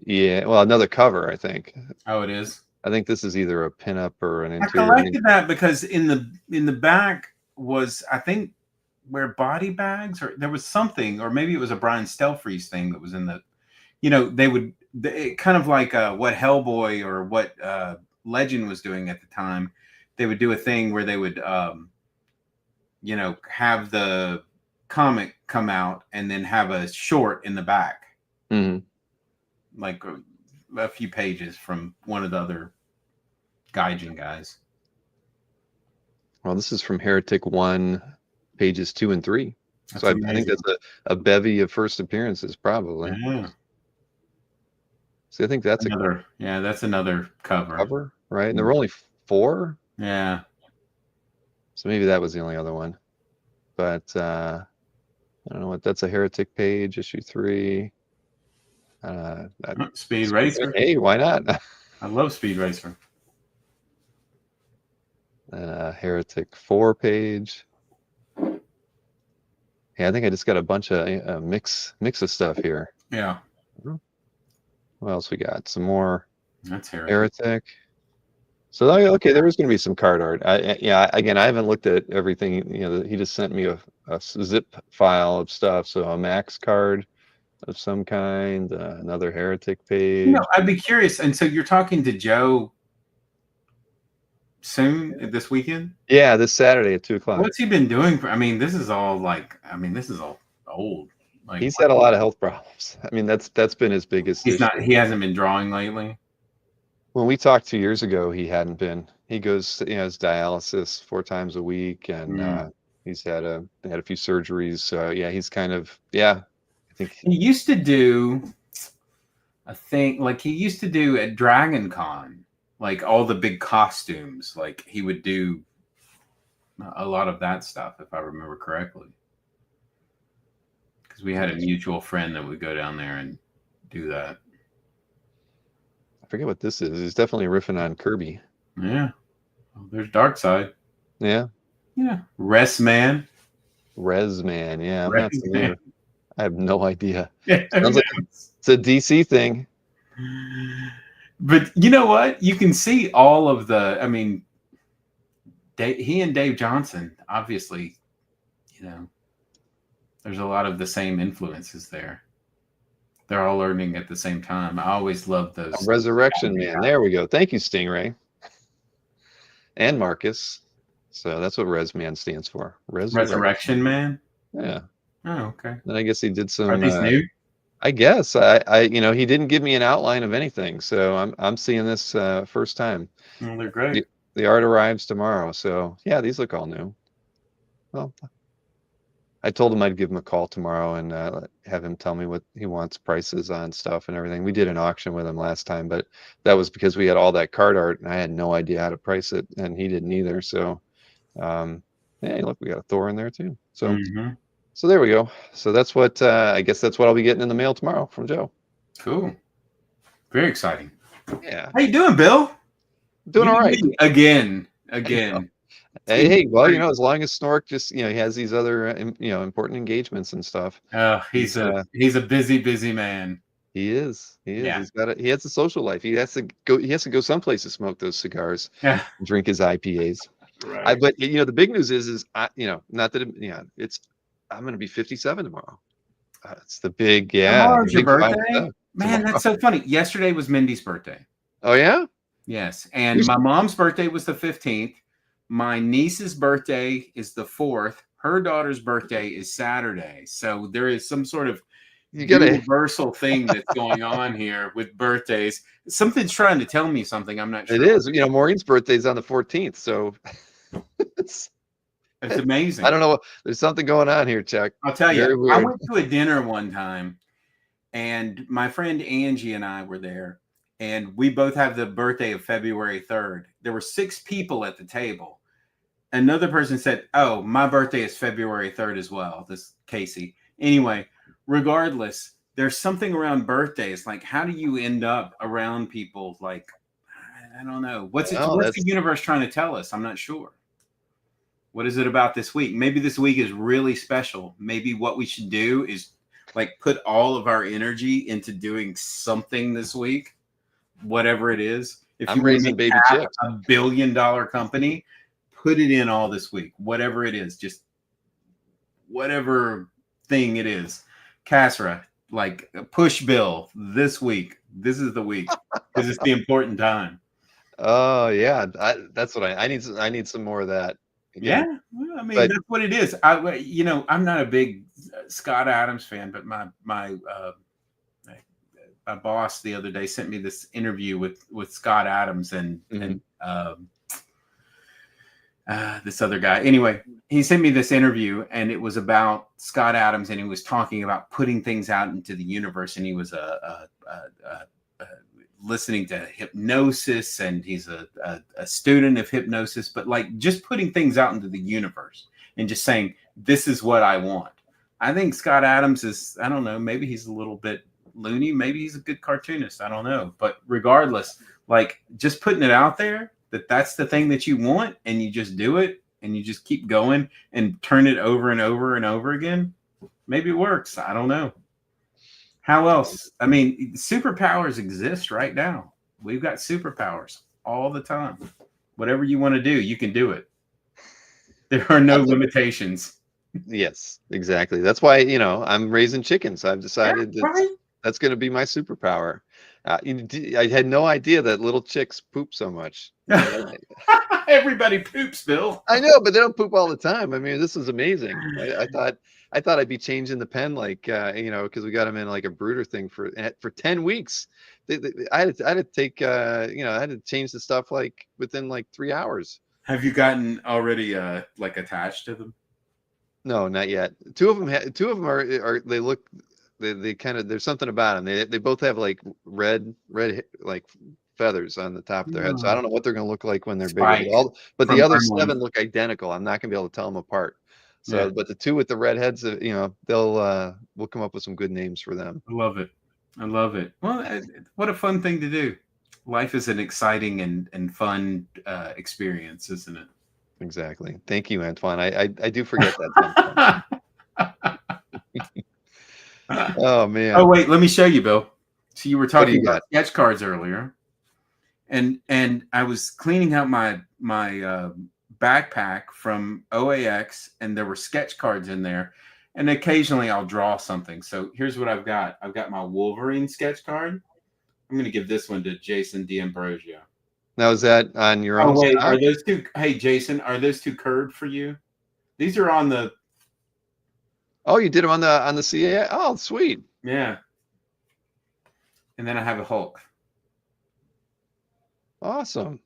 Yeah, well, another cover, I think. Oh, it is. I think this is either a pinup or an interior. I collected that because in the back was, I think, where body bags, or there was something, or maybe it was a Brian Stelfreeze thing that was in the, it kind of like what Hellboy or what Legend was doing at the time. They would do a thing where they would, have the comic come out and then have a short in the back, like a few pages from one of the other Gaijin guys. Well, this is from Heretic 1, pages 2 and 3. That's so I think that's a bevy of first appearances, probably. Yeah. So I think that's that's another cover, right? And there were only 4. Yeah. So maybe that was the only other one. But I don't know what that's a Heretic page, issue 3. Speed Racer. Hey, why not? I love Speed Racer. And Heretic 4 page. Yeah, I think I just got a bunch of mix of stuff here. Yeah. What else we got? Some more That's Heretic. So okay, there is going to be some card art. Again, I haven't looked at everything. He just sent me a zip file of stuff. So a Max card of some kind, another Heretic page. I'd be curious. And so you're talking to Joe soon this weekend? Yeah, this Saturday at 2:00. What's he been doing? This is all old. Like, He's had a lot of health problems. That's been his biggest issue. He hasn't been drawing lately. When we talked 2 years ago, he hadn't been. He goes, has dialysis 4 times a week, and he's had a few surgeries. So yeah, he's kind of I think he used to do a thing like he used to do at Dragon Con, like all the big costumes. Like he would do a lot of that stuff, if I remember correctly. Because we had a mutual friend that would go down there and do that. I forget what this is. He's definitely riffing on Kirby. Yeah. Oh, there's Dark Side. Yeah. Yeah. Resman. Yeah. I'm Res not familiar. I have no idea. Yeah, Sounds like it's a DC thing. But you know what? You can see all of the. He and Dave Johnson, obviously, there's a lot of the same influences there. They're all learning at the same time. I always love those. Resurrection Man. There we go. Thank you, Stingray. And Marcus. So that's what Resman stands for. Resurrection Man? Yeah. Oh, okay. Then I guess he did some. Are these new? I guess. He didn't give me an outline of anything. So I'm seeing this first time. Well, they're great. The art arrives tomorrow. So yeah, these look all new. Well, I told him I'd give him a call tomorrow and have him tell me what he wants prices on stuff and everything. We did an auction with him last time, but that was because we had all that card art and I had no idea how to price it, and he didn't either. So, hey, look, we got a Thor in there too. So, so there we go. So that's what I guess that's what I'll be getting in the mail tomorrow from Joe. Cool. Very exciting. Yeah. How you doing, Bill? Doing all right. Again. Hey, well, as long as Snork just, he has these other, important engagements and stuff. He's a busy man. He is. Yeah. He has a social life. He has to go someplace to smoke those cigars. Yeah. And drink his IPAs. Right. But the big news is not that I'm going to be 57 tomorrow. It's the big, Tomorrow's your big birthday? Man, that's so funny. Yesterday was Mindy's birthday. Oh yeah? Yes. And my mom's birthday was the 15th. My niece's birthday is the 4th. Her daughter's birthday is Saturday. So there is some sort of universal thing that's going on here with birthdays. Something's trying to tell me something. I'm not sure. It is. Maureen's birthday is on the 14th. So it's amazing. I don't know. There's something going on here, Chuck. I'll tell you. I went to a dinner one time, and my friend Angie and I were there, and we both have the birthday of February 3rd. There were 6 people at the table. Another person said, "Oh, my birthday is February 3rd as well." This Casey. Anyway, regardless, there's something around birthdays. Like, how do you end up around people? Like, I don't know. What's the universe trying to tell us? I'm not sure. What is it about this week? Maybe this week is really special. Maybe what we should do is like put all of our energy into doing something this week, whatever it is. If I'm raising baby chips, $1 billion company, put it in all this week, whatever it is, just whatever thing it is. Casra, like push Bill this week. This is the week because it's the important time. Oh yeah, that's what I need. I need some more of that. Yeah, well, that's what it is. I'm not a big Scott Adams fan, but my boss the other day sent me this interview with Scott Adams and this other guy. Anyway, he sent me this interview, and it was about Scott Adams, and he was talking about putting things out into the universe, and he was listening to hypnosis, and he's a student of hypnosis, but like just putting things out into the universe and just saying, this is what I want. I think Scott Adams is, I don't know, maybe he's a little bit loony, maybe he's a good cartoonist, I don't know, but regardless, like just putting it out there that that's the thing that you want, and you just do it, and you just keep going and turn it over and over and over again. Maybe it works. I don't know. How else? I mean, superpowers exist right now. We've got superpowers all the time. Whatever you want to do, you can do it. There are no limitations. Yes, exactly. That's why, I'm raising chickens. I've decided Right? that's going to be my superpower. I had no idea that little chicks poop so much. Everybody poops, Bill. I know, but they don't poop all the time. I mean, this is amazing. I thought I'd be changing the pen, like because we got them in like a brooder thing for 10 weeks. I had to take I had to change the stuff like within like 3 hours. Have you gotten already like attached to them? No, not yet. Two of them are they look they kind of, there's something about them. They both have like red like feathers on the top of their head. So I don't know what they're going to look like when they're Spike bigger. But the from other Gremlins. 7 look identical. I'm not going to be able to tell them apart. So, Yeah. but the 2 with the red heads, we'll come up with some good names for them. I love it. I love it. Well, what a fun thing to do. Life is an exciting and fun experience, isn't it? Exactly. Thank you, Antoine. I do forget that sometimes. Oh man. Oh wait, let me show you, Bill. So you were What do you talking about got? sketch cards earlier, and I was cleaning out my backpack from OAX, and there were sketch cards in there, and occasionally I'll draw something. So here's what I've got. I've got my Wolverine sketch card. I'm going to give this one to Jason D'Ambrosio. Now, is that on your own? Oh wait, stock? are those two? Hey Jason, are those two curved for you? These are on the. Oh, you did them on the CA. Oh, sweet. Yeah. And then I have a Hulk. Awesome.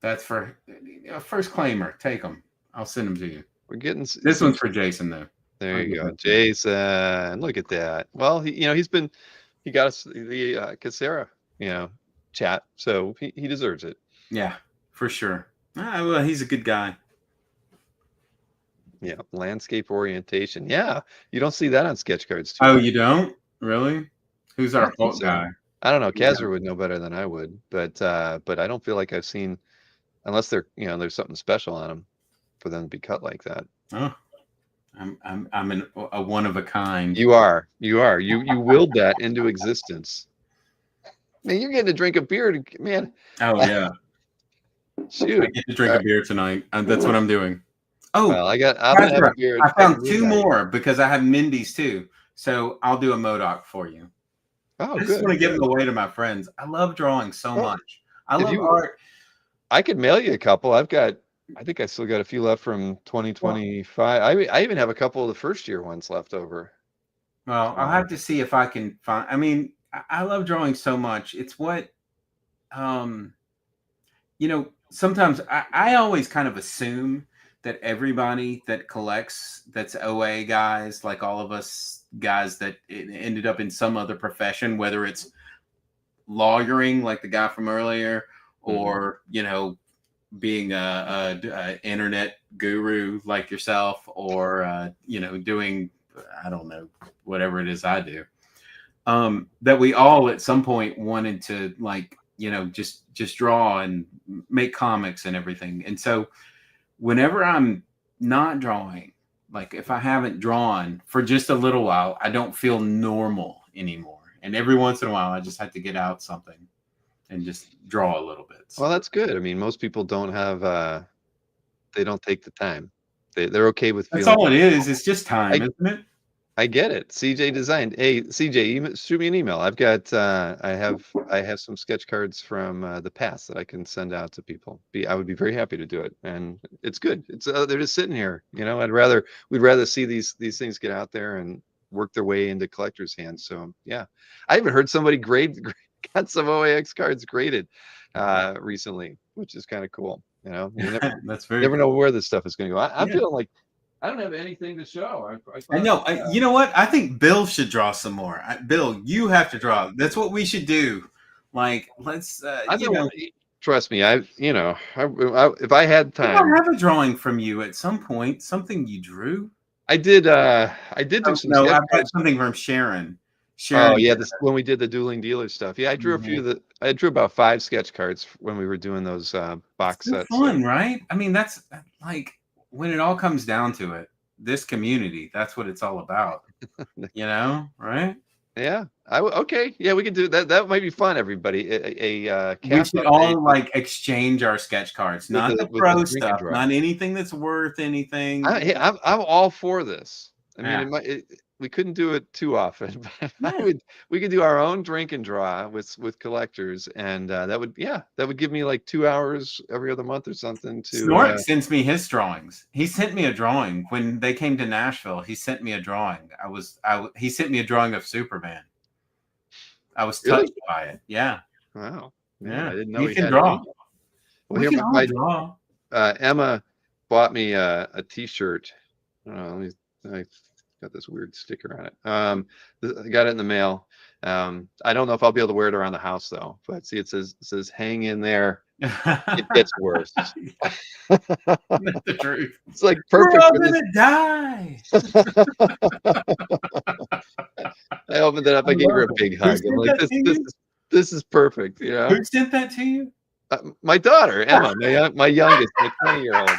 That's for first claimer. Take them. I'll send them to you. We're getting This one's for Jason though. There you go, Jason. Look at that. Well, he got us the Casera, chat, so he deserves it. Yeah, for sure. Well, he's a good guy. Yeah, landscape orientation. Yeah, you don't see that on sketch cards too. Oh, you don't? Really? Who's our Hulk so. guy? I don't know. Kazra would know better than I would, but I don't feel like I've seen, unless they're there's something special on them for them to be cut like that. Oh, I'm a one of a kind. You are. You willed that into existence. Man, you're getting to drink a beer, man. Oh yeah. Shoot. I get to drink a beer tonight. That's what I'm doing. Oh, well, I'm gonna have a beer. I found 2 more because I have Mindy's too. So I'll do a Modoc for you. Oh, I just good. want to give them away to my friends. I love drawing so much. I love art. I could mail you a couple. I think I still got a few left from 2025. I even have a couple of the first year ones left over. Well, I'll have to see if I can find. I mean, I love drawing so much. It's what, sometimes I always kind of assume that everybody that collects, that's OA guys, like all of us guys that ended up in some other profession, whether it's lawyering, like the guy from earlier, or, being a internet guru like yourself, or, doing, I don't know, whatever it is I do, that we all at some point wanted to just draw and make comics and everything. And so whenever I'm not drawing, like if I haven't drawn for just a little while, I don't feel normal anymore. And every once in a while, I just have to get out something and just draw a little bit. So. Well, that's good. I mean, most people don't have, they don't take the time. They're okay with feeling. That's all it is. It's just time, isn't it? I get it. CJ Design. Hey, CJ, shoot me an email. I've got, I have some sketch cards from the past that I can send out to people. I would be very happy to do it, and it's good. It's they're just sitting here. We'd rather see these things get out there and work their way into collectors' hands. So yeah, I even heard somebody got some OAX cards graded recently, which is kind of cool. That's very. Never know where this stuff is going to go. I'm feeling like I don't have anything to show. I know. You know what? I think Bill should draw some more. Bill, you have to draw. That's what we should do. Like, let's. Trust me. If I had time, I'll have a drawing from you at some point. Something you drew. I did do some. No, I've got something from Sharon. Oh yeah, when we did the dueling dealer stuff. Yeah, I drew a few. I drew about 5 sketch cards when we were doing those box sets. Fun, right? I mean, that's like. When it all comes down to it, this community, that's what it's all about. Right? Yeah. Okay, yeah, we can do that. That might be fun, everybody. A We CAF should update all like exchange our sketch cards, with not the with the pro drink and stuff, draw. not anything that's worth anything. Hey, I'm all for this. I mean, Yeah. we couldn't do it too often, but Yeah. we could do our own drink and draw with collectors, and that would give me like 2 hours every other month or something to. Snort sends me his drawings. He sent me a drawing when they came to Nashville. He sent me a drawing. He sent me a drawing of Superman. I was touched Really? by it. Yeah. Wow, man, Yeah. I didn't know You he can had draw. any. Well, We here can all draw. Emma bought me a T-shirt. I got this weird sticker on it. I got it in the mail. I don't know if I'll be able to wear it around the house though. But see, it says "Hang in there." It gets worse. That's the truth. It's like We're perfect all for this. gonna die. I opened it up. I gave her a big hug. I'm like, this is perfect. You know? Who sent that to you? My daughter, Emma, my youngest, my 20-year-old.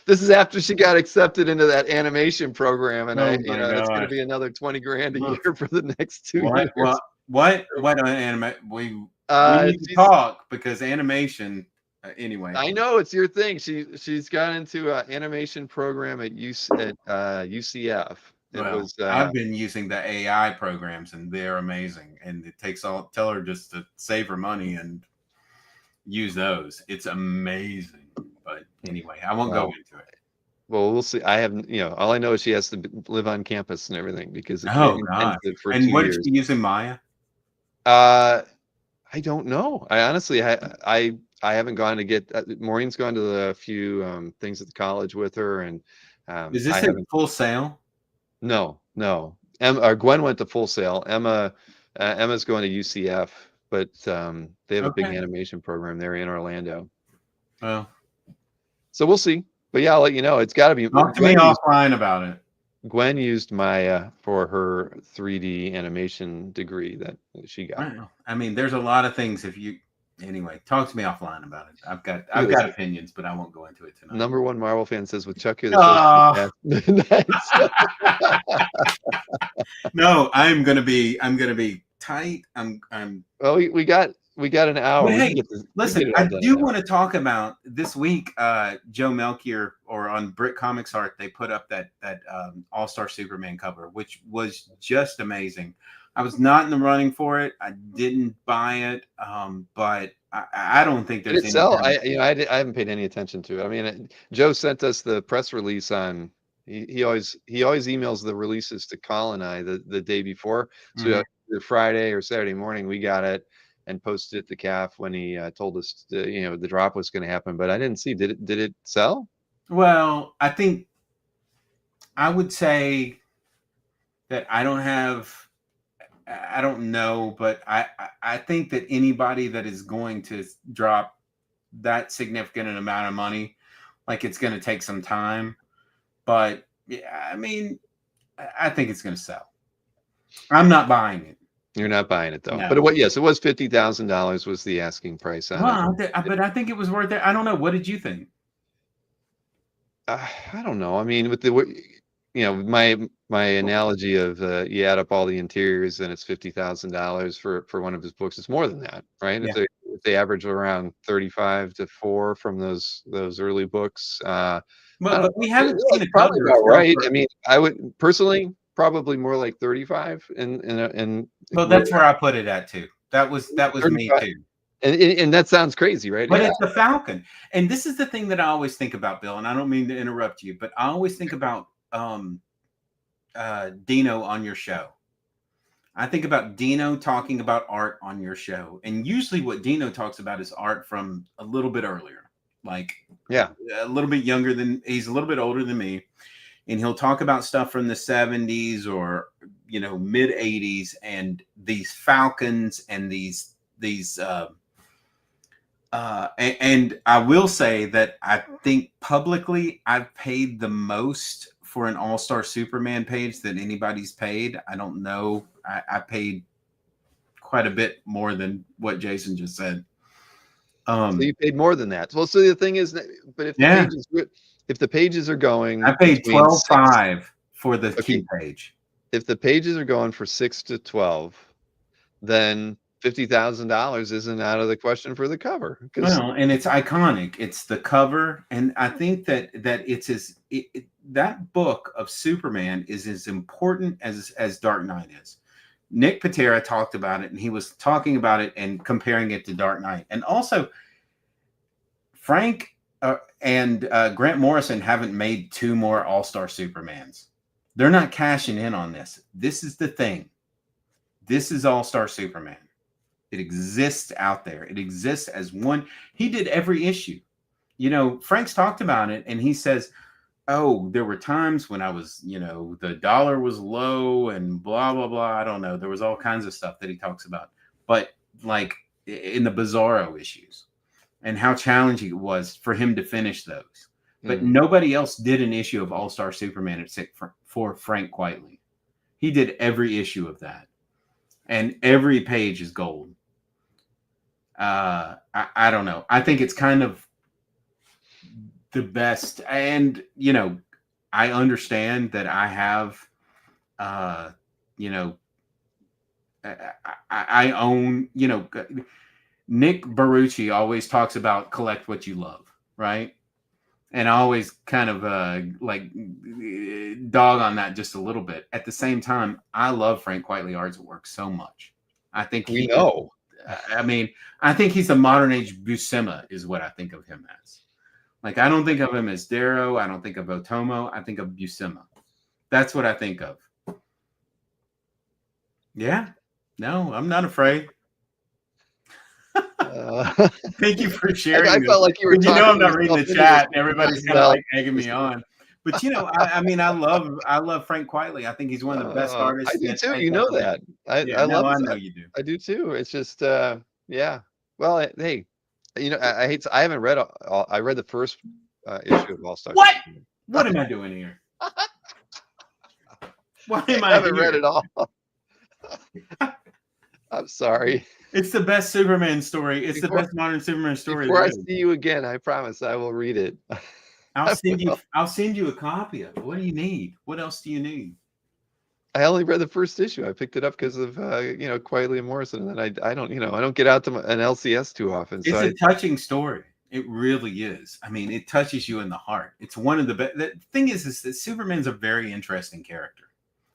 This is after she got accepted into that animation program, and Oh that's going to gosh. be another 20 grand a Look. year for the next 2 What? years. What on anime? We need to talk because animation. Anyway, I know it's your thing. She's got into an animation program at UCF. I've been using the AI programs, and they're amazing. And it takes tell her just to save her money and use those. It's amazing. But anyway, I won't go into it. Well, we'll see. I have, all I know is she has to live on campus and everything because it's God. for and 2 what years. is she using, Maya? I don't know. I honestly, I haven't gone to get. Maureen's gone to the few things at the college with her, and Is this a full sale? No. Gwen went to Full Sail. Emma's going to UCF, but they have a big animation program there in Orlando. Oh, so we'll see. But yeah, I'll let you know. It's got to be. Talk to me offline about it. Gwen used Maya for her 3D animation degree that she got. I mean, there's a lot of things. Anyway, talk to me offline about it. I've got opinions, but I won't go into it tonight. Number one Marvel fan says with Chuck here. No, I'm gonna be tight. Well, we got an hour. Hey, listen, I do want to talk about this week. Joe Melchior, or on Brit Comics Art, they put up that All-Star Superman cover, which was just amazing. I was not in the running for it. I didn't buy it, but I don't think there's any. Sell. I haven't paid any attention to it. I mean, Joe sent us the press release on. He always emails the releases to Colin and I the day before. So either Friday or Saturday morning we got it and posted it to CAF when he told us the drop was going to happen. But I didn't see. Did it sell? Well, I think I would say that I don't know, but I think that anybody that is going to drop that significant an amount of money, like, it's going to take some time. But yeah, I mean, I think it's going to sell. I'm not buying it. You're not buying it though. No. But it was $50,000 was the asking price on it. But I think it was worth it. I don't know. What did you think? I don't know. I mean, with my analogy of you add up all the interiors and it's $50,000 for one of his books. It's more than that, right? Yeah. If they average around 35 to 4 from those early books. But we haven't seen a probably cover. About right. I mean, I would personally probably more like 35 and well, that's where I put it at too. That was me too. And that sounds crazy, right? But it's the Falcon. And this is the thing that I always think about, Bill, and I don't mean to interrupt you, but I always think about Dino on your show. I think about Dino talking about art on your show. And usually what Dino talks about is art from a little bit earlier. Like, a little bit younger he's a little bit older than me. And he'll talk about stuff from the 70s or, mid 80s, and these Falcons and these and I will say that I think publicly I've paid the most for an All-Star Superman page that anybody's paid. I don't know. I paid quite a bit more than what Jason just said. So you paid more than that. Well, so the thing is, but if the pages are going, I paid $12.5 for the key page. if the pages are going for 6 to 12, then $50,000 isn't out of the question for the cover. Because Well, and it's iconic. It's the cover, and I think that it's that book of Superman is as important as Dark Knight is. Nick Patera talked about it, and he was talking about it and comparing it to Dark Knight. And also, Frank and Grant Morrison haven't made 2 more All-Star Supermans. They're not cashing in on this. This is the thing. This is All-Star Superman. It exists out there. It exists as one. He did every issue. You know, Frank's talked about it, and he says, oh, there were times when I was, you know, the dollar was low and blah, blah, blah. I don't know. There was all kinds of stuff that he talks about. But like in the Bizarro issues and how challenging it was for him to finish those. But nobody else did an issue of All-Star Superman except for Frank Quitely. He did every issue of that. And every page is gold. I don't know. I think it's kind of the best. And, you know, I understand that I have, you know, I own, you know, Nick Barucci always talks about collect what you love, right? And I always kind of like dog on that just a little bit. At the same time, I love Frank Quitely artwork so much. I think we know. I mean, I think he's a modern age Buscema is what I think of him as. Like, I don't think of him as Darrow. I don't think of Otomo. I think of Buscema. That's what I think of. Yeah. No, I'm not afraid. Thank you for sharing. I felt like you were. You know, I'm not reading the chat, and everybody's kind of like egging me on. But you know, I mean, I love Frank Quitely. I think he's one of the best artists. I do too. You know that. I love. I know you do. I do too. It's just, yeah. Well, hey, you know, I haven't read all. I read the first issue of All Star. What am I doing here? Why am I? I haven't read it all. I'm sorry. It's the best Superman story. It's the best modern Superman story. Before I see you again, I promise I will read it. I'll send you a copy of it. What do you need? What else do you need? I only read the first issue. I picked it up because of you know, Quitely and Morrison, and then I don't, you know, I don't get out to an LCS too often. So it's a touching story. It really is. I mean, it touches you in the heart. It's one of the best. The thing is that Superman's a very interesting character.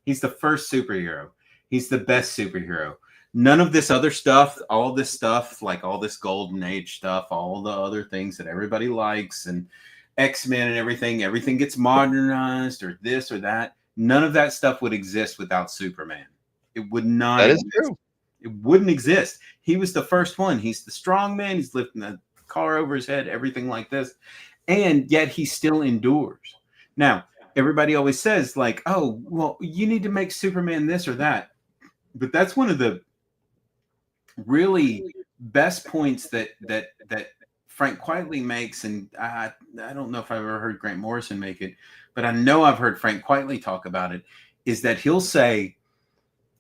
He's the first superhero. He's the best superhero. None of this other stuff, all this stuff, like all this golden age stuff, all the other things that everybody likes, and X-Men and everything gets modernized or this or that. None of that stuff would exist without Superman. It would not. That is true. It wouldn't exist. He was the first one. He's the strong man. He's lifting the car over his head, everything like this. And yet he still endures. Now, everybody always says like, oh, well, you need to make Superman this or that. But that's one of the really best points that Frank Quitely makes, and I don't know if I've ever heard Grant Morrison make it, but I know I've heard Frank Quitely talk about it, is that he'll say,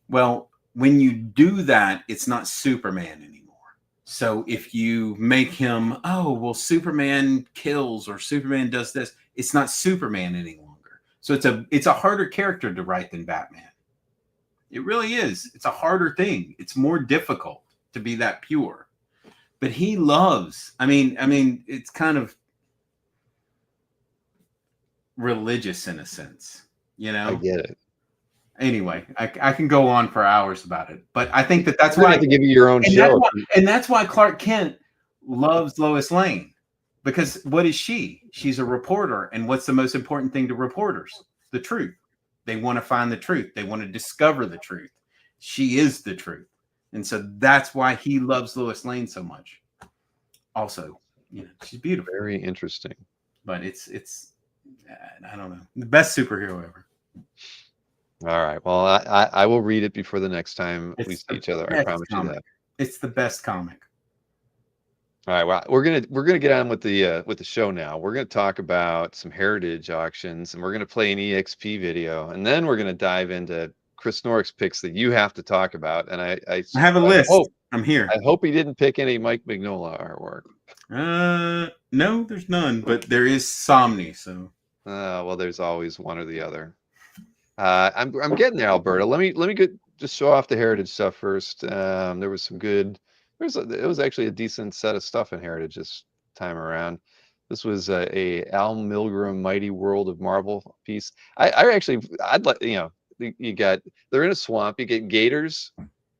well, when you do that, it's not Superman anymore. So if you make him, oh, well, Superman kills or Superman does this, it's not Superman any longer. So it's a harder character to write than Batman. It really is. It's a harder thing. It's more difficult to be that pure. But he loves, I mean, it's kind of religious in a sense, you know? I get it. Anyway, I can go on for hours about it, but I think that's why I have to give you your own show. That's why Clark Kent loves Lois Lane, because what is she? She's a reporter. And what's the most important thing to reporters? The truth. They want to find the truth. They want to discover the truth. She is the truth. And so that's why he loves Lois Lane so much. Also, you know, she's beautiful. Very interesting. But it's I don't know, the best superhero ever. All right. Well, I will read it before the next time we see each other. I promise you that. It's the best comic. All right. Well, we're gonna get on with the show now. We're gonna talk about some heritage auctions, and we're gonna play an EXP video, and then we're gonna dive into Chris Snorrick's picks that you have to talk about. And I have a list. I'm here. I hope he didn't pick any Mike Mignola artwork. No, there's none, but there is Somni. So, well, there's always one or the other. I'm getting there, Alberta. Let me just show off the Heritage stuff first. There was some good. It was actually a decent set of stuff in Heritage this time around. This was a Al Milgram Mighty World of Marvel piece. I'd like you got they're in a swamp. You get gators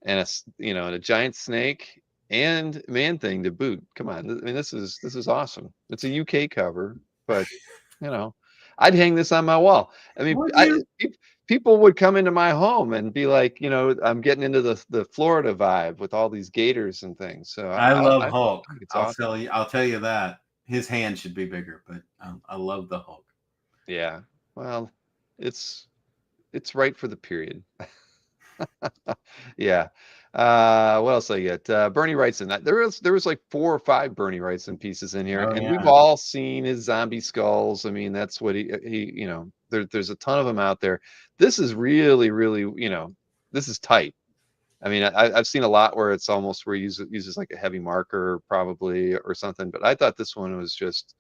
and and a giant snake and Man Thing to boot. Come on, I mean this is awesome. It's a UK cover, but I'd hang this on my wall. I mean, people would come into my home and be like, I'm getting into the Florida vibe with all these gators and things. So I love Hulk. I think it's awesome. I'll tell you that his hand should be bigger, but I love the Hulk. Yeah, well, it's right for the period. Yeah. What else I get? Bernie Wrightson. There was like 4 or 5 Bernie Wrightson pieces in here, and we've all seen his zombie skulls. I mean, that's what he there's a ton of them out there. This is really, really, this is tight. I mean, I've seen a lot where it's almost where he uses like a heavy marker probably or something, but I thought this one was just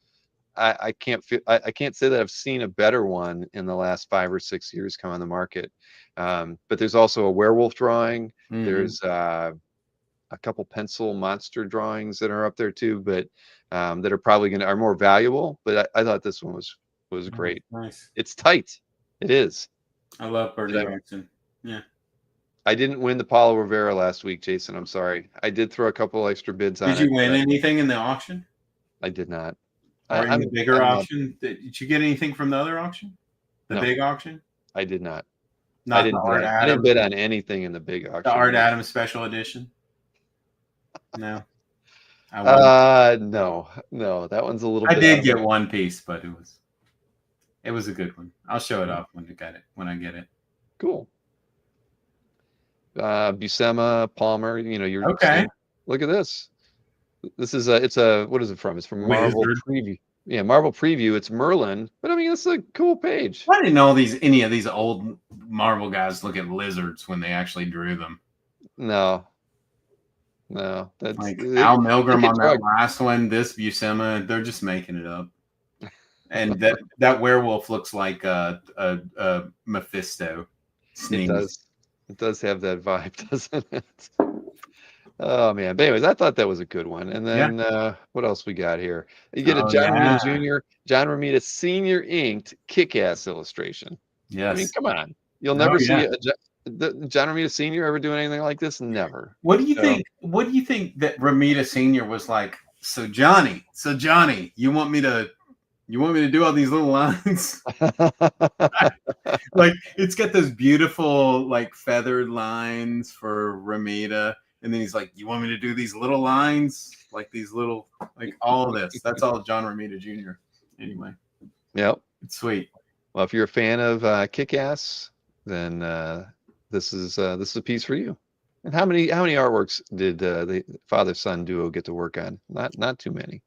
I can't say that I've seen a better one in the last 5 or 6 years come on the market. But there's also a werewolf drawing. Mm-hmm. There's a couple pencil monster drawings that are up there too, but that are probably are more valuable. But I thought this one was great. Nice. It's tight. It is. I love Bernie Wrightson. Yeah. I didn't win the Paulo Rivera last week, Jason. I'm sorry. I did throw a couple extra bids on it. Did you win anything in the auction? I did not. Or in the bigger auction? Did you get anything from the other auction? The big auction? I did not. I didn't bid on anything in the big auction. The Art Adams special edition? No. No. That one's a little bit. I did get one piece, but it was a good one. I'll show it off when I get it. Cool. Buscema, Palmer, you're okay. Look at this. This is what is it from? It's from Marvel Preview. Yeah, Marvel Preview. It's Merlin, but I mean, it's a cool page. I didn't know any of these old Marvel guys look at lizards when they actually drew them. No, that's like Al Milgram on that last one. This Buscema, they're just making it up. And that werewolf looks like a Mephisto. Sneeze. It does have that vibe, doesn't it? Oh man! But anyways, I thought that was a good one. And then what else we got here? You get a John Romita Sr. inked Kick-Ass illustration. Yes. I mean, come on. You'll never see John Romita Sr. ever doing anything like this. Never. What do you think? What do you think that Romita Sr. was like? So Johnny, you want me to do all these little lines? Like it's got those beautiful like feathered lines for Romita. And then he's like, you want me to do these little lines? Like these little, like all of this. That's all John Romita Jr. Anyway. Yep. It's sweet. Well, if you're a fan of Kick-Ass, then this is a piece for you. And how many artworks did the father-son duo get to work on? Not too many.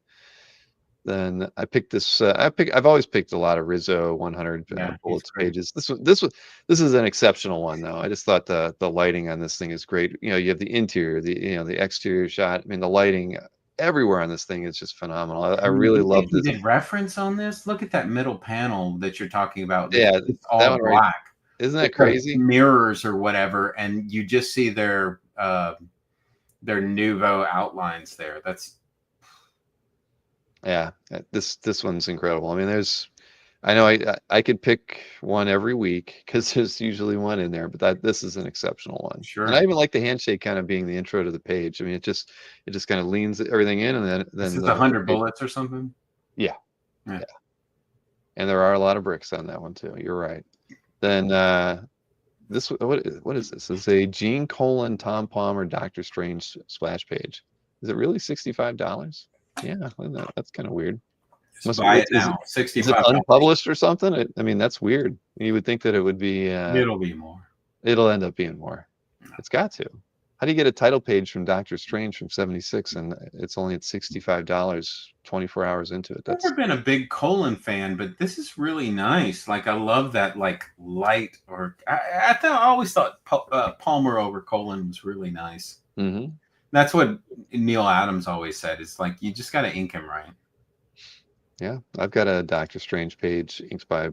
Then I picked this. I've always picked a lot of Rizzo 100 bullets pages. This is an exceptional one though. I just thought the lighting on this thing is great. You have the interior, the exterior shot. I mean, the lighting everywhere on this thing is just phenomenal. I really love this. Did reference on this? Look at that middle panel that you're talking about. Yeah, it's all black. Right. Isn't that crazy? Mirrors or whatever, and you just see their Nouveau outlines there. Yeah, this one's incredible. I mean, I know I could pick one every week because there's usually one in there, but this is an exceptional one. Sure. And I even like the handshake kind of being the intro to the page. I mean, it just kind of leans everything in, and then this is 100 bullets or something. Yeah. And there are a lot of bricks on that one too. You're right. Then this what is this? It's a Gene Colan, Tom Palmer, Doctor Strange splash page. Is it really $65? Yeah, that's kind of weird. Buy it now. $65. Is it unpublished or something? I mean, that's weird. You would think that it would be. It'll be more. It'll end up being more. It's got to. How do you get a title page from Doctor Strange from '76 and it's only at $65 24 hours into it? I've never been a big Colan fan, but this is really nice. Like I love that like light. Or I always thought Palmer over Colan was really nice. Mm-hmm. That's what Neil Adams always said. It's like you just got to ink him right. Yeah, I've got a Doctor Strange page inked by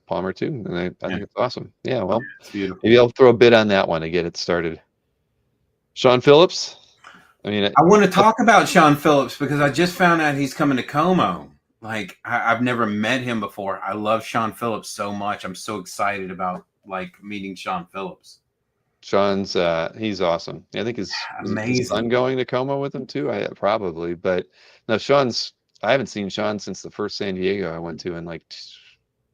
Palmer too, and I think it's awesome. Yeah, well, It's beautiful. maybe I'll throw a bid on that one to get it started. Sean Phillips. I mean, I want to talk about Sean Phillips because I just found out he's coming to Como. Like I've never met him before. I love Sean Phillips so much. I'm so excited about like meeting Sean Phillips. Sean's he's awesome. I think his son going to Como with him too. Probably, but no, I haven't seen Sean since the first San Diego I went to in like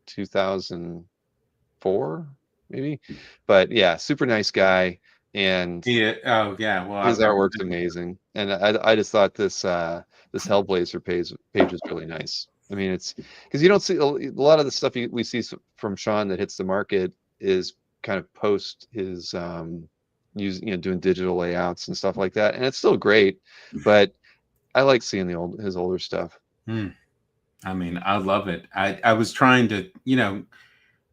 2004, maybe. But yeah, super nice guy, and Oh yeah, well, his artwork's amazing. And I just thought this Hellblazer page was really nice. I mean, it's because you don't see a lot of the stuff we see from Sean that hits the market is kind of post his doing digital layouts and stuff like that, and it's still great, but I like seeing his older stuff. I mean, I love it. I was trying to, I'm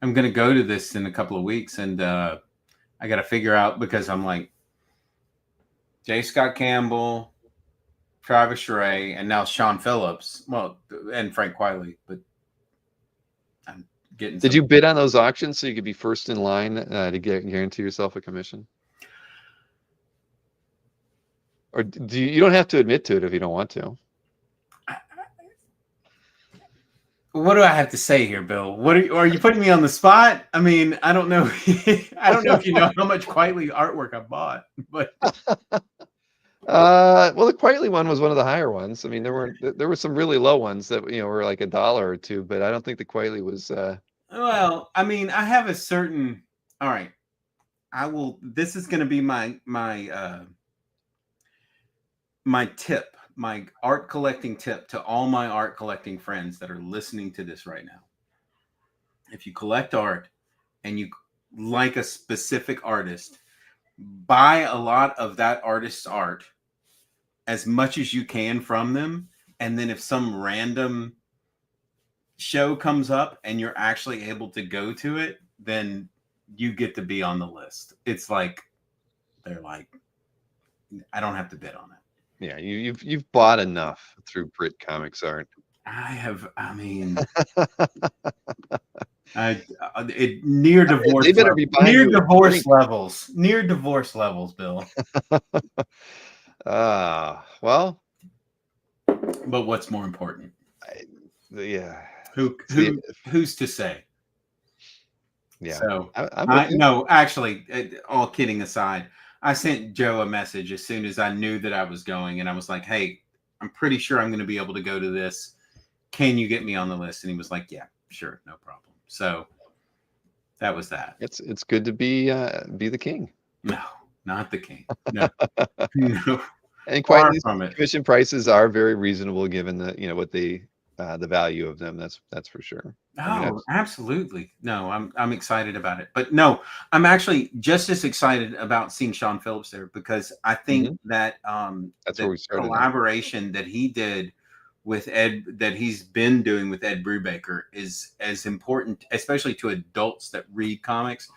going to go to this in a couple of weeks, and I got to figure out, because I'm like J. Scott Campbell, Travis Ray, and now Sean Phillips. Well, and Frank Quiley, but I'm getting. Did you bid on those auctions so you could be first in line to guarantee yourself a commission? Or you don't have to admit to it if you don't want to. What do I have to say here, Bill? Are you putting me on the spot? I mean, I don't know. I don't know if you know how much Quiley artwork I bought, but well, the Quiley one was one of the higher ones. I mean, there were some really low ones that were like $1 or $2, but I don't think the Quiley was. Well, I mean, I have a certain. All right, I will. This is going to be my tip. My art collecting tip to all my art collecting friends that are listening to this right now. If you collect art and you like a specific artist, buy a lot of that artist's art, as much as you can from them. And then if some random show comes up and you're actually able to go to it, then you get to be on the list. It's like, they're like, I don't have to bid on it. Yeah, you've bought enough through Brit Comics art. I have. I mean, near divorce. They better be buying near divorce levels. Near divorce levels, Bill. Well. But what's more important? Yeah. Who's to say? Yeah. So no, actually, all kidding aside. I sent Joe a message as soon as I knew that I was going, and I was like, hey, I'm pretty sure I'm going to be able to go to this. Can you get me on the list? And he was like, yeah, sure, no problem. So that was that. It's good to be the king. No, not the king. No. No. And quite these commission prices are very reasonable given what the value of them. That's for sure. Oh, absolutely. No, I'm excited about it. But no, I'm actually just as excited about seeing Sean Phillips there, because I think that that's where we started. Collaboration that he did with Ed, that he's been doing with Ed Brubaker, is as important, especially to adults that read comics,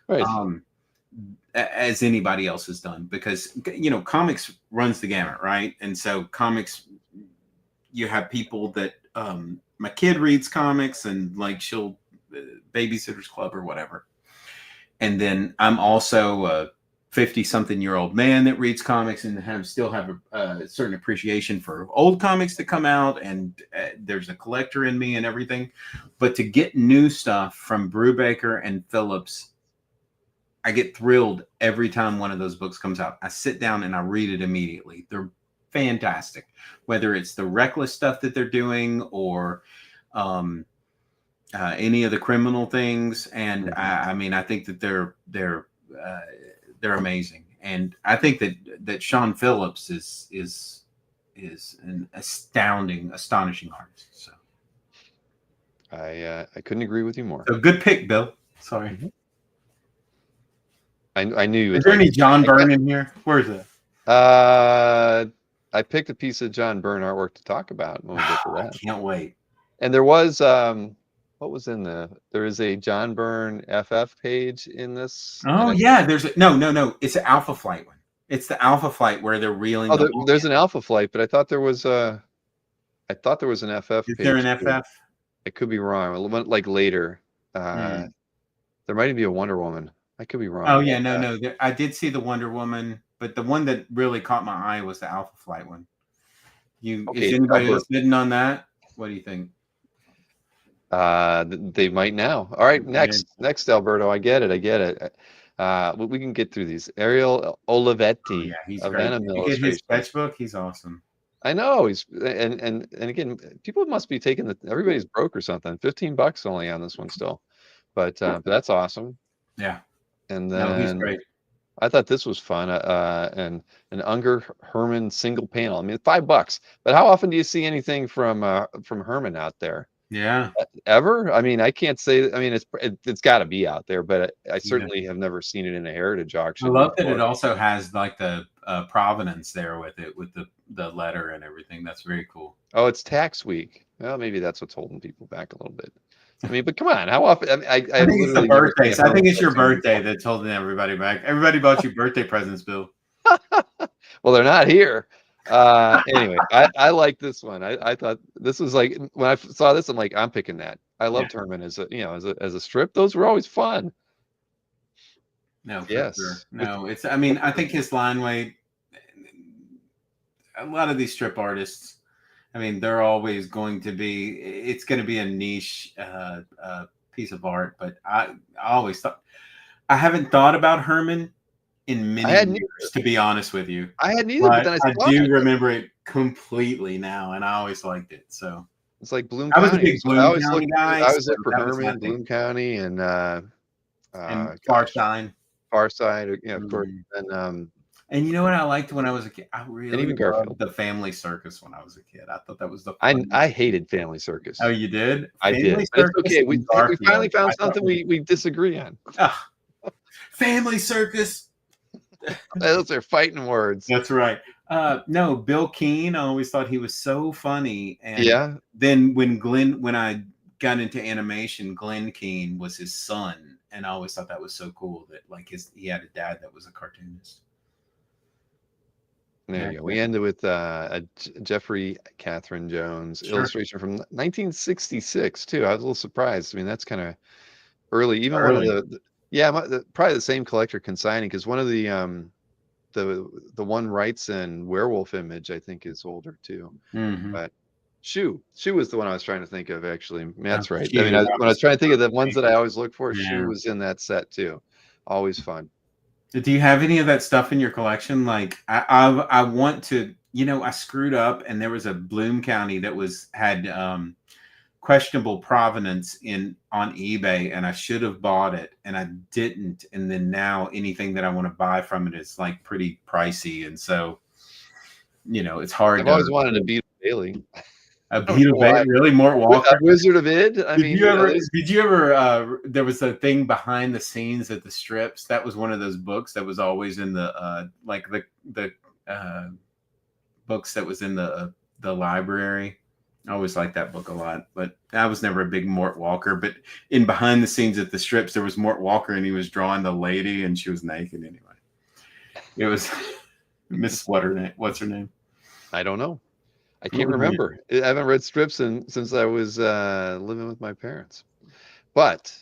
right. As anybody else has done, because comics runs the gamut, right? And so comics, you have people that my kid reads comics and like she'll Babysitter's Club or whatever. And then I'm also a 50-something-year-old man that reads comics and still have a certain appreciation for old comics that come out. And there's a collector in me and everything. But to get new stuff from Brubaker and Phillips, I get thrilled every time one of those books comes out. I sit down and I read it immediately. They're fantastic, whether it's the Reckless stuff that they're doing or any of the criminal things. And I mean, I think that they're amazing. And I think that Sean Phillips is an astonishing artist. So I couldn't agree with you more. So good pick, Bill. Sorry. I knew you would. Is there any John Byrne in here? Where is it? I picked a piece of John Byrne artwork to talk about when we get to that. I can't wait. And there was what was in there is a John Byrne FF page in this. Oh yeah, no. It's an Alpha Flight one. It's the Alpha Flight where they're reeling. Oh, there's an Alpha Flight, but I thought there was an FF. Is there an FF? I could be wrong. Like later. There might even be a Wonder Woman. I could be wrong. Oh yeah, no. I did see the Wonder Woman, but the one that really caught my eye was the Alpha Flight one. Is anybody else bidding on that? What do you think? They might now. All right, next, Alberto. I get it. We can get through these. Ariel Olivetti he's of great. Venom You get his Illustration. sketchbook. He's awesome. I know he's and again, people must be taking everybody's broke or something. $15 only on this one still, but that's awesome. Yeah. And then he's great. I thought this was fun. And an Unger Herman single panel. I mean, $5. But how often do you see anything from Herman out there? Yeah. Ever? I mean, I can't say. I mean, it's got to be out there, but I certainly have never seen it in a heritage auction. I love that it also has like the provenance there with it, with the letter and everything. That's very cool. Oh, it's tax week. Well, maybe that's what's holding people back a little bit. I mean, but come on, how often? I think it's the birthdays. I think it's your birthday that's holding everybody back. Everybody bought you birthday presents, Bill. Well, they're not here. Anyway, I like this one. I thought this was like, when I saw this, I'm like, I'm picking that. I loved Herman as a strip. Those were always fun. No, for sure. No, it's. I mean, I think his line weight. A lot of these strip artists. I mean, they're always going to be. It's going to be a niche piece of art. But I always thought. I haven't thought about Herman in many years, to be honest with you. I hadn't either, but then I do remember it completely now, and I always liked it. So it's like Bloom County. I was a big Bloom County guy. I was looking for Herman, Bloom County, and Farside. Of course. And you know what I liked when I was a kid? I really even loved the Family Circus when I was a kid. I thought that was the I hated Family Circus. Oh, you did? I did. But it's okay. We finally found something we disagree on. Family Circus. Those are fighting words. That's right. No, Bill Keane. I always thought he was so funny. And then when I got into animation, Glenn Keane was his son, and I always thought that was so cool that like he had a dad that was a cartoonist. There you go. We ended with a Jeffrey Catherine Jones illustration from 1966 too. I was a little surprised. I mean, that's kind of early. Even one of the probably the same collector consigning, because one of the one Wrights and Werewolf Image I think is older too. But Shoe was the one I was trying to think of actually. That's right. I mean, when I was trying to think of the ones that I always look for, Shoe was in that set too. Always fun. Do you have any of that stuff in your collection? Like I want to, I screwed up, and there was a Bloom County that had questionable provenance on eBay, and I should have bought it, and I didn't. And then now anything that I want to buy from it is like pretty pricey, and so it's hard. I've always wanted a Beetle Bailey. A Beetle Bailey, really? Mort Walker, a Wizard of Id. Did you ever? There was a thing behind the scenes at the strips. That was one of those books that was always in the the books that was in the library. I always liked that book a lot, but I was never a big Mort Walker. But in behind the scenes at the strips, there was Mort Walker, and he was drawing the lady, and she was naked anyway. It was Miss what's her name? I don't know. I can't remember. I haven't read strips since I was living with my parents. But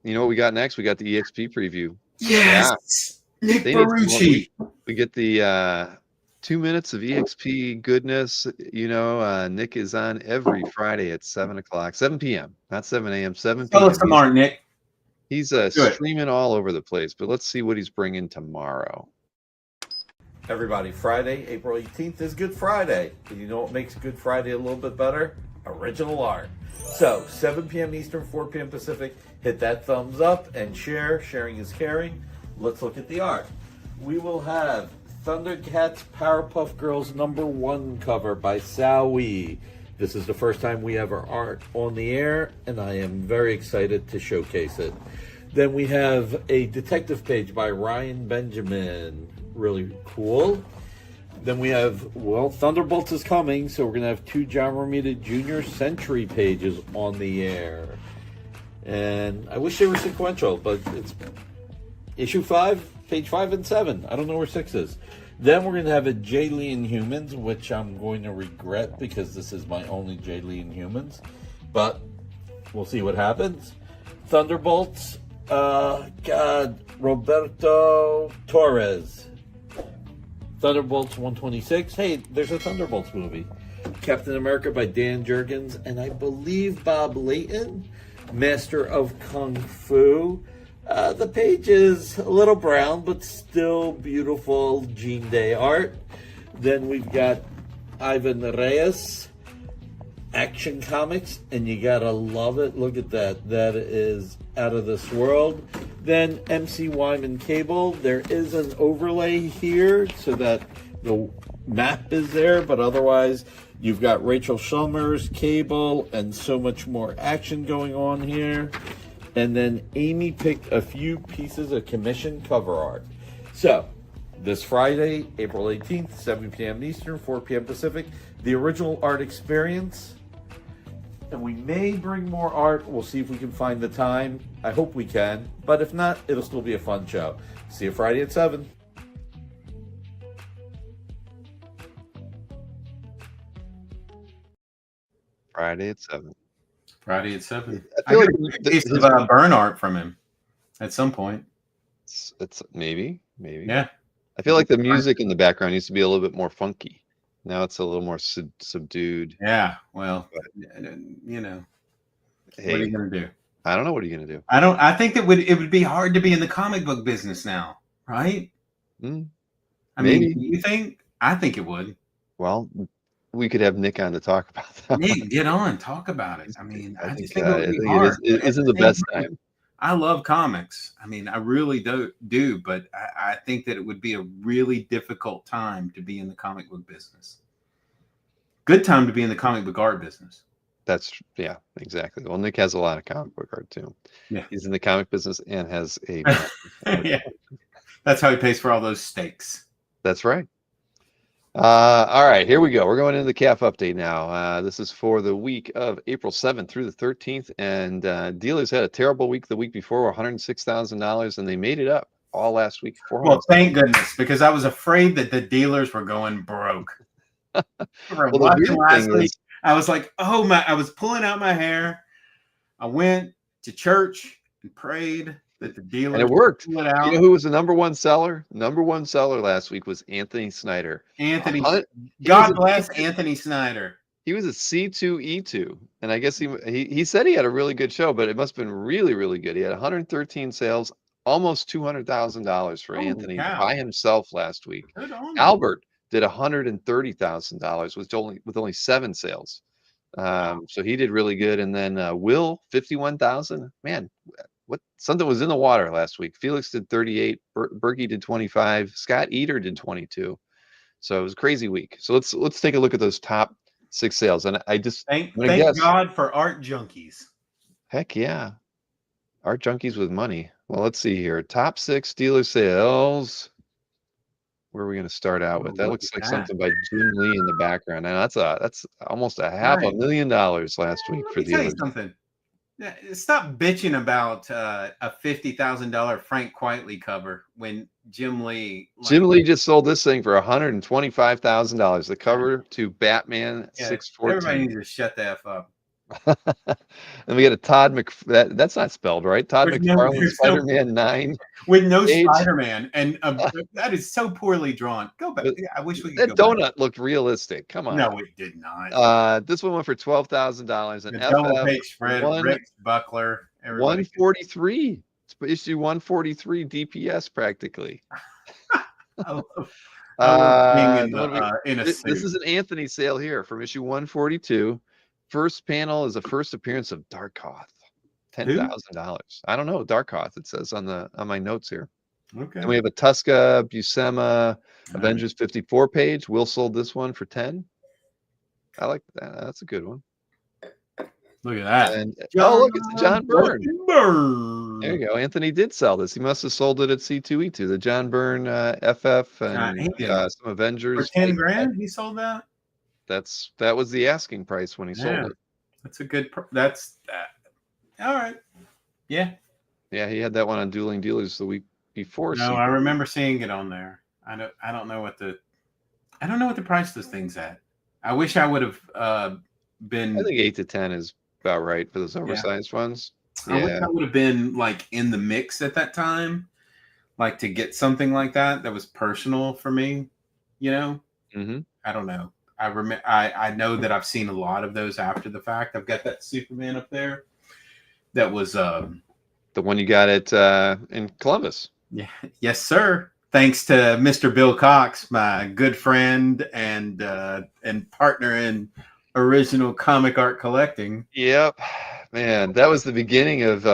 you know what we got next? We got the EXP preview. Yes, Nick Barucci. We get the 2 minutes of EXP goodness. Nick is on every Friday at 7 p.m. Not 7 a.m. 7 p.m. Tell us tomorrow, Nick. He's streaming all over the place. But let's see what he's bringing tomorrow. Everybody, Friday, April 18th is Good Friday. And you know what makes Good Friday a little bit better? Original art. So, 7 p.m. Eastern, 4 p.m. Pacific, hit that thumbs up and share. Sharing is caring. Let's look at the art. We will have Thundercats Powerpuff Girls #1 cover by Sowie. This is the first time we have our art on the air, and I am very excited to showcase it. Then we have a detective page by Ryan Benjamin. Really cool. Then we have, Thunderbolts is coming, so we're going to have 2 John Romita Jr. Century pages on the air. And I wish they were sequential, but it's issue 5, page 5 and 7. I don't know where 6 is. Then we're going to have a J. Lee Inhumans, which I'm going to regret because this is my only J. Lee Inhumans. But we'll see what happens. Thunderbolts. God, Roberto Torres. Thunderbolts 126. Hey, there's a Thunderbolts movie. Captain America by Dan Jurgens, and I believe Bob Layton, Master of Kung Fu. The page is a little brown, but still beautiful Gene Day art. Then we've got Ivan Reyes, Action Comics, and you gotta love it. Look at that. That is out of this world. Then MC Wyman Cable. There is an overlay here so that the map is there, but otherwise you've got Rachel Schulmer's Cable and so much more action going on here. And then Amy picked a few pieces of commissioned cover art. So, this Friday, April 18th, 7 p.m. Eastern, 4 p.m. Pacific, the original art experience. And we may bring more art. We'll see if we can find the time. I hope we can. But if not, it'll still be a fun show. See you Friday at 7. Friday at 7. Friday at 7. I feel like a piece of burn art from him at some point. It's maybe. Yeah. I feel like the music in the background used to be a little bit more funky. Now it's a little more subdued. Yeah. Well, you know, Hey, what are you gonna do? I don't know. What are you gonna do? I think that it would be hard to be in the comic book business now, right? Hmm, I maybe. mean, you think? I think it would. Well, we could have Nick on to talk about that. Nick, get on, talk about it. I mean, I just think it would be it hard. isn't the best time. I love comics. I mean, I really do, but I think that it would be a really difficult time to be in the comic book business. Good time to be in the comic book art business. Yeah, exactly. Well, Nick has a lot of comic book art too. Yeah. He's in the comic business and has a. Yeah, that's how he pays for all those steaks. That's right. All right, here we go. We're going into the CAF update now. This is for the week of April 7th through the 13th, and dealers had a terrible week the week before, $106,000, and they made it up all last week. Well, thank goodness, because I was afraid that the dealers were going broke. Last week, I was like, oh my! I was pulling out my hair. I went to church and prayed that the dealer, and it worked. Pull it out. You know who was the number one seller? Number one seller last week was Anthony Snyder. God bless Anthony Snyder. He was a C2E2, and I guess he said he had a really good show, but it must have been really, really good. He had 113 sales, almost $200,000 for Anthony by himself last week. Albert did $130,000 with only 7 sales. So he did really good. And then Will, 51,000. Man, something was in the water last week. Felix did 38, Berkey did 25, Scott Eater did 22. So it was a crazy week. So let's take a look at those top 6 sales. And I just thank God for art junkies. Heck yeah. Art junkies with money. Well, let's see here. Top 6 dealer sales. Where are we going to start out with? That looks like something by Jim Lee in the background. Now that's almost $500,000 last week for dealers. Tell you something. Stop bitching about a $50,000 Frank Quitely cover when Jim Lee just sold this thing for $125,000. The cover to Batman 614. Everybody needs to shut the F up. And we got a Todd that's not spelled right. Todd McFarlane Spider-Man 9 with no Spider-Man, and that is so poorly drawn. Go back. I wish we could. That donut looked realistic. Come on. No, it did not. This one went for $12,000. And double page spread. Rick Buckler. 143. It's issue 143 DPS practically. I love being this is an Anthony sale here from issue 142. First panel is the first appearance of Darkoth. $10,000. I don't know, Darkoth. It says on my notes here. Okay. And we have a Tuska Buscema Avengers 54 page. Will sold this one for 10. I like that. That's a good one. Look at that. And look, it's a John Byrne. There you go. Anthony did sell this. He must have sold it at C2E2. The John Byrne FF and some Avengers. For $10,000, he sold that. That was the asking price when he sold it. That's a good. That's that. All right. Yeah. Yeah, he had that one on Dueling Dealers the week before. No, I remember seeing it on there. I don't know what the price of this thing's at. I wish I would have been. I think 8 to 10 is about right for those oversized ones. I wish Yeah. I would have been like in the mix at that time, like to get something like that was personal for me. You know, Mm-hmm. I don't know. I know that I've seen a lot of those after the fact. I've got that Superman up there. That was The one you got at in Columbus. yeah, yes, sir. Thanks to Mr. Bill Cox, my good friend and partner in original comic art collecting. Yep, man, that was the beginning of.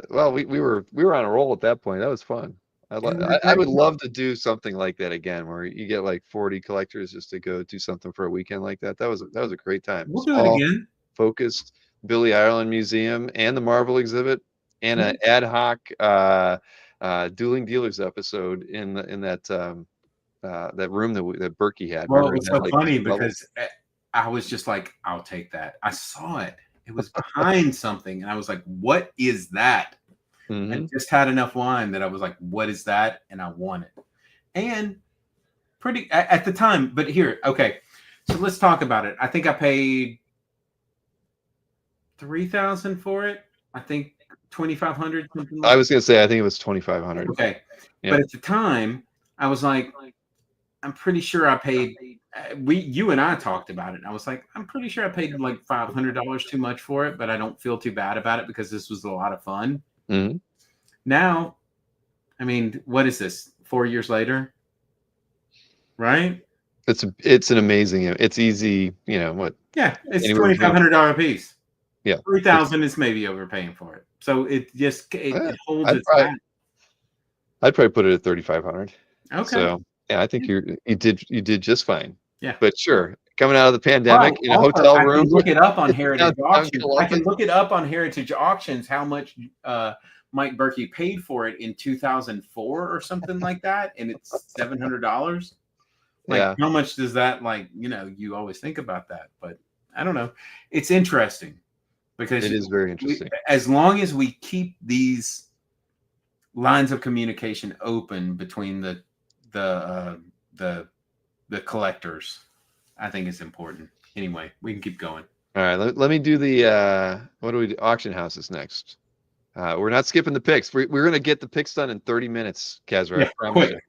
Well, we were on a roll at that point. That was fun. I would love to do something like that again, where you get like 40 collectors just to go do something for a weekend like that. That was a great time. We'll do it Small, again. focused Billy Ireland Museum and the Marvel exhibit and an ad hoc Dueling Dealers episode in that room that Berkey had. Well, Remember, it was in that, so like, funny big bubble? because I was just like, I'll take that. I saw it. It was behind something. And I was like, what is that? Mhm. I just had enough wine that I was like, what is that? And I want it. And pretty at the time, but here, okay. So let's talk about it. I think I paid $3,000 for it. I think 2,500 something like I was gonna say I think it was 2,500. okay. Yeah. But at the time, I was like, I'm pretty sure I paid. You and I talked about it. And I was like, I'm pretty sure I paid like $500 too much for it, but I don't feel too bad about it because this was a lot of fun. Mm-hmm. Now, I mean, what is this? 4 years later, right? It's an amazing. It's easy. You know what? Yeah, it's Anywhere between- $2,500 piece. Yeah, 3,000 is maybe overpaying for it. So it just it holds I'd its probably- value. I'd probably put it at 3,500. Okay. So yeah, I think you did just fine. Yeah. But sure, coming out of the pandemic in a Also, hotel I room. can look it up on Heritage downtown Auctions. I can Columbus. look it up on Heritage Auctions how much Mike Berkey paid for it in 2004 or something like that, and it's $700. Like, Yeah. how much does that, like, you always think about that, but I don't know. It's interesting because It is very interesting. as long as we keep these lines of communication open between the collectors, I think it's important. Anyway, we can keep going. All right, let me do the what do we do? Auction houses next. We're not skipping the picks. We're going to get the picks done in 30 minutes, Kazra. I promise quick. you.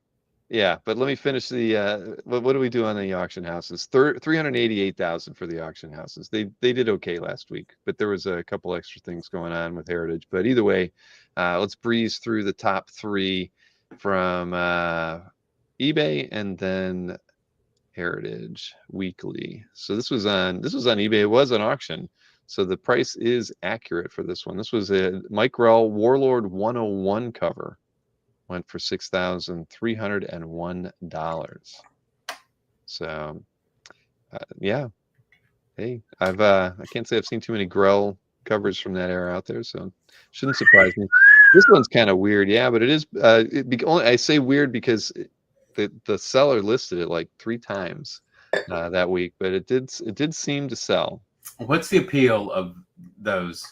Yeah, but let me finish the what do we do on the auction houses? 388,000 for the auction houses. They did okay last week, but there was a couple extra things going on with Heritage. But either way, let's breeze through the top three from eBay and then Heritage Weekly. So this was on eBay. It was an auction. So the price is accurate for this one. This was a Mike Rell Warlord 101 cover. Went for $6,301. So, yeah. Hey, I can't say I've seen too many Grell covers from that era out there, so shouldn't surprise me. This one's kind of weird, yeah, but it is. I say weird because the seller listed it like 3 times that week, but it did seem to sell. What's the appeal of those?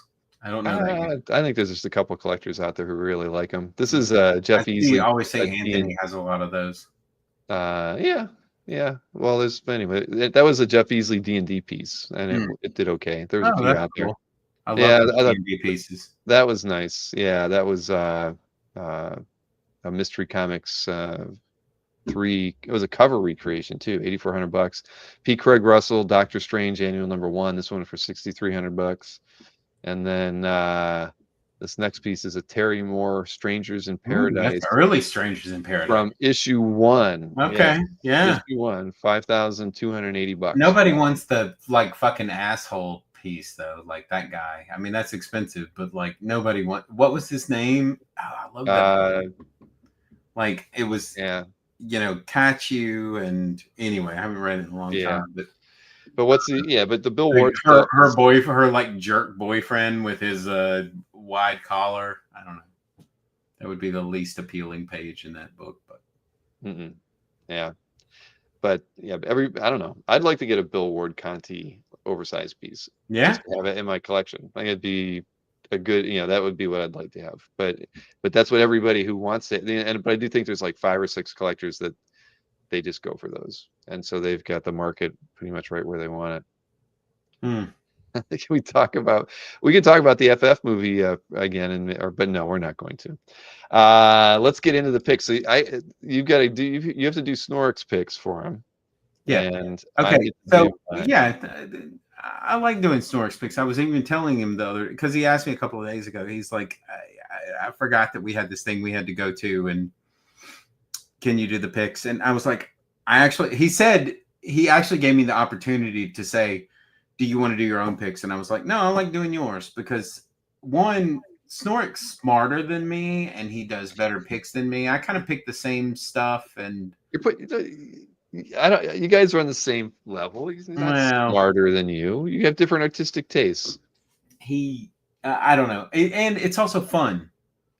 I don't know. I think there's just a couple collectors out there who really like them. This is Jeff Easley. I always say Anthony has a lot of those. Yeah. Well, anyway. That was a Jeff Easley D&D piece, and it did okay. There was a few out there. I love D&D pieces. That was nice. Yeah, that was a Mystery Comics 3. It was a cover recreation too, $8,400. P. Craig Russell, Doctor Strange Annual #1. This one for $6,300. And then this next piece is a Terry Moore Strangers in Paradise. That's early Strangers in Paradise from issue 1. Okay, yeah. Issue 1, $5,280. Nobody wants the like fucking asshole piece though, like that guy. I mean, that's expensive, but like nobody what was his name? Oh, I love that. Like it was, Catch You, and anyway, I haven't read it in a long time, but. But but the Bill Ward her like jerk boyfriend with his wide collar. I don't know. That would be the least appealing page in that book, but yeah. But yeah, I don't know. I'd like to get a Bill Ward Conti oversized piece. Yeah. Just to have it in my collection. I think it'd be a good, that would be what I'd like to have. But that's what everybody who wants it, but I do think there's like 5 or 6 collectors that they just go for those, and so they've got the market pretty much right where they want it. Can we talk about? We can talk about the FF movie again, but no, we're not going to. Let's get into the picks. So you got to do. You have to do Snork's picks for him. Yeah. And I Okay. get to So do, yeah, I like doing Snork's picks. I was even telling him the other because he asked me a couple of days ago. He's like, I forgot that we had this thing we had to go to, and can you do the picks? And I was like, he said he actually gave me the opportunity to say, do you want to do your own picks? And I was like, no, I like doing yours because one, Snork's smarter than me and he does better picks than me. I kind of pick the same stuff, and I don't. You guys are on the same level. He's not smarter than you. You have different artistic tastes. I don't know, and it's also fun.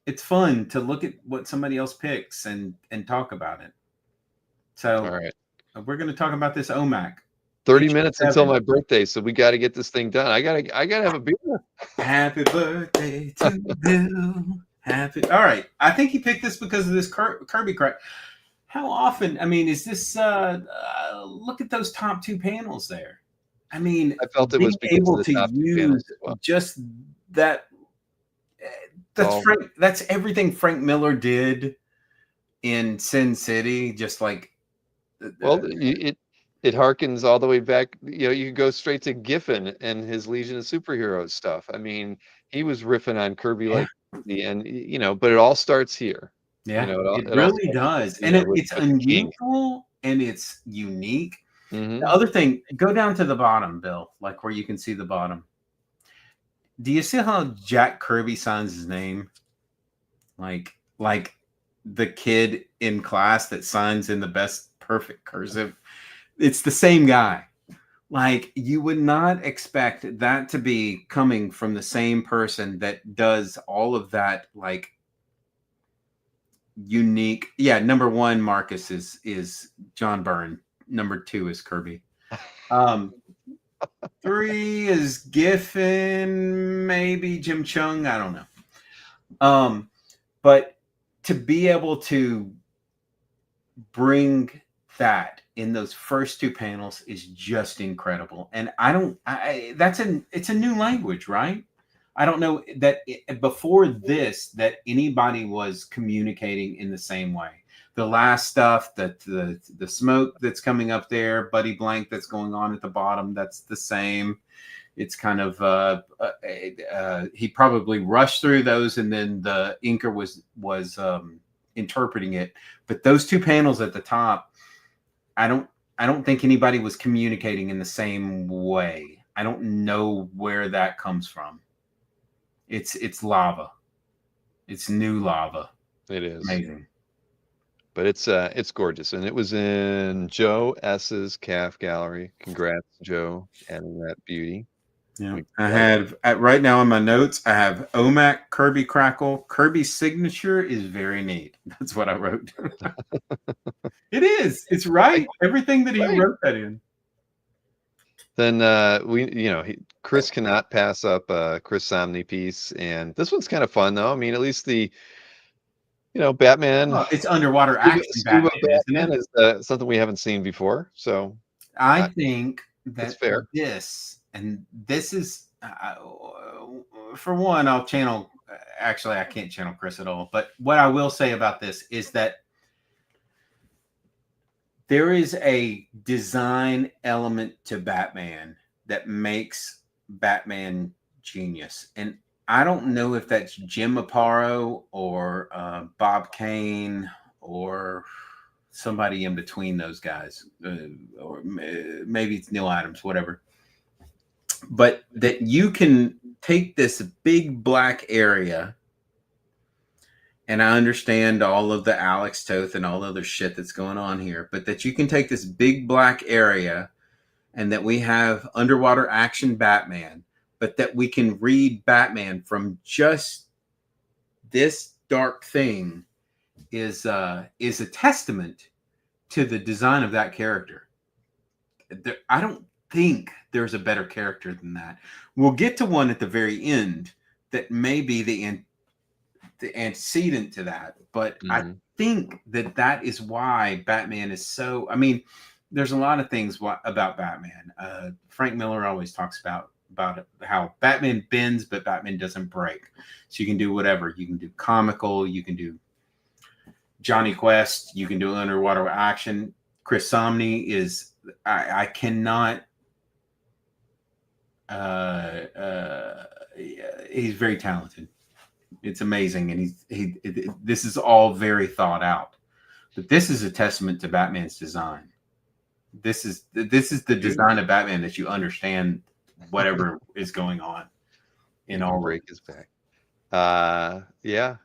It's fun to look at what somebody else picks and talk about it. So, all right, we're going to talk about this OMAC. 30 minutes until my birthday, so we got to get this thing done. I gotta have a beer. Happy birthday to you. All right. I think he picked this because of this Kirby crack. How often? I mean, is this? Look at those top two panels there. I mean, I felt it was able to use just that. That's everything Frank Miller did in Sin City. Just like, well, it harkens all the way back. You know, you go straight to Giffen and his Legion of Superheroes stuff. I mean, he was riffing on Kirby like, and you know, but it all starts here. Yeah, you know, it really does, and it's unusual and it's unique. Mm-hmm. The other thing, go down to the bottom, Bill, like where you can see the bottom. Do you see how Jack Kirby signs his name? Like the kid in class that signs in the best perfect cursive. It's the same guy. Like, you would not expect that to be coming from the same person that does all of that, like, unique. Yeah, number one, Marcus is John Byrne. Number two is Kirby. 3 is Giffen, maybe Jim Chung. I don't know. But to be able to bring that in those first two panels is just incredible. And it's a new language, right? I don't know that before this that anybody was communicating in the same way. The last stuff, that the smoke that's coming up there, Buddy Blank that's going on at the bottom, that's the same. It's kind of he probably rushed through those, and then the inker was interpreting it. But those two panels at the top, I don't think anybody was communicating in the same way. I don't know where that comes from. It's lava. It's new lava. It is amazing. But it's gorgeous, and it was in Joe S's CAF gallery. Congrats, Joe, adding that beauty. Yeah, I have right now in my notes. I have OMAC Kirby Crackle. Kirby's signature is very neat. That's what I wrote. It is. It's right. Everything that he wrote that in. Then Chris cannot pass up Chris Somney piece, and this one's kind of fun though. I mean, at least the Batman. Oh, it's underwater action. Batman is something we haven't seen before. So I think that's fair. And this is for one, I'll channel. Actually, I can't channel Chris at all. But what I will say about this is that there is a design element to Batman that makes Batman genius. And I don't know if that's Jim Aparo or Bob Kane or somebody in between those guys, or maybe it's Neil Adams, whatever. But that you can take this big black area, and I understand all of the Alex Toth and all the other shit that's going on here, but that you can take this big black area and that we have underwater action Batman, but that we can read Batman from just this dark thing is a testament to the design of that character. I don't think there's a better character than that. We'll get to one at the very end that may be the antecedent to that, but I think that is why Batman is so. I mean, there's a lot of things about Batman. Frank Miller always talks about about it, how Batman bends, but Batman doesn't break. So you can do whatever. You can do comical. You can do Johnny Quest. You can do underwater action. Chris Samnee is, I cannot, he's very talented. It's amazing. And this is all very thought out. But this is a testament to Batman's design. This is the design of Batman, that you understand whatever is going on in all. Break his back. Yeah.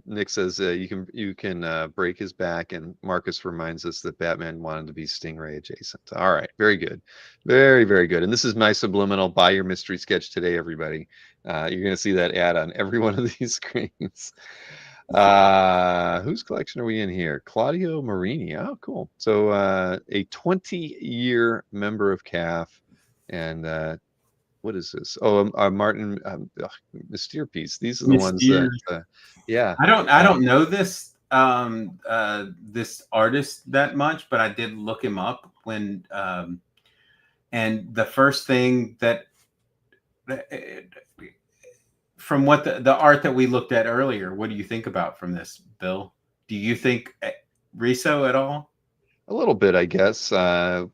Nick says you can break his back, and Marcus reminds us that Batman wanted to be Stingray adjacent. All right, very good, very, very good. And this is my subliminal buy your mystery sketch today, everybody. You're going to see that ad on every one of these screens. Whose collection are we in here? Claudio Marini. Oh, cool. So a 20-year member of CAF, and what is this? Oh, Martin Mystere piece. These are the ones that yeah. I don't know this this artist that much, but I did look him up when and the first thing that from what the art that we looked at earlier, what do you think about from this, Bill? Do you think Riso at all? A little bit, I guess. And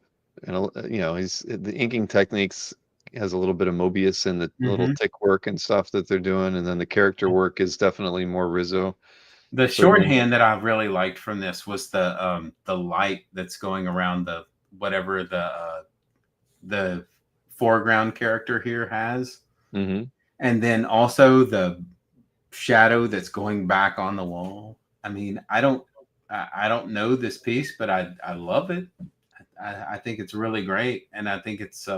you know, the inking techniques has a little bit of Mobius and the little tick work and stuff that they're doing, and then the character work is definitely more Rizzo. The shorthand that I really liked from this was the light that's going around the whatever the foreground character here has, and then also the shadow that's going back on the wall. I mean, I don't know this piece, but I love it. I think it's really great, and I think it's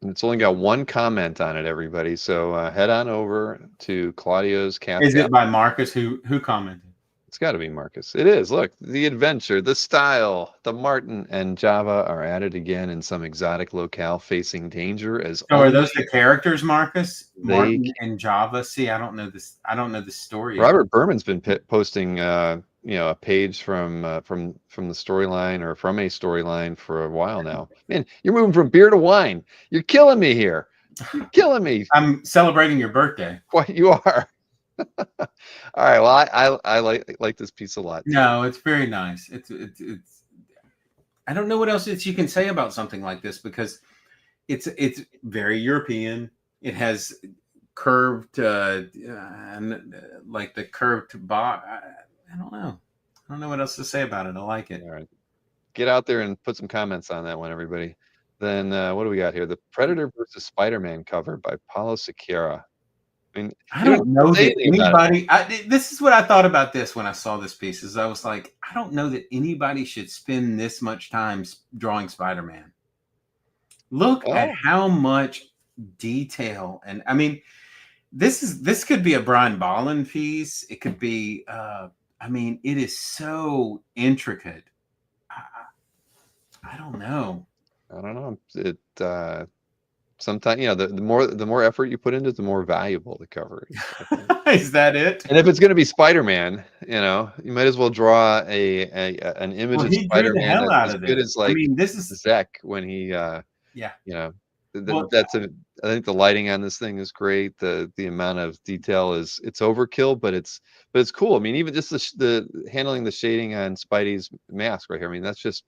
it's only got one comment on it, everybody. So head on over to Claudio's CAF. Is it by Marcus? Who commented? It's got to be Marcus. It is. Look, the adventure, the style, the Martin and Java are added again in some exotic locale facing danger as. Oh, are those the characters, Marcus? Martin and Java. See, I don't know this. I don't know the story. Robert Berman's been posting, a page from the storyline or from a storyline for a while now. Man, you're moving from beer to wine. You're killing me here. You're killing me. I'm celebrating your birthday. What you are. All right. Well, I like this piece a lot. No, it's very nice. It's. I don't know what else you can say about something like this, because it's very European. It has curved and like the curved bar. I don't know. I don't know what else to say about it. I like it. All right. Get out there and put some comments on that one, everybody. Then what do we got here? The Predator versus Spider-Man cover by Paulo Siqueira. I mean, I don't know that anybody. This is what I thought about this when I saw this piece. Is I was like, I don't know that anybody should spend this much time drawing Spider-Man. Look at how much detail, and I mean, this could be a Brian Bolland piece. It could be. I mean, it is so intricate. I don't know. I don't know. It sometimes, the more effort you put into it, the more valuable the cover is. Is that it? And if it's going to be Spider-Man, you might as well draw an image of Spider-Man that's as good as, like, this is Zek when he I think the lighting on this thing is great. The amount of detail it's overkill, but it's cool. I mean, even just the handling the shading on Spidey's mask right here. I mean, that's just,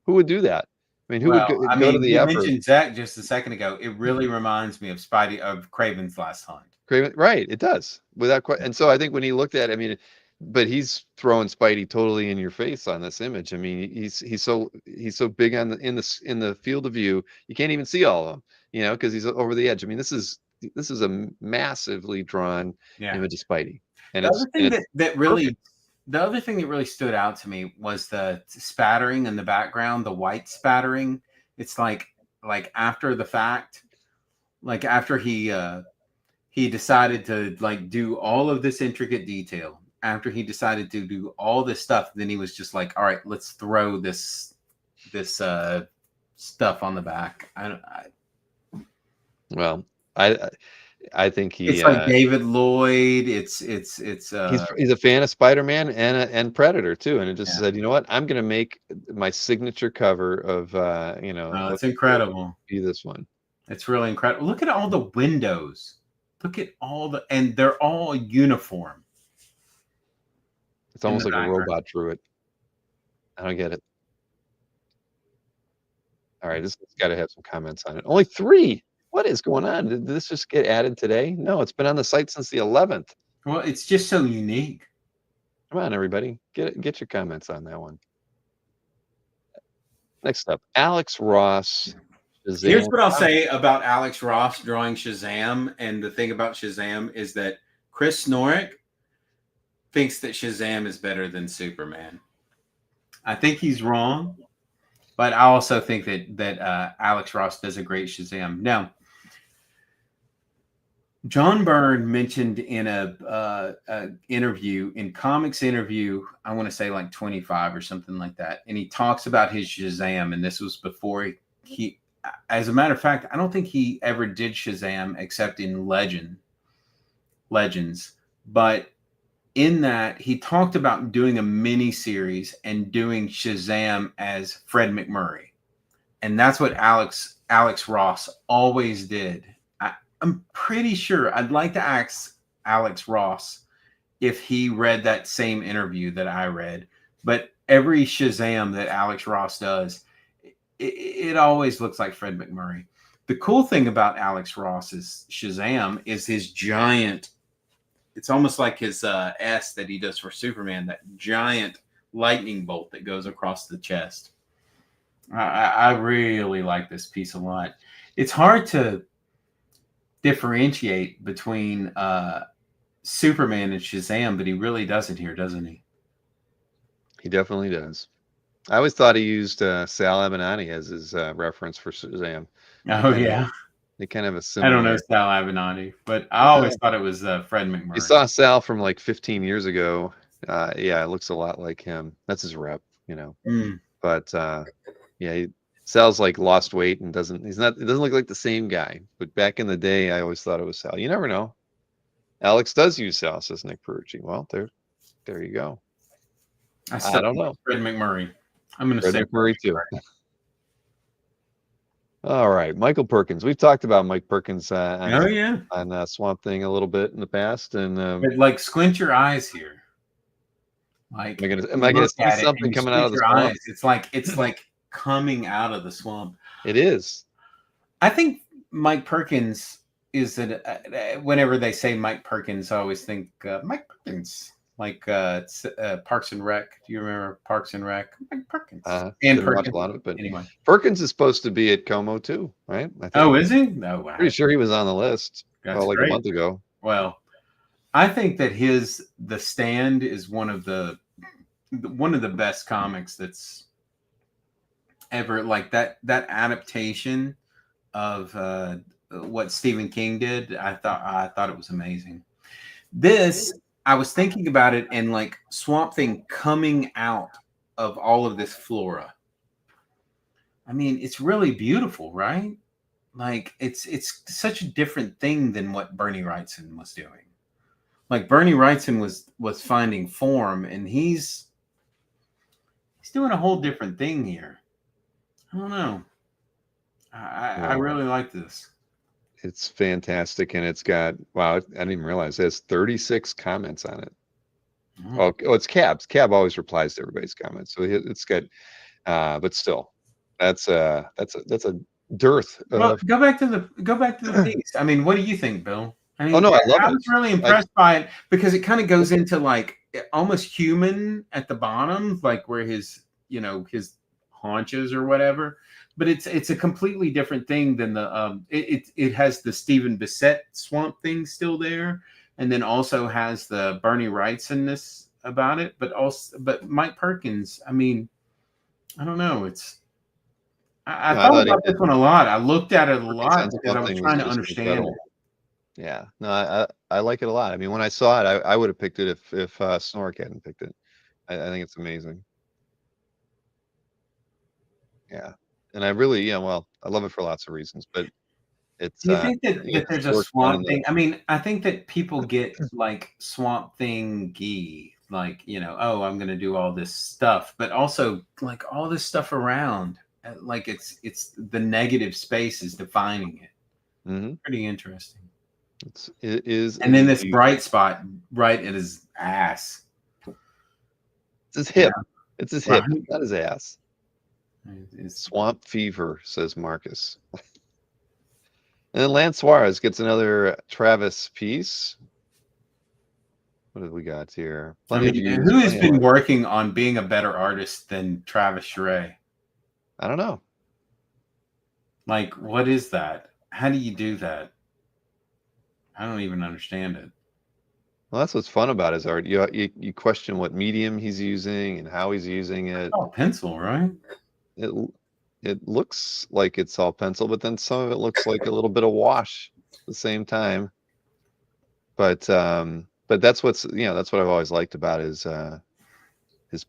who would do that? I mean, who would go to the effort? You mentioned Zach just a second ago. It really reminds me of Craven's Last Hunt. Craven, right? It does, without question. And so I think when he looked at it, I mean, but he's throwing Spidey totally in your face on this image. I mean, he's so big in the field of view, you can't even see all of them, because he's over the edge. I mean, this is a massively drawn image of Spidey. And the other thing that really stood out to me was the spattering in the background, the white spattering. It's like after the fact, like after he decided to do all of this intricate detail, after he decided to do all this stuff, then he was just like, all right, let's throw this stuff on the back. I think he It's like David Lloyd. It's he's a fan of Spider-Man and Predator too, and it just said, you know what, I'm gonna make my signature cover of you know, oh, it's incredible. be this one. It's really incredible. Look at all the windows. Look at all the, and they're all uniform. It's almost like a robot drew it. I don't get it. All right, this has got to have some comments on it. Only 3. What is going on? Did this just get added today? No, it's been on the site since the 11th. Well, it's just so unique. Come on, everybody, get your comments on that one. Next up, Alex Ross. Shazam. Here's what I'll say about Alex Ross drawing Shazam, and the thing about Shazam is that Chris Snorick thinks that Shazam is better than Superman. I think he's wrong, but I also think that Alex Ross does a great Shazam. Now, John Byrne mentioned in a interview, in Comics Interview, I want to say like 25 or something like that, and he talks about his Shazam, and this was before he as a matter of fact, I don't think he ever did Shazam except in Legends, but in that he talked about doing a mini series and doing Shazam as Fred McMurray, and that's what Alex Ross always did. I'm pretty sure, I'd like to ask Alex Ross if he read that same interview that I read, but every Shazam that Alex Ross does, it always looks like Fred McMurray. The cool thing about Alex Ross's Shazam is his giant, it's almost like his S that he does for Superman, that giant lightning bolt that goes across the chest. I really like this piece a lot. It's hard to differentiate between Superman and Shazam, but he really does it here, doesn't he? He definitely does. I always thought he used Sal Abenani as his reference for Shazam. Oh, yeah. They kind of have a similar. I don't know Sal Abenani, but I always thought it was Fred McMurray. You saw Sal from like 15 years ago. Yeah, it looks a lot like him. That's his rep, you know. But yeah, Sal's like lost weight and it doesn't look like the same guy. But back in the day, I always thought it was Sal. You never know. Alex does use Sal, says Nick Perucci. Well, there you go. I don't know. Fred McMurray. I'm going to say McMurray too. All right, Michael Perkins. We've talked about Mike Perkins on Swamp Thing a little bit in the past, and but like squint your eyes here. Like, am I gonna see something coming out of the swamp? It's like coming out of the swamp. It is. I think Mike Perkins is whenever they say Mike Perkins, I always think Mike Perkins. Like Parks and Rec. Do you remember Parks and Rec? Mike Perkins. And Perkins. A lot of it, but anyway, Perkins is supposed to be at Como too, right? Oh, is he? No, wow. Pretty sure he was on the list. Like a month ago. Well, I think that The Stand is one of the best comics that's ever, like that adaptation of what Stephen King did. I thought it was amazing. I was thinking about it, and like Swamp Thing coming out of all of this flora. I mean, it's really beautiful, right? Like it's such a different thing than what Bernie Wrightson was doing. Like Bernie Wrightson was finding form, and he's doing a whole different thing here. I don't know. I really like this. It's fantastic, and it's got, wow, I didn't even realize it has 36 comments on it. Oh, it's Cab's. Cab always replies to everybody's comments, so it's got, but still, that's a dearth. Well, go back to the piece. I mean, what do you think, Bill? I mean, I love it. I was really impressed by it because it kind of goes into like almost human at the bottom, like where his haunches or whatever. But it's a completely different thing than the it has the Stephen Bissett Swamp Thing still there, and then also has the Bernie Wrightsonness about it. But Mike Perkins, I mean, I don't know. I thought about this one a lot. I looked at it a lot because I was trying to understand it. Yeah, no, I like it a lot. I mean, when I saw it, I would have picked it if Snork hadn't picked it. I think it's amazing. Yeah. And I really, well, I love it for lots of reasons, but It's Do you think that, it's there's a work done in Swamp Thing? I mean, I think that people get like Swamp Thing-y, like, oh, I'm going to do all this stuff, but also like all this stuff around, like it's the negative space is defining it. Mm-hmm. Pretty interesting. It is. And then this bright spot right at his ass. It's his hip. Yeah. It's his hip, Right. not his ass. It's Swamp fever, says Marcus. And then Lance Suarez gets another Travis piece. What have we got here? I Plenty of mean, views, who has plenty of been likes. working on being a better artist than Travis Sheree? I don't know. Like, what is that? How do you do that? I don't even understand it. Well, that's what's fun about his art. You question what medium he's using and how he's using it. Oh, pencil, right? It looks like it's all pencil, but then some of it looks like a little bit of wash at the same time. But that's what's that's what I've always liked about his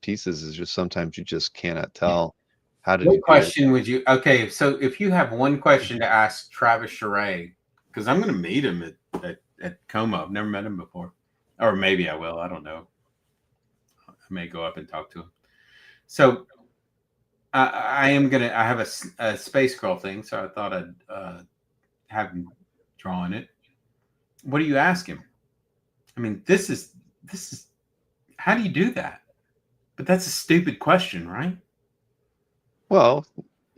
pieces is just sometimes you just cannot tell how did he What do it. question would you? Okay, so if you have one question to ask Travis Sheree, because I'm going to meet him at Como. I've never met him before, or maybe I will. I don't know. I may go up and talk to him. So I have a Space Girl thing, so I thought I'd have him drawing it. What do you ask him? I mean, this is how do you do that? But that's a stupid question, right? Well,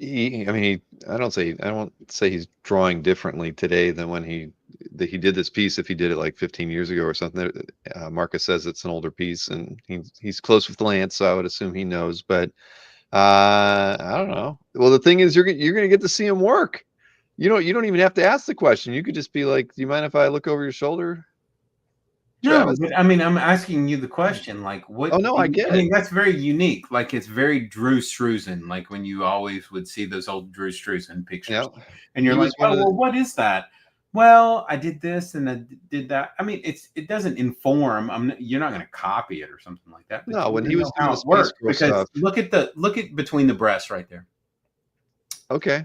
I don't say he's drawing differently today than when he did this piece. If he did it like 15 years ago or something, Marcus says it's an older piece, and he's close with Lance, so I would assume he knows. But I don't know. Well, the thing is, you're gonna get to see him work. You don't even have to ask the question. You could just be like, "Do you mind if I look over your shoulder, Travis?" No, but I mean, I'm asking you the question, like, what? Oh no, I get mean, it. that's very unique. Like, it's very Drew Struzan, like when you always would see those old Drew Struzan pictures, Yeah, and you're he like, was one oh, of the. well, what is that? Well, I did this and I did that. I mean, it doesn't inform. You're not going to copy it or something like that. But No, you when wanna he was know doing how the it Space works, Girl because stuff. look at between the breasts right there. Okay.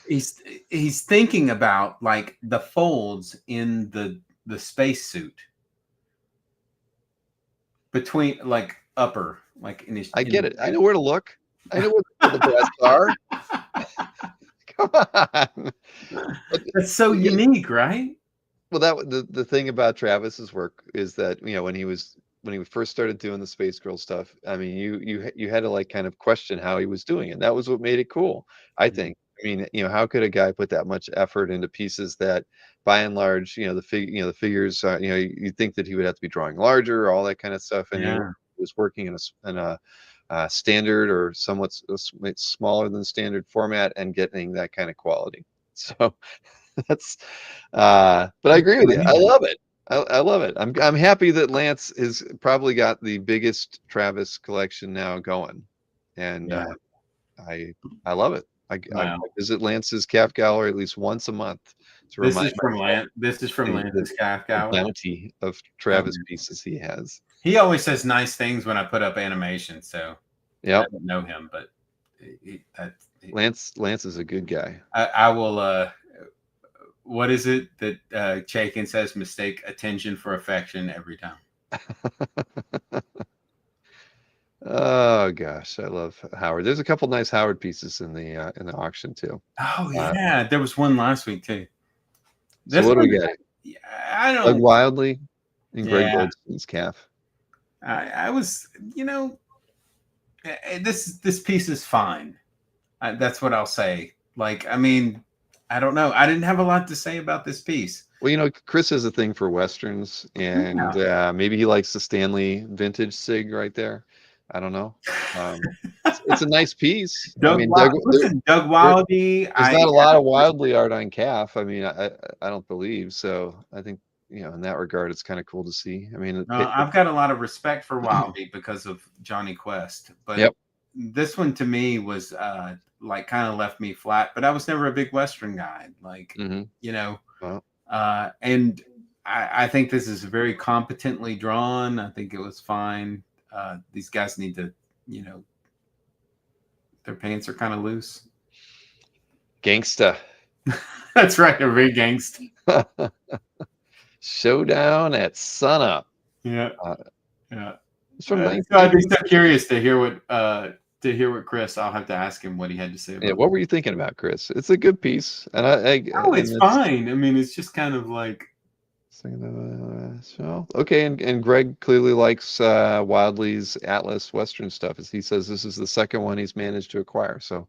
He's thinking about like the folds in the spacesuit between like upper, like in his. I get it. I know where to look. I know where the breasts are. Come on. That's so unique, right? Well, the thing about Travis's work is that when he first started doing the Space Girl stuff, I mean, you had to like kind of question how he was doing it. That was what made it cool, I think. I mean, how could a guy put that much effort into pieces that, by and large, the figures, you think that he would have to be drawing larger, all that kind of stuff, and he was working in a standard or somewhat smaller than standard format and getting that kind of quality. So that's but I agree with you. I love it. I love it. I'm happy that Lance has probably got the biggest Travis collection now going, and I love it. I visit Lance's CAF gallery at least once a month to This remind is from Lance. This is from the Lance's CAF gallery. bounty of Travis pieces he has. He always says nice things when I put up animation, so I don't know him, but Lance is a good guy. I will. What is it that Chaikin says? Mistake attention for affection every time. Oh gosh, I love Howard. There's a couple nice Howard pieces in the auction too. Oh yeah, there was one last week too. So what do we got? I don't. Doug Wildley and Greg Goldson's CAF. I was, this piece is fine. That's what I'll say. Like, I mean, I don't know. I didn't have a lot to say about this piece. Well, Chris has a thing for Westerns, and maybe he likes the Stanley vintage SIG right there. I don't know. It's a nice piece. Doug Wildley. There's not a lot of Wildley art on CAF. I mean, I don't believe so. I think, in that regard, it's kind of cool to see. I mean, I've got a lot of respect for Wildley because of Johnny Quest, but this one to me was like kind of left me flat. But I was never a big Western guy, like and I think this is very competently drawn. I think it was fine. These guys need to, their pants are kind of loose. Gangsta. That's right, a big gangster. Showdown at sunup. Yeah, Uh, yeah. it's from So I'd be 19. so curious to hear what Chris. I'll have to ask him what he had to say Yeah, about. what were you thinking about, Chris? It's a good piece, and Oh, it's and it's fine. I mean, it's just kind of like, so okay. And Greg clearly likes Wildley's Atlas Western stuff, as he says this is the second one he's managed to acquire. So,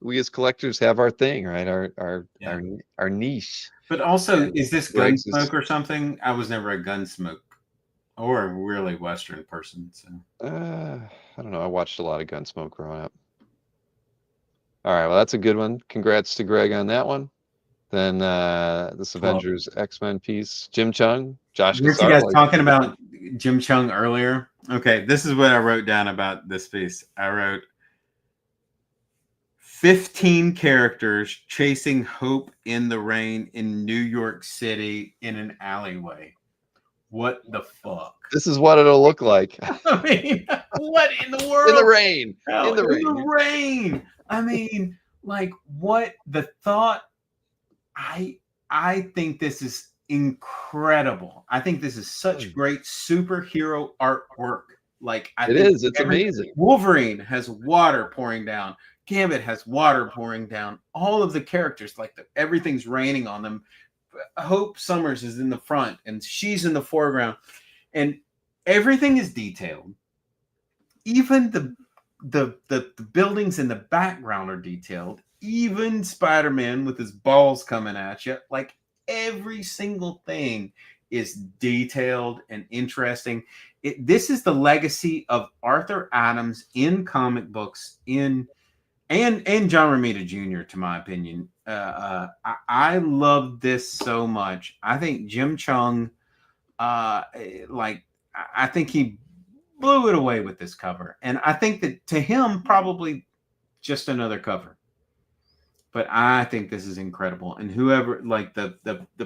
we as collectors have our thing, right? Our niche. but also, And is this Greg's is Gunsmoke or something? I was never a Gunsmoke or a really Western person. So I don't know. I watched a lot of Gunsmoke growing up. All right, well, that's a good one. Congrats to Greg on that one. Then this Avengers X-Men piece, Jim Chung, Josh weren't you guys Cassar. talking about Jim Chung earlier? Okay, this is what I wrote down about this piece. I wrote 15 characters chasing hope in the rain in New York City in an alleyway. What the fuck? This is what it'll look like. I mean, what in the world? In the rain. Hell, In the rain. In the rain. I mean, like, what the thought? I think this is incredible. I think this is such great superhero artwork. Like, it is. It's amazing. Wolverine has water pouring down. Gambit has water pouring down. All of the characters, like everything's raining on them. Hope Summers is in the front, and she's in the foreground, and everything is detailed. Even the buildings in the background are detailed. Even Spider-Man with his balls coming at you, like every single thing is detailed and interesting. This is the legacy of Arthur Adams in comic books, and John Romita Jr., to my opinion. I love this so much. I think Jim Chung, I think he blew it away with this cover. And I think that to him, probably just another cover. But I think this is incredible. And whoever, like the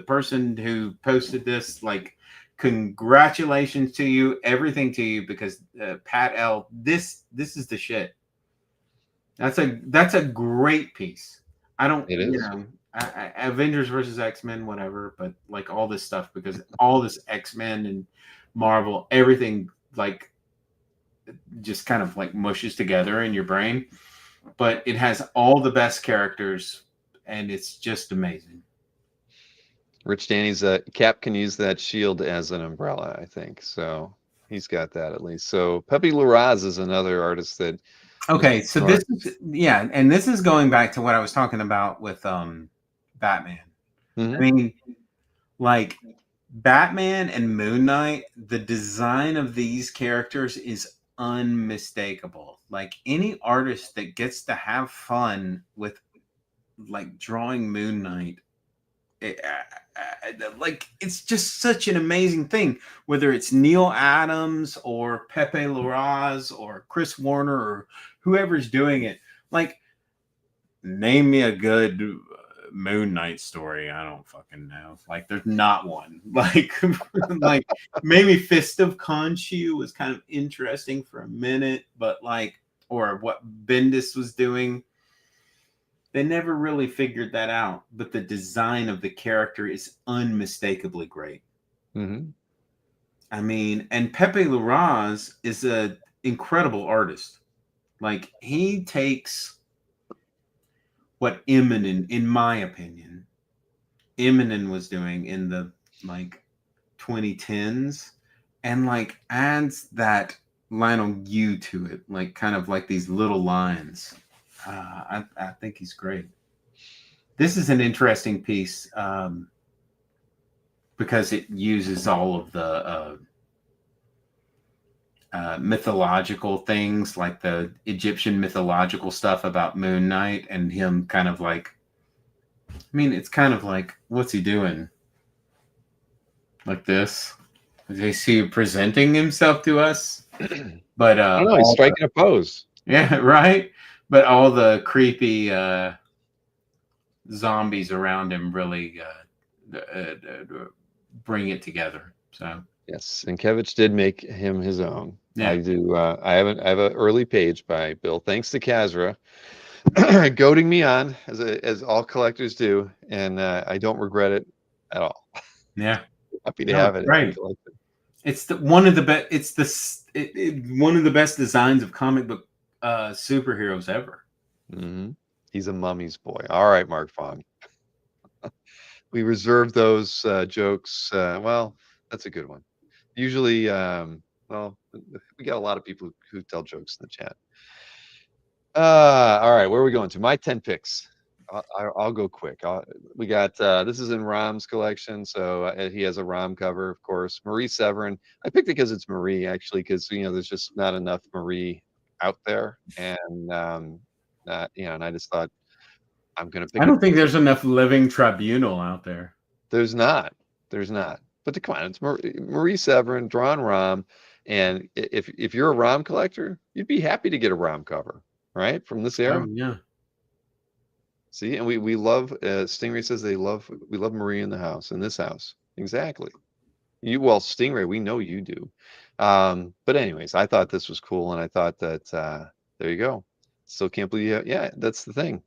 person who posted this, like, congratulations to you, everything to you, because Pat L, this is the shit. That's a great piece. I don't, it is. Avengers versus X-Men, whatever, but like all this stuff, because all this X-Men and Marvel, everything like just kind of like mushes together in your brain. But it has all the best characters, and it's just amazing. Rich Danny's Cap can use that shield as an umbrella, I think. So he's got that at least. So Pepe Larraz is another artist that. Okay, so this is and this is going back to what I was talking about with Batman. Mm-hmm. I mean, like Batman and Moon Knight, the design of these characters is unmistakable. Like any artist that gets to have fun with like drawing Moon Knight, like it's just such an amazing thing. Whether it's Neil Adams or Pepe Larraz or Chris Warner or whoever's doing it, like name me a good Moon Knight story. I don't fucking know. Like there's not one. Like like maybe Fist of Khonshu was kind of interesting for a minute, but like, or what Bendis was doing, they never really figured that out. But the design of the character is unmistakably great. Mm-hmm. I mean, and Pepe Larraz is an incredible artist. Like he takes what Eminem, in my opinion, Eminem was doing in the like 2010s, and like adds that Lionel Yu to it, like kind of like these little lines. I think he's great. This is an interesting piece because it uses all of the mythological things, like the Egyptian mythological stuff about Moon Knight and him kind of like, I mean, it's kind of like, what's he doing? Like this? Is he see presenting himself to us? But I don't know, he's striking a pose. Yeah, right. But all the creepy zombies around him really bring it together. So yes, and Kevich did make him his own. Yeah. I do. I have an early page by Bill. Thanks to Kazra. goading me on as all collectors do, and I don't regret it at all. Yeah. Happy to No, have it. right. It's one of the best. It's one of the best designs of comic book superheroes ever. Mm-hmm. He's a mummy's boy. All right, Mark Fong. We reserve those jokes. Well, that's a good one. Usually, well, we got a lot of people who tell jokes in the chat. All right, where are we going to? My 10 picks. I'll go quick. We got this is in Rom's collection, so he has a Rom cover, of course. Marie Severin. I picked it because it's Marie, actually, because there's just not enough Marie out there, and and I just thought I'm gonna pick. I don't think there's enough living tribunal out there. There's not. There's not. But come on, it's Marie Severin, drawn Rom, and if you're a Rom collector, you'd be happy to get a Rom cover, right, from this era. Oh, yeah. See, and we love. Stingray says we love Marie in the house, in this house. Exactly. Stingray, we know you do. But anyways, I thought this was cool, and I thought that there you go. Still can't believe. Yeah, that's the thing.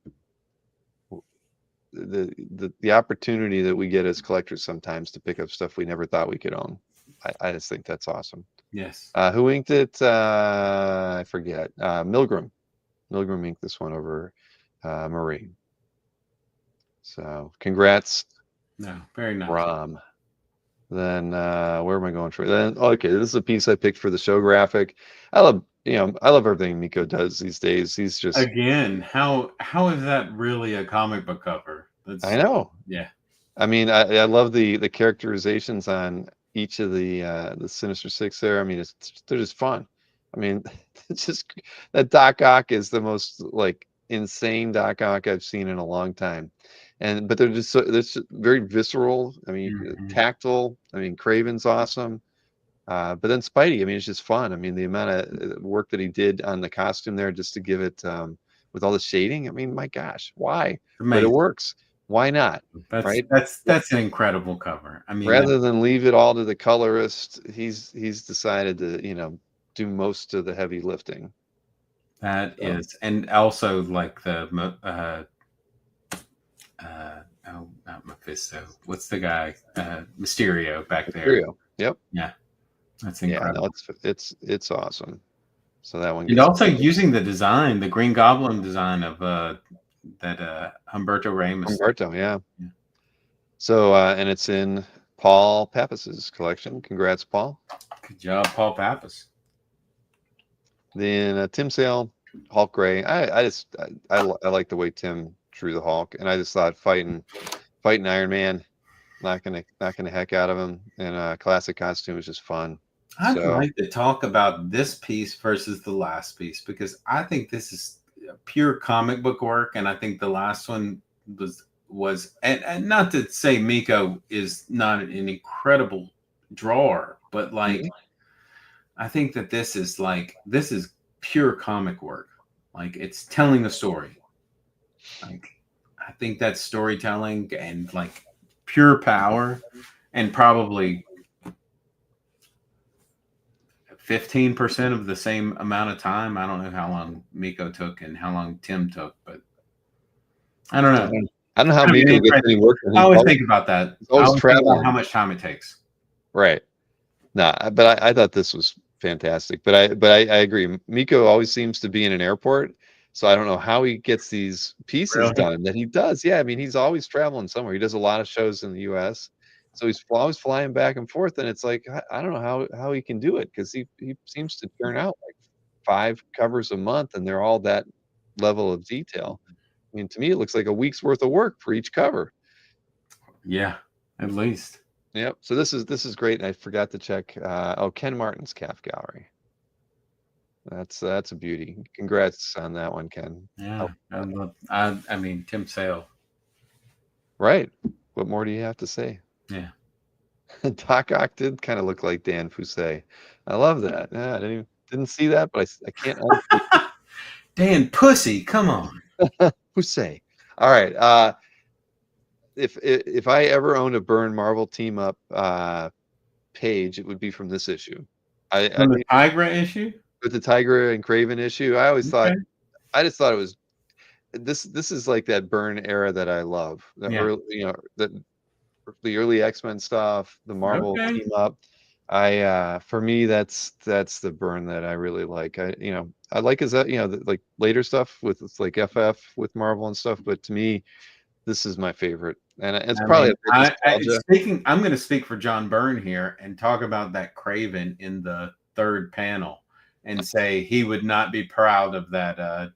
The opportunity that we get as collectors sometimes to pick up stuff we never thought we could own. I just think that's awesome. Yes. Who inked it? I forget. Milgram inked this one over Marie. So congrats. No, very nice. Rom. Then where am I going for? Then okay, this is a piece I picked for the show graphic. I love everything Miko does these days. He's just again. How is that really a comic book cover? I know. Yeah. I mean, I love the characterizations on each of the Sinister Six there. I mean, they're just fun. I mean, it's just that Doc Ock is the most like insane Doc Ock I've seen in a long time. But they're just very visceral. I mean, tactile. I mean, Craven's awesome. But then Spidey, I mean, it's just fun. I mean, the amount of work that he did on the costume there just to give it with all the shading. I mean, my gosh, why? Amazing. But it works. Why not? Right? That's an incredible cover. I mean, rather than leave it all to the colorist, he's decided to do most of the heavy lifting. That is, and also like the not Mephisto. What's the guy? Mysterio back there. Yep. Yeah, that's incredible. Yeah, no, it's awesome. So that one. And also using the design, the Green Goblin design of that Humberto Ramos. Humberto, yeah. So and it's in Paul Pappas's collection. Congrats, Paul. Good job, Paul Pappas. Then Tim Sale, Hulk Gray. I like the way Tim drew the Hulk, and I just thought fighting Iron Man, knocking the heck out of him in a classic costume was just fun. I'd like to talk about this piece versus the last piece because I think this is pure comic book work, and I think the last one was and not to say Miko is not an incredible drawer, but like I think that this is pure comic work. Like it's telling a story. Like I think that's storytelling and like pure power, and probably 15% of the same amount of time. I don't know how long Miko took and how long Tim took, but I don't know. I don't know how Miko gets any work. I always think about that. I always traveling. How much time it takes. Right. No, but I thought this was fantastic. But I agree. Miko always seems to be in an airport, so I don't know how he gets these pieces done that he does. Yeah, I mean he's always traveling somewhere. He does a lot of shows in the U.S., so he's always flying back and forth. And it's like I don't know how he can do it because he seems to turn out like 5 covers a month, and they're all that level of detail. I mean, to me, it looks like a week's worth of work for each cover. Yeah, at least. Yep. So this is great. And I forgot to check. Ken Martin's CAF gallery. That's a beauty. Congrats on that one, Ken. Yeah. I mean, Tim Sale. Right. What more do you have to say? Yeah. Doc Ock did kind of look like Dan Foussey. I love that. Yeah, I didn't see that, but I can't. Dan Pussy, come on. Foussey. All right. If I ever owned a Byrne Marvel team up page, it would be from this issue. From the Tigra issue? With the Tigra and Craven issue. I always thought, I just thought it was, this is like that Byrne era that I love. The Yeah. early, the early X-Men stuff, the Marvel Okay. team up. For me, that's the Byrne that I really like. I like his like later stuff with like FF with Marvel and stuff, but to me, this is my favorite, and it's probably a bit nostalgia. I'm going to speak for John Byrne here and talk about that Craven in the third panel, and say he would not be proud of that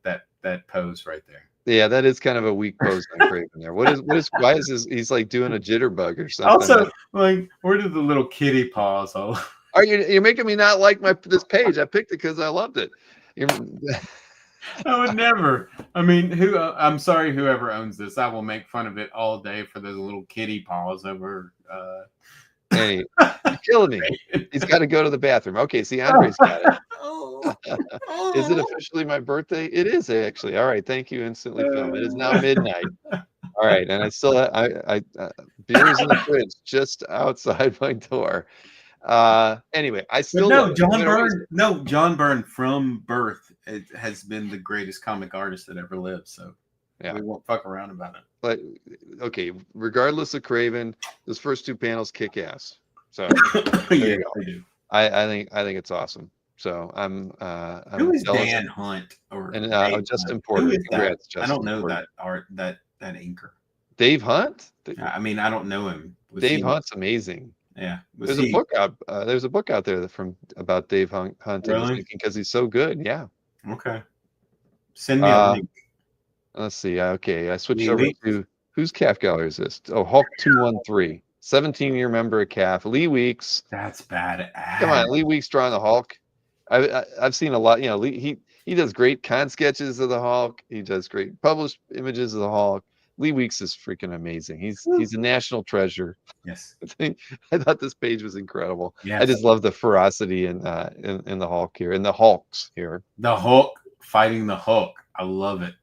pose right there. Yeah, that is kind of a weak pose on Craven there. Why is this? He's like doing a jitterbug or something. Also, like, where did the little kitty paws? You're making me not like this page. I picked it because I loved it. I would never. I mean, I'm sorry, whoever owns this. I will make fun of it all day for those little kitty paws over. Hey, you're killing me. He's got to go to the bathroom. Okay, see, Andre's got it. Is it officially my birthday? It is actually. All right, thank you, Instantly Film. It is now midnight. All right, and I still have beers in the fridge just outside my door. Anyway, I still love it. John Byrne from birth has been the greatest comic artist that ever lived. So yeah, we won't fuck around about it. But okay, regardless of Craven, those first two panels kick ass. So yeah, they do. I think it's awesome. So who is Dan Hunt Justin Porter? Congrats, Justin. I don't know Porter. that inker. Dave Hunt? I mean, I don't know him. Dave Hunt's amazing. Yeah, there's a book out. There's a book out there about Dave Hunt. Really? Because he's so good. Yeah. Okay. Send me a link. Let's see. Okay, I switched over to whose CAF gallery is this? Oh, Hulk 213. 17-year member of CAF. Lee Weeks. That's bad. Come on, Lee Weeks drawing the Hulk. I've seen a lot. Lee, he does great con sketches of the Hulk. He does great published images of the Hulk. Lee Weeks is freaking amazing. He's a national treasure. Yes. I thought this page was incredible. Yes. I just love the ferocity in the Hulk here, in the Hulks here. The Hulk fighting the Hulk. I love it.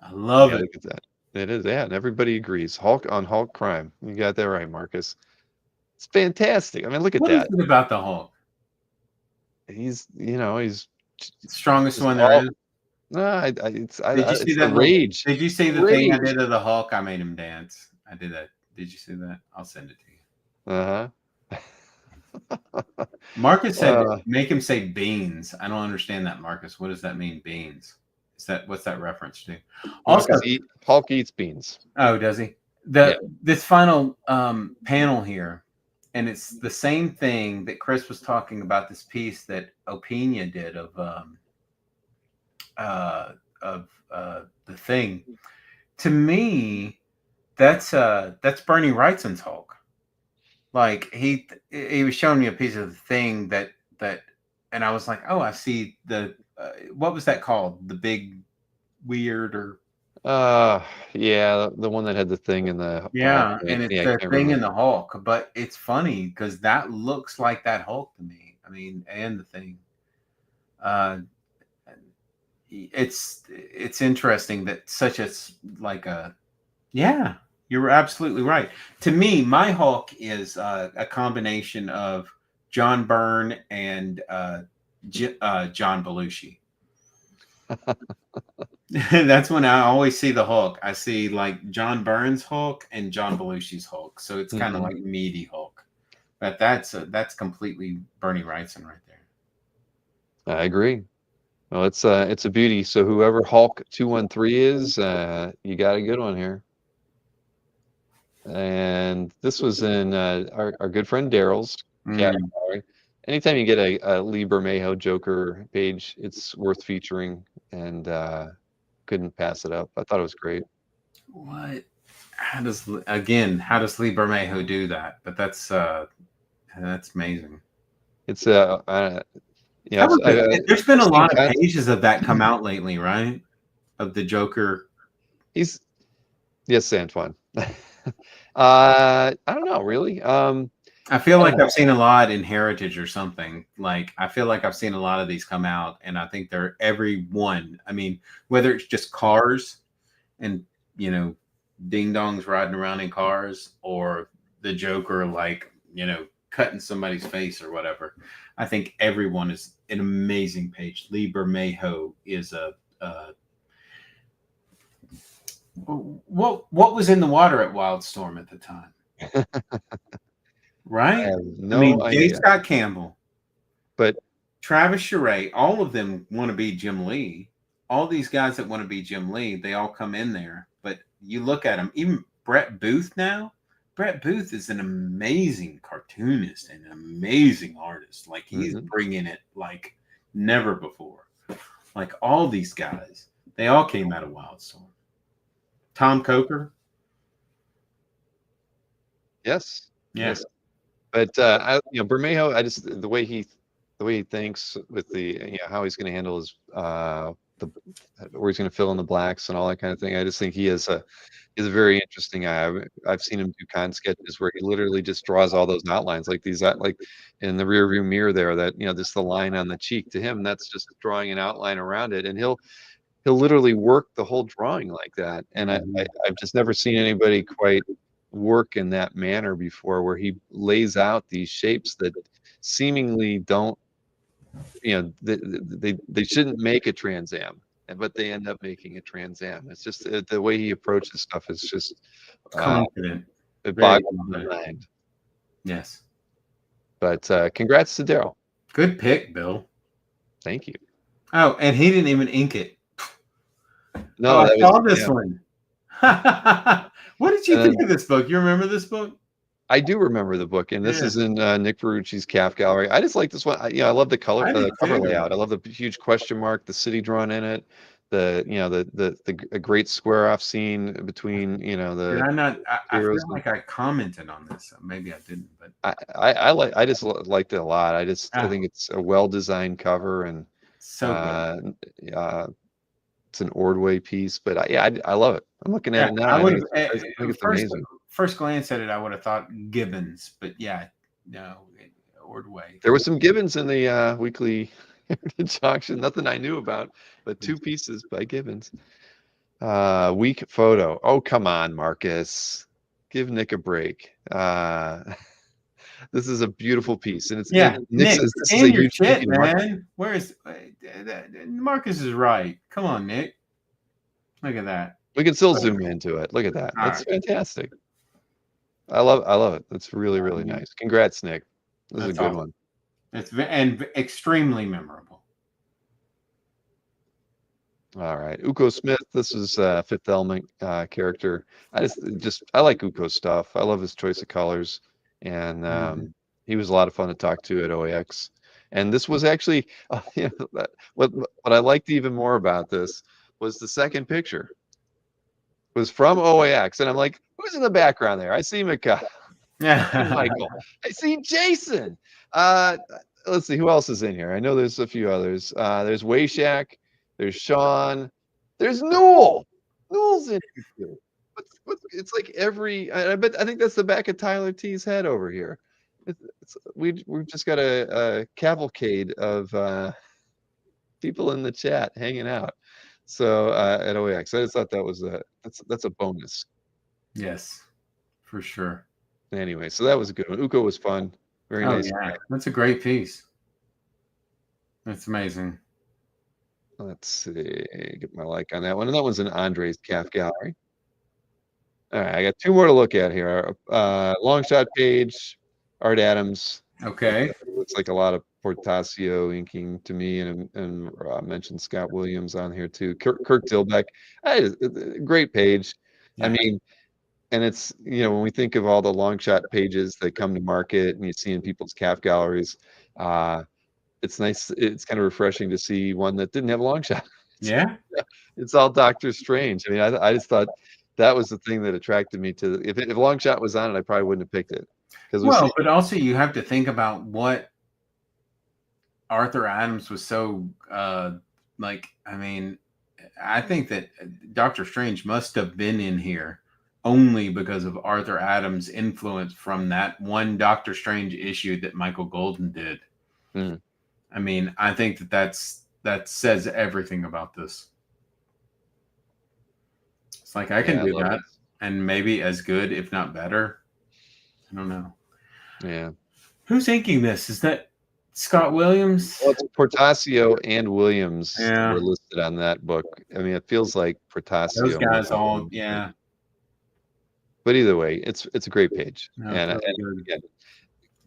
I love it. Look at that. It is, yeah, and everybody agrees. Hulk on Hulk crime. You got that right, Marcus. It's fantastic. I mean, look at that. What is it about the Hulk? He's strongest one there is. No, Did you see that rage? Did you see the thing I did of the Hulk? I made him dance. I did that. Did you see that? I'll send it to you. Marcus said, "Make him say beans." I don't understand that, Marcus. What does that mean, beans? What's that reference to? Also, Hulk eats beans. Oh, does he? This final panel here, and it's the same thing that Chris was talking about. This piece that Opina did of the Thing. To me, that's Bernie Wrightson's Hulk. Like he was showing me a piece of the Thing that, and I was like, oh, I see the what was that called? The big weird or yeah, the one that had the Thing in the Hulk. And it's the Thing in the Hulk. But it's funny because that looks like that Hulk to me. I mean, and the Thing. It's interesting that such a you're absolutely right. To me, my Hulk is a combination of John Byrne and John Belushi. That's when I always see the Hulk. I see like John Byrne's Hulk and John Belushi's Hulk. So it's kind of like meaty Hulk. But that's completely Bernie Wrightson right there. I agree. Well, it's a beauty. So whoever Hulk 213 is, you got a good one here. And this was in our good friend Daryl's CAF gallery. Anytime you get a Lee Bermejo Joker page, it's worth featuring, and couldn't pass it up. I thought it was great. What? How does Lee Bermejo do that? But that's amazing. It's there's been a lot of pages of that come out lately, right? Of the Joker. Yes, Antoine. I don't know, really. I feel like I've seen a lot in Heritage or something. Like I feel like I've seen a lot of these come out, and I think they're every one. I mean, whether it's just cars and ding dongs riding around in cars, or the Joker cutting somebody's face or whatever. I think everyone is an amazing page. Lee Bermejo is what was in the water at Wildstorm at the time? Right? I have I no mean, J. idea. Scott Campbell, But Travis Charest, all of them want to be Jim Lee. All these guys that want to be Jim Lee, they all come in there. But you look at them, even Brett Booth now. Brett Booth is an amazing cartoonist and an amazing artist. Like he's bringing it like never before. Like all these guys, they all came out of Wildstorm. Tom Coker. yes. Yeah. Yes. But Bermejo, I just the way he thinks with the how he's going to handle his where he's going to fill in the blacks and all that kind of thing. I just think he's a very interesting eye. I've seen him do con sketches where he literally just draws all those outlines like these like in the rear view mirror there, that just the line on the cheek. To him, that's just drawing an outline around it, and he'll literally work the whole drawing like that. And I've just never seen anybody quite work in that manner before, where he lays out these shapes that seemingly don't, they shouldn't make a Trans Am, but they end up making a Trans Am. It's just the way he approaches stuff is just Confident. it boggles the mind. Yes. But congrats to Daryl. Good pick, Bill. Thank you. Oh, and he didn't even ink it. No, I saw this one. What did you think of this book? You remember this book? I do remember the book, and this is in Nick Verrucci's CAF gallery. I just like this one. I love the color, cover layout. I love the huge question mark, the city drawn in it, a great square off scene between the. I feel like I commented on this. Maybe I didn't, but I just liked it a lot. I think it's a well designed cover, and so good. it's an Ordway piece, but I love it. I'm looking at it now. I think it's amazing. First glance at it, I would have thought Gibbons, but no, Ordway. There was some Gibbons in the weekly Heritage auction. Nothing I knew about, but 2 pieces by Gibbons. Weak photo. Oh, come on, Marcus. Give Nick a break. This is a beautiful piece, and it's Nick, this is a your shit, man. Where's Marcus is right. Come on, Nick. Look at that. We can still zoom into it. Look at that. That's fantastic. I love it. That's really, really nice. Congrats, Nick. This is a good one. It's extremely memorable. All right, Uko Smith. This is Fifth Element character. I like Uko's stuff. I love his choice of colors, and he was a lot of fun to talk to at OAX. And this was actually, what I liked even more about this was the second picture. It was from OAX, and I'm like, who's in the background there? I see Michael. I see Jason. Let's see who else is in here. I know there's a few others. There's Wayshak. There's Sean. There's Newell. Newell's in here too. It's like I think that's the back of Tyler T's head over here. We've just got a cavalcade of people in the chat hanging out. So at OAX, I just thought that was that's a bonus. Yes, for sure. Anyway, so that was a good one. Uko was fun. Very nice. Yeah. That's a great piece. That's amazing. Let's see. Get my like on that one. And that one's in Andre's CAF gallery. All right, I got 2 more to look at here. Long shot page, Art Adams. Okay. Looks like a lot of Portasio inking to me, and mentioned Scott Williams on here too. Kirk Dilbeck. Great page. Yeah. I mean, and it's, when we think of all the long shot pages that come to market and you see in people's CAF galleries, it's nice. It's kind of refreshing to see one that didn't have a long shot. Yeah. It's all Doctor Strange. I mean, I just thought that was the thing that attracted me to if long shot was on it, I probably wouldn't have picked it. But also you have to think about what Arthur Adams was so I think that Doctor Strange must have been in here only because of Arthur Adams' influence from that one Doctor Strange issue that Michael Golden did. I mean, I think that says everything about this. It's like I can do that, and maybe as good, if not better. I don't know. Yeah. Who's inking this? Is that Scott Williams. Well, it's Portasio and Williams Yeah. were listed on that book. I mean, it feels like Portasio. Those guys more all, than- yeah. But either way, it's a great page. No, And really good. again,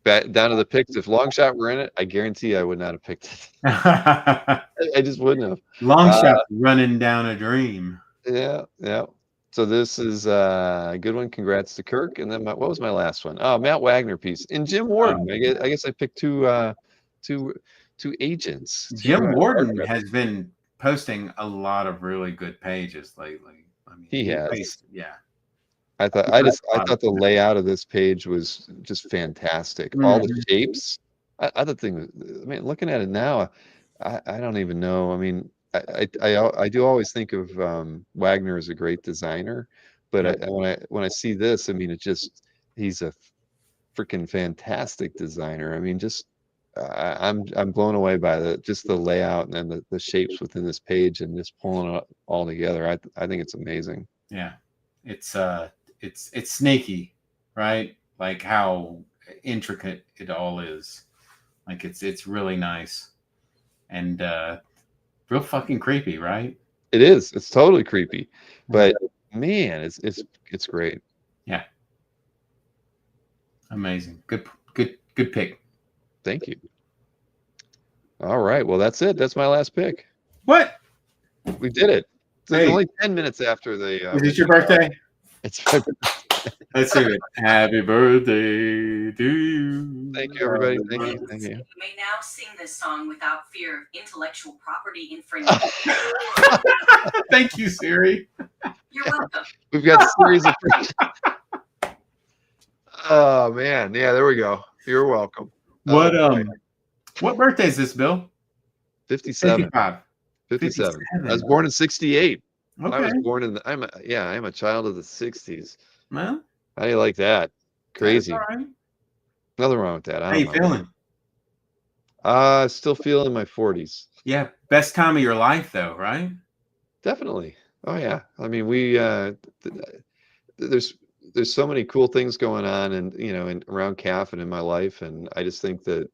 back down to the picks. If Long Shot were in it, I guarantee I would not have picked it. I just wouldn't have. Long shot running down a dream. Yeah, yeah. So this is a good one. Congrats to Kirk. And then what was my last one? Oh, Matt Wagner piece and Jim Warden. I guess I picked two agents. Jim Warden has been posting a lot of really good pages lately. I mean, He has. Yeah. I thought the layout of this page was just fantastic. All the shapes. Other thing, I mean, looking at it now, I don't even know. I mean, I do always think of Wagner as a great designer, but when I see this, I mean, he's a freaking fantastic designer. I mean, just I'm blown away by the layout and then the shapes within this page and just pulling it all together. I think it's amazing. Yeah, it's snaky, right? Like how intricate it all is. Like it's really nice and real fucking creepy, right? It is. It's totally creepy, but man, it's great. Yeah, amazing. Good pick. Thank you. All right. Well, that's it. That's my last pick. What? We did it. It's Hey. only 10 minutes after the. Is it your birthday? It's my birthday. Let's do it. Happy birthday to you. Thank you, everybody. Thank you. Thank you. You may now sing this song without fear of intellectual property infringement. Thank you, Siri. You're welcome. We've got a series of. Oh man, yeah, there we go. You're welcome. What birthday is this, Bill? 57. 55. 57. I was born in 68. Okay. I was born in I am a child of the 60s. Well, How do you like that? Crazy. all right. Nothing wrong with that. How you feeling? Still feeling my 40s. Yeah, best time of your life, though, right? Definitely. Oh yeah. I mean, there's so many cool things going on, and around CAF and in my life, and I just think that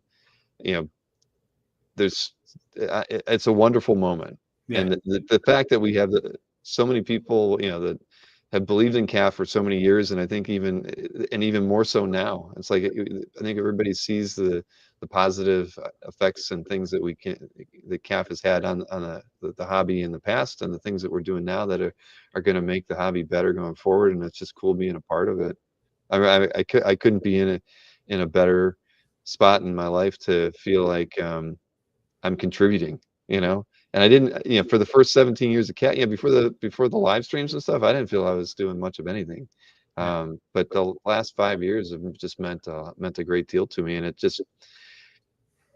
it's a wonderful moment, and the fact that we have so many people that have believed in CAF for so many years, and I think even more so now. It's like I think everybody sees the positive effects and things that that CAF has had on the hobby in the past, and the things that we're doing now that are going to make the hobby better going forward. And it's just cool being a part of it. I couldn't be in a better spot in my life to feel like I'm contributing, and I didn't, for the first 17 years of CAF, before the live streams and stuff, I didn't feel I was doing much of anything. But the last 5 years have just meant a great deal to me. And it just,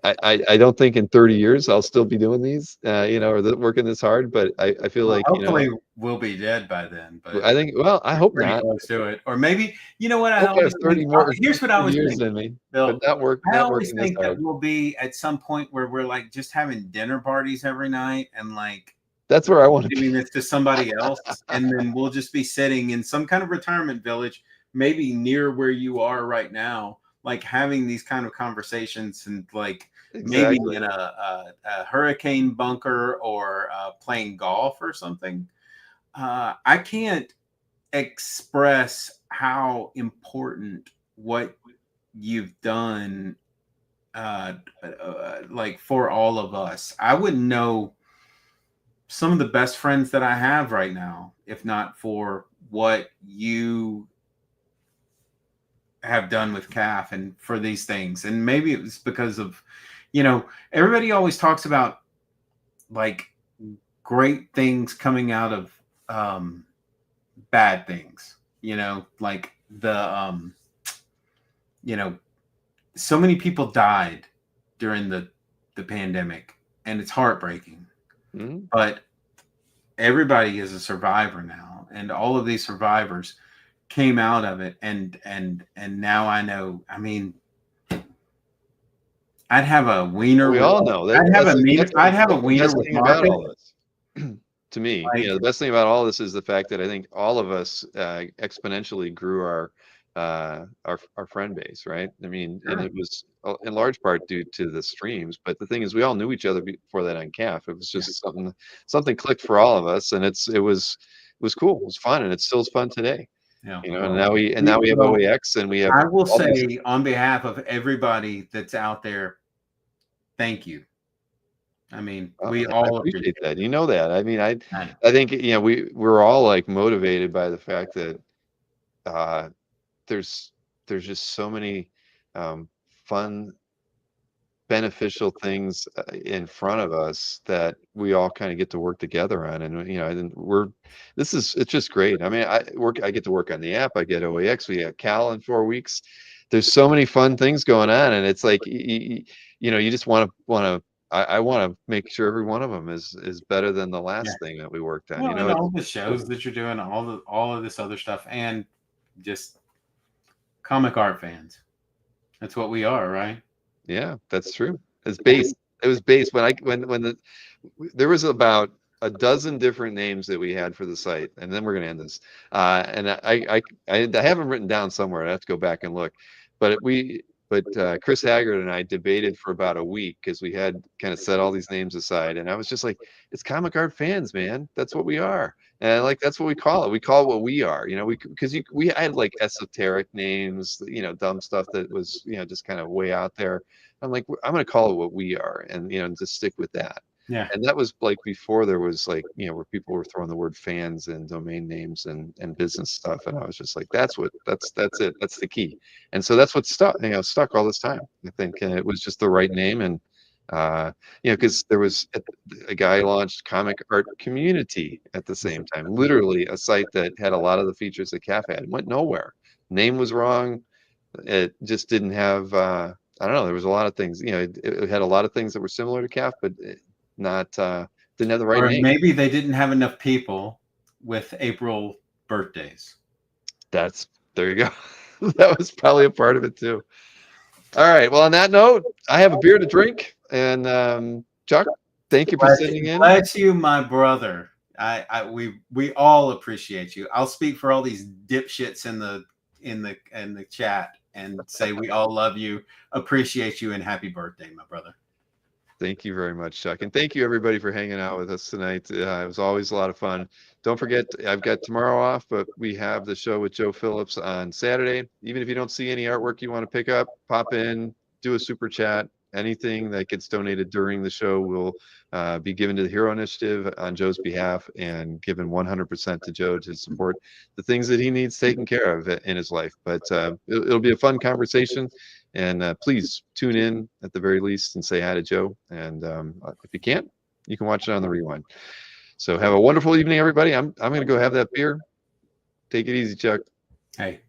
I don't think in 30 years I'll still be doing these, or working this hard, but I feel like, hopefully we'll be dead by then, but I think, well, I hope not. Let's do it. Or maybe, what I hope I have 30 more here's what I was years thinking, in me, Bill. but I always working this think that hard. we'll be at some point where we're like just having dinner parties every night and like That's where I want to be. doing this to somebody else, and then we'll just be sitting in some kind of retirement village, maybe near where you are right now, like having these kind of conversations, and like maybe in a hurricane bunker or playing golf or something. I can't express how important what you've done like for all of us. I wouldn't know some of the best friends that I have right now if not for what you have done with CAF and for these things. And maybe it was because of, everybody always talks about like great things coming out of bad things, like the so many people died during the pandemic, and it's heartbreaking. Mhm. But everybody is a survivor now, and all of these survivors came out of it, and now I know. I mean, I'd have a wiener. We all know that. I'd have a wiener with about Marcus. all this. To me, the best thing about all this is the fact that I think all of us exponentially grew our friend base, right? I mean, and Sure. it was in large part due to the streams. But the thing is, we all knew each other before that on CAF. It was just something clicked for all of us, and it was cool. It was fun, and it still is fun today. Yeah. You know, and now we have Well, OAX, and we have I will all these. say on behalf of everybody that's out there, thank you. I mean, we I all appreciate that. You know that. I mean, I that. think, you know, we're all like motivated by the fact that uh, there's just so many fun, beneficial things in front of us that we all kind of get to work together on. And you know, and it's just great. I mean, I get to work on the app. I get OAX. We got Cal in 4 weeks. There's so many fun things going on, and it's like you know, you just want to. I want to make sure every one of them is better than the last thing that we worked on. Well, You know, and all the shows that you're doing, all of this other stuff, and just comic art fans. That's what we are, right? yeah, that's true. It's based. It was based when there was about a dozen different names that we had for the site, and then we're going to end this. And I have them written down somewhere. I have to go back and look. But Chris Haggard and I debated for about a week because we had kind of set all these names aside, and I was just like, "It's comic art fans, man. That's what we are." And like that's what we call it. We call it what we are. You know, we had like esoteric names, you know, dumb stuff that was, you know, just kind of way out there. I'm like, I'm going to call it what we are, and you know, and just stick with that. Yeah. And that was like before there was like, you know, where people were throwing the word fans and domain names and business stuff. And I was just like, that's it. That's the key. And so that's what stuck all this time. I think it was just the right name. And, you know, because there was a guy launched Comic Art Community at the same time, literally a site that had a lot of the features that CAF had. It went nowhere. Name was wrong. It just didn't have, I don't know. There was a lot of things, you know, it had a lot of things that were similar to CAF, but not didn't have the right Or name. maybe they didn't have enough people with April birthdays. There you go. That was probably a part of it too. All right. Well, on that note, I have a beer to drink, and Chuck, thank you for sitting in. Bless you, my brother. We all appreciate you. I'll speak for all these dipshits in the chat and say we all love you, appreciate you, and happy birthday, my brother. Thank you very much, Chuck. And thank you, everybody, for hanging out with us tonight. It was always a lot of fun. Don't forget, I've got tomorrow off, but we have the show with Joe Phillips on Saturday. Even if you don't see any artwork you want to pick up, pop in, do a super chat. Anything that gets donated during the show will be given to the Hero Initiative on Joe's behalf and given 100% to Joe to support the things that he needs taken care of in his life. But it'll be a fun conversation. And please tune in at the very least and say hi to Joe. And if you can't, you can watch it on the rewind. So have a wonderful evening, everybody. I'm going to go have that beer. Take it easy, Chuck. Hey.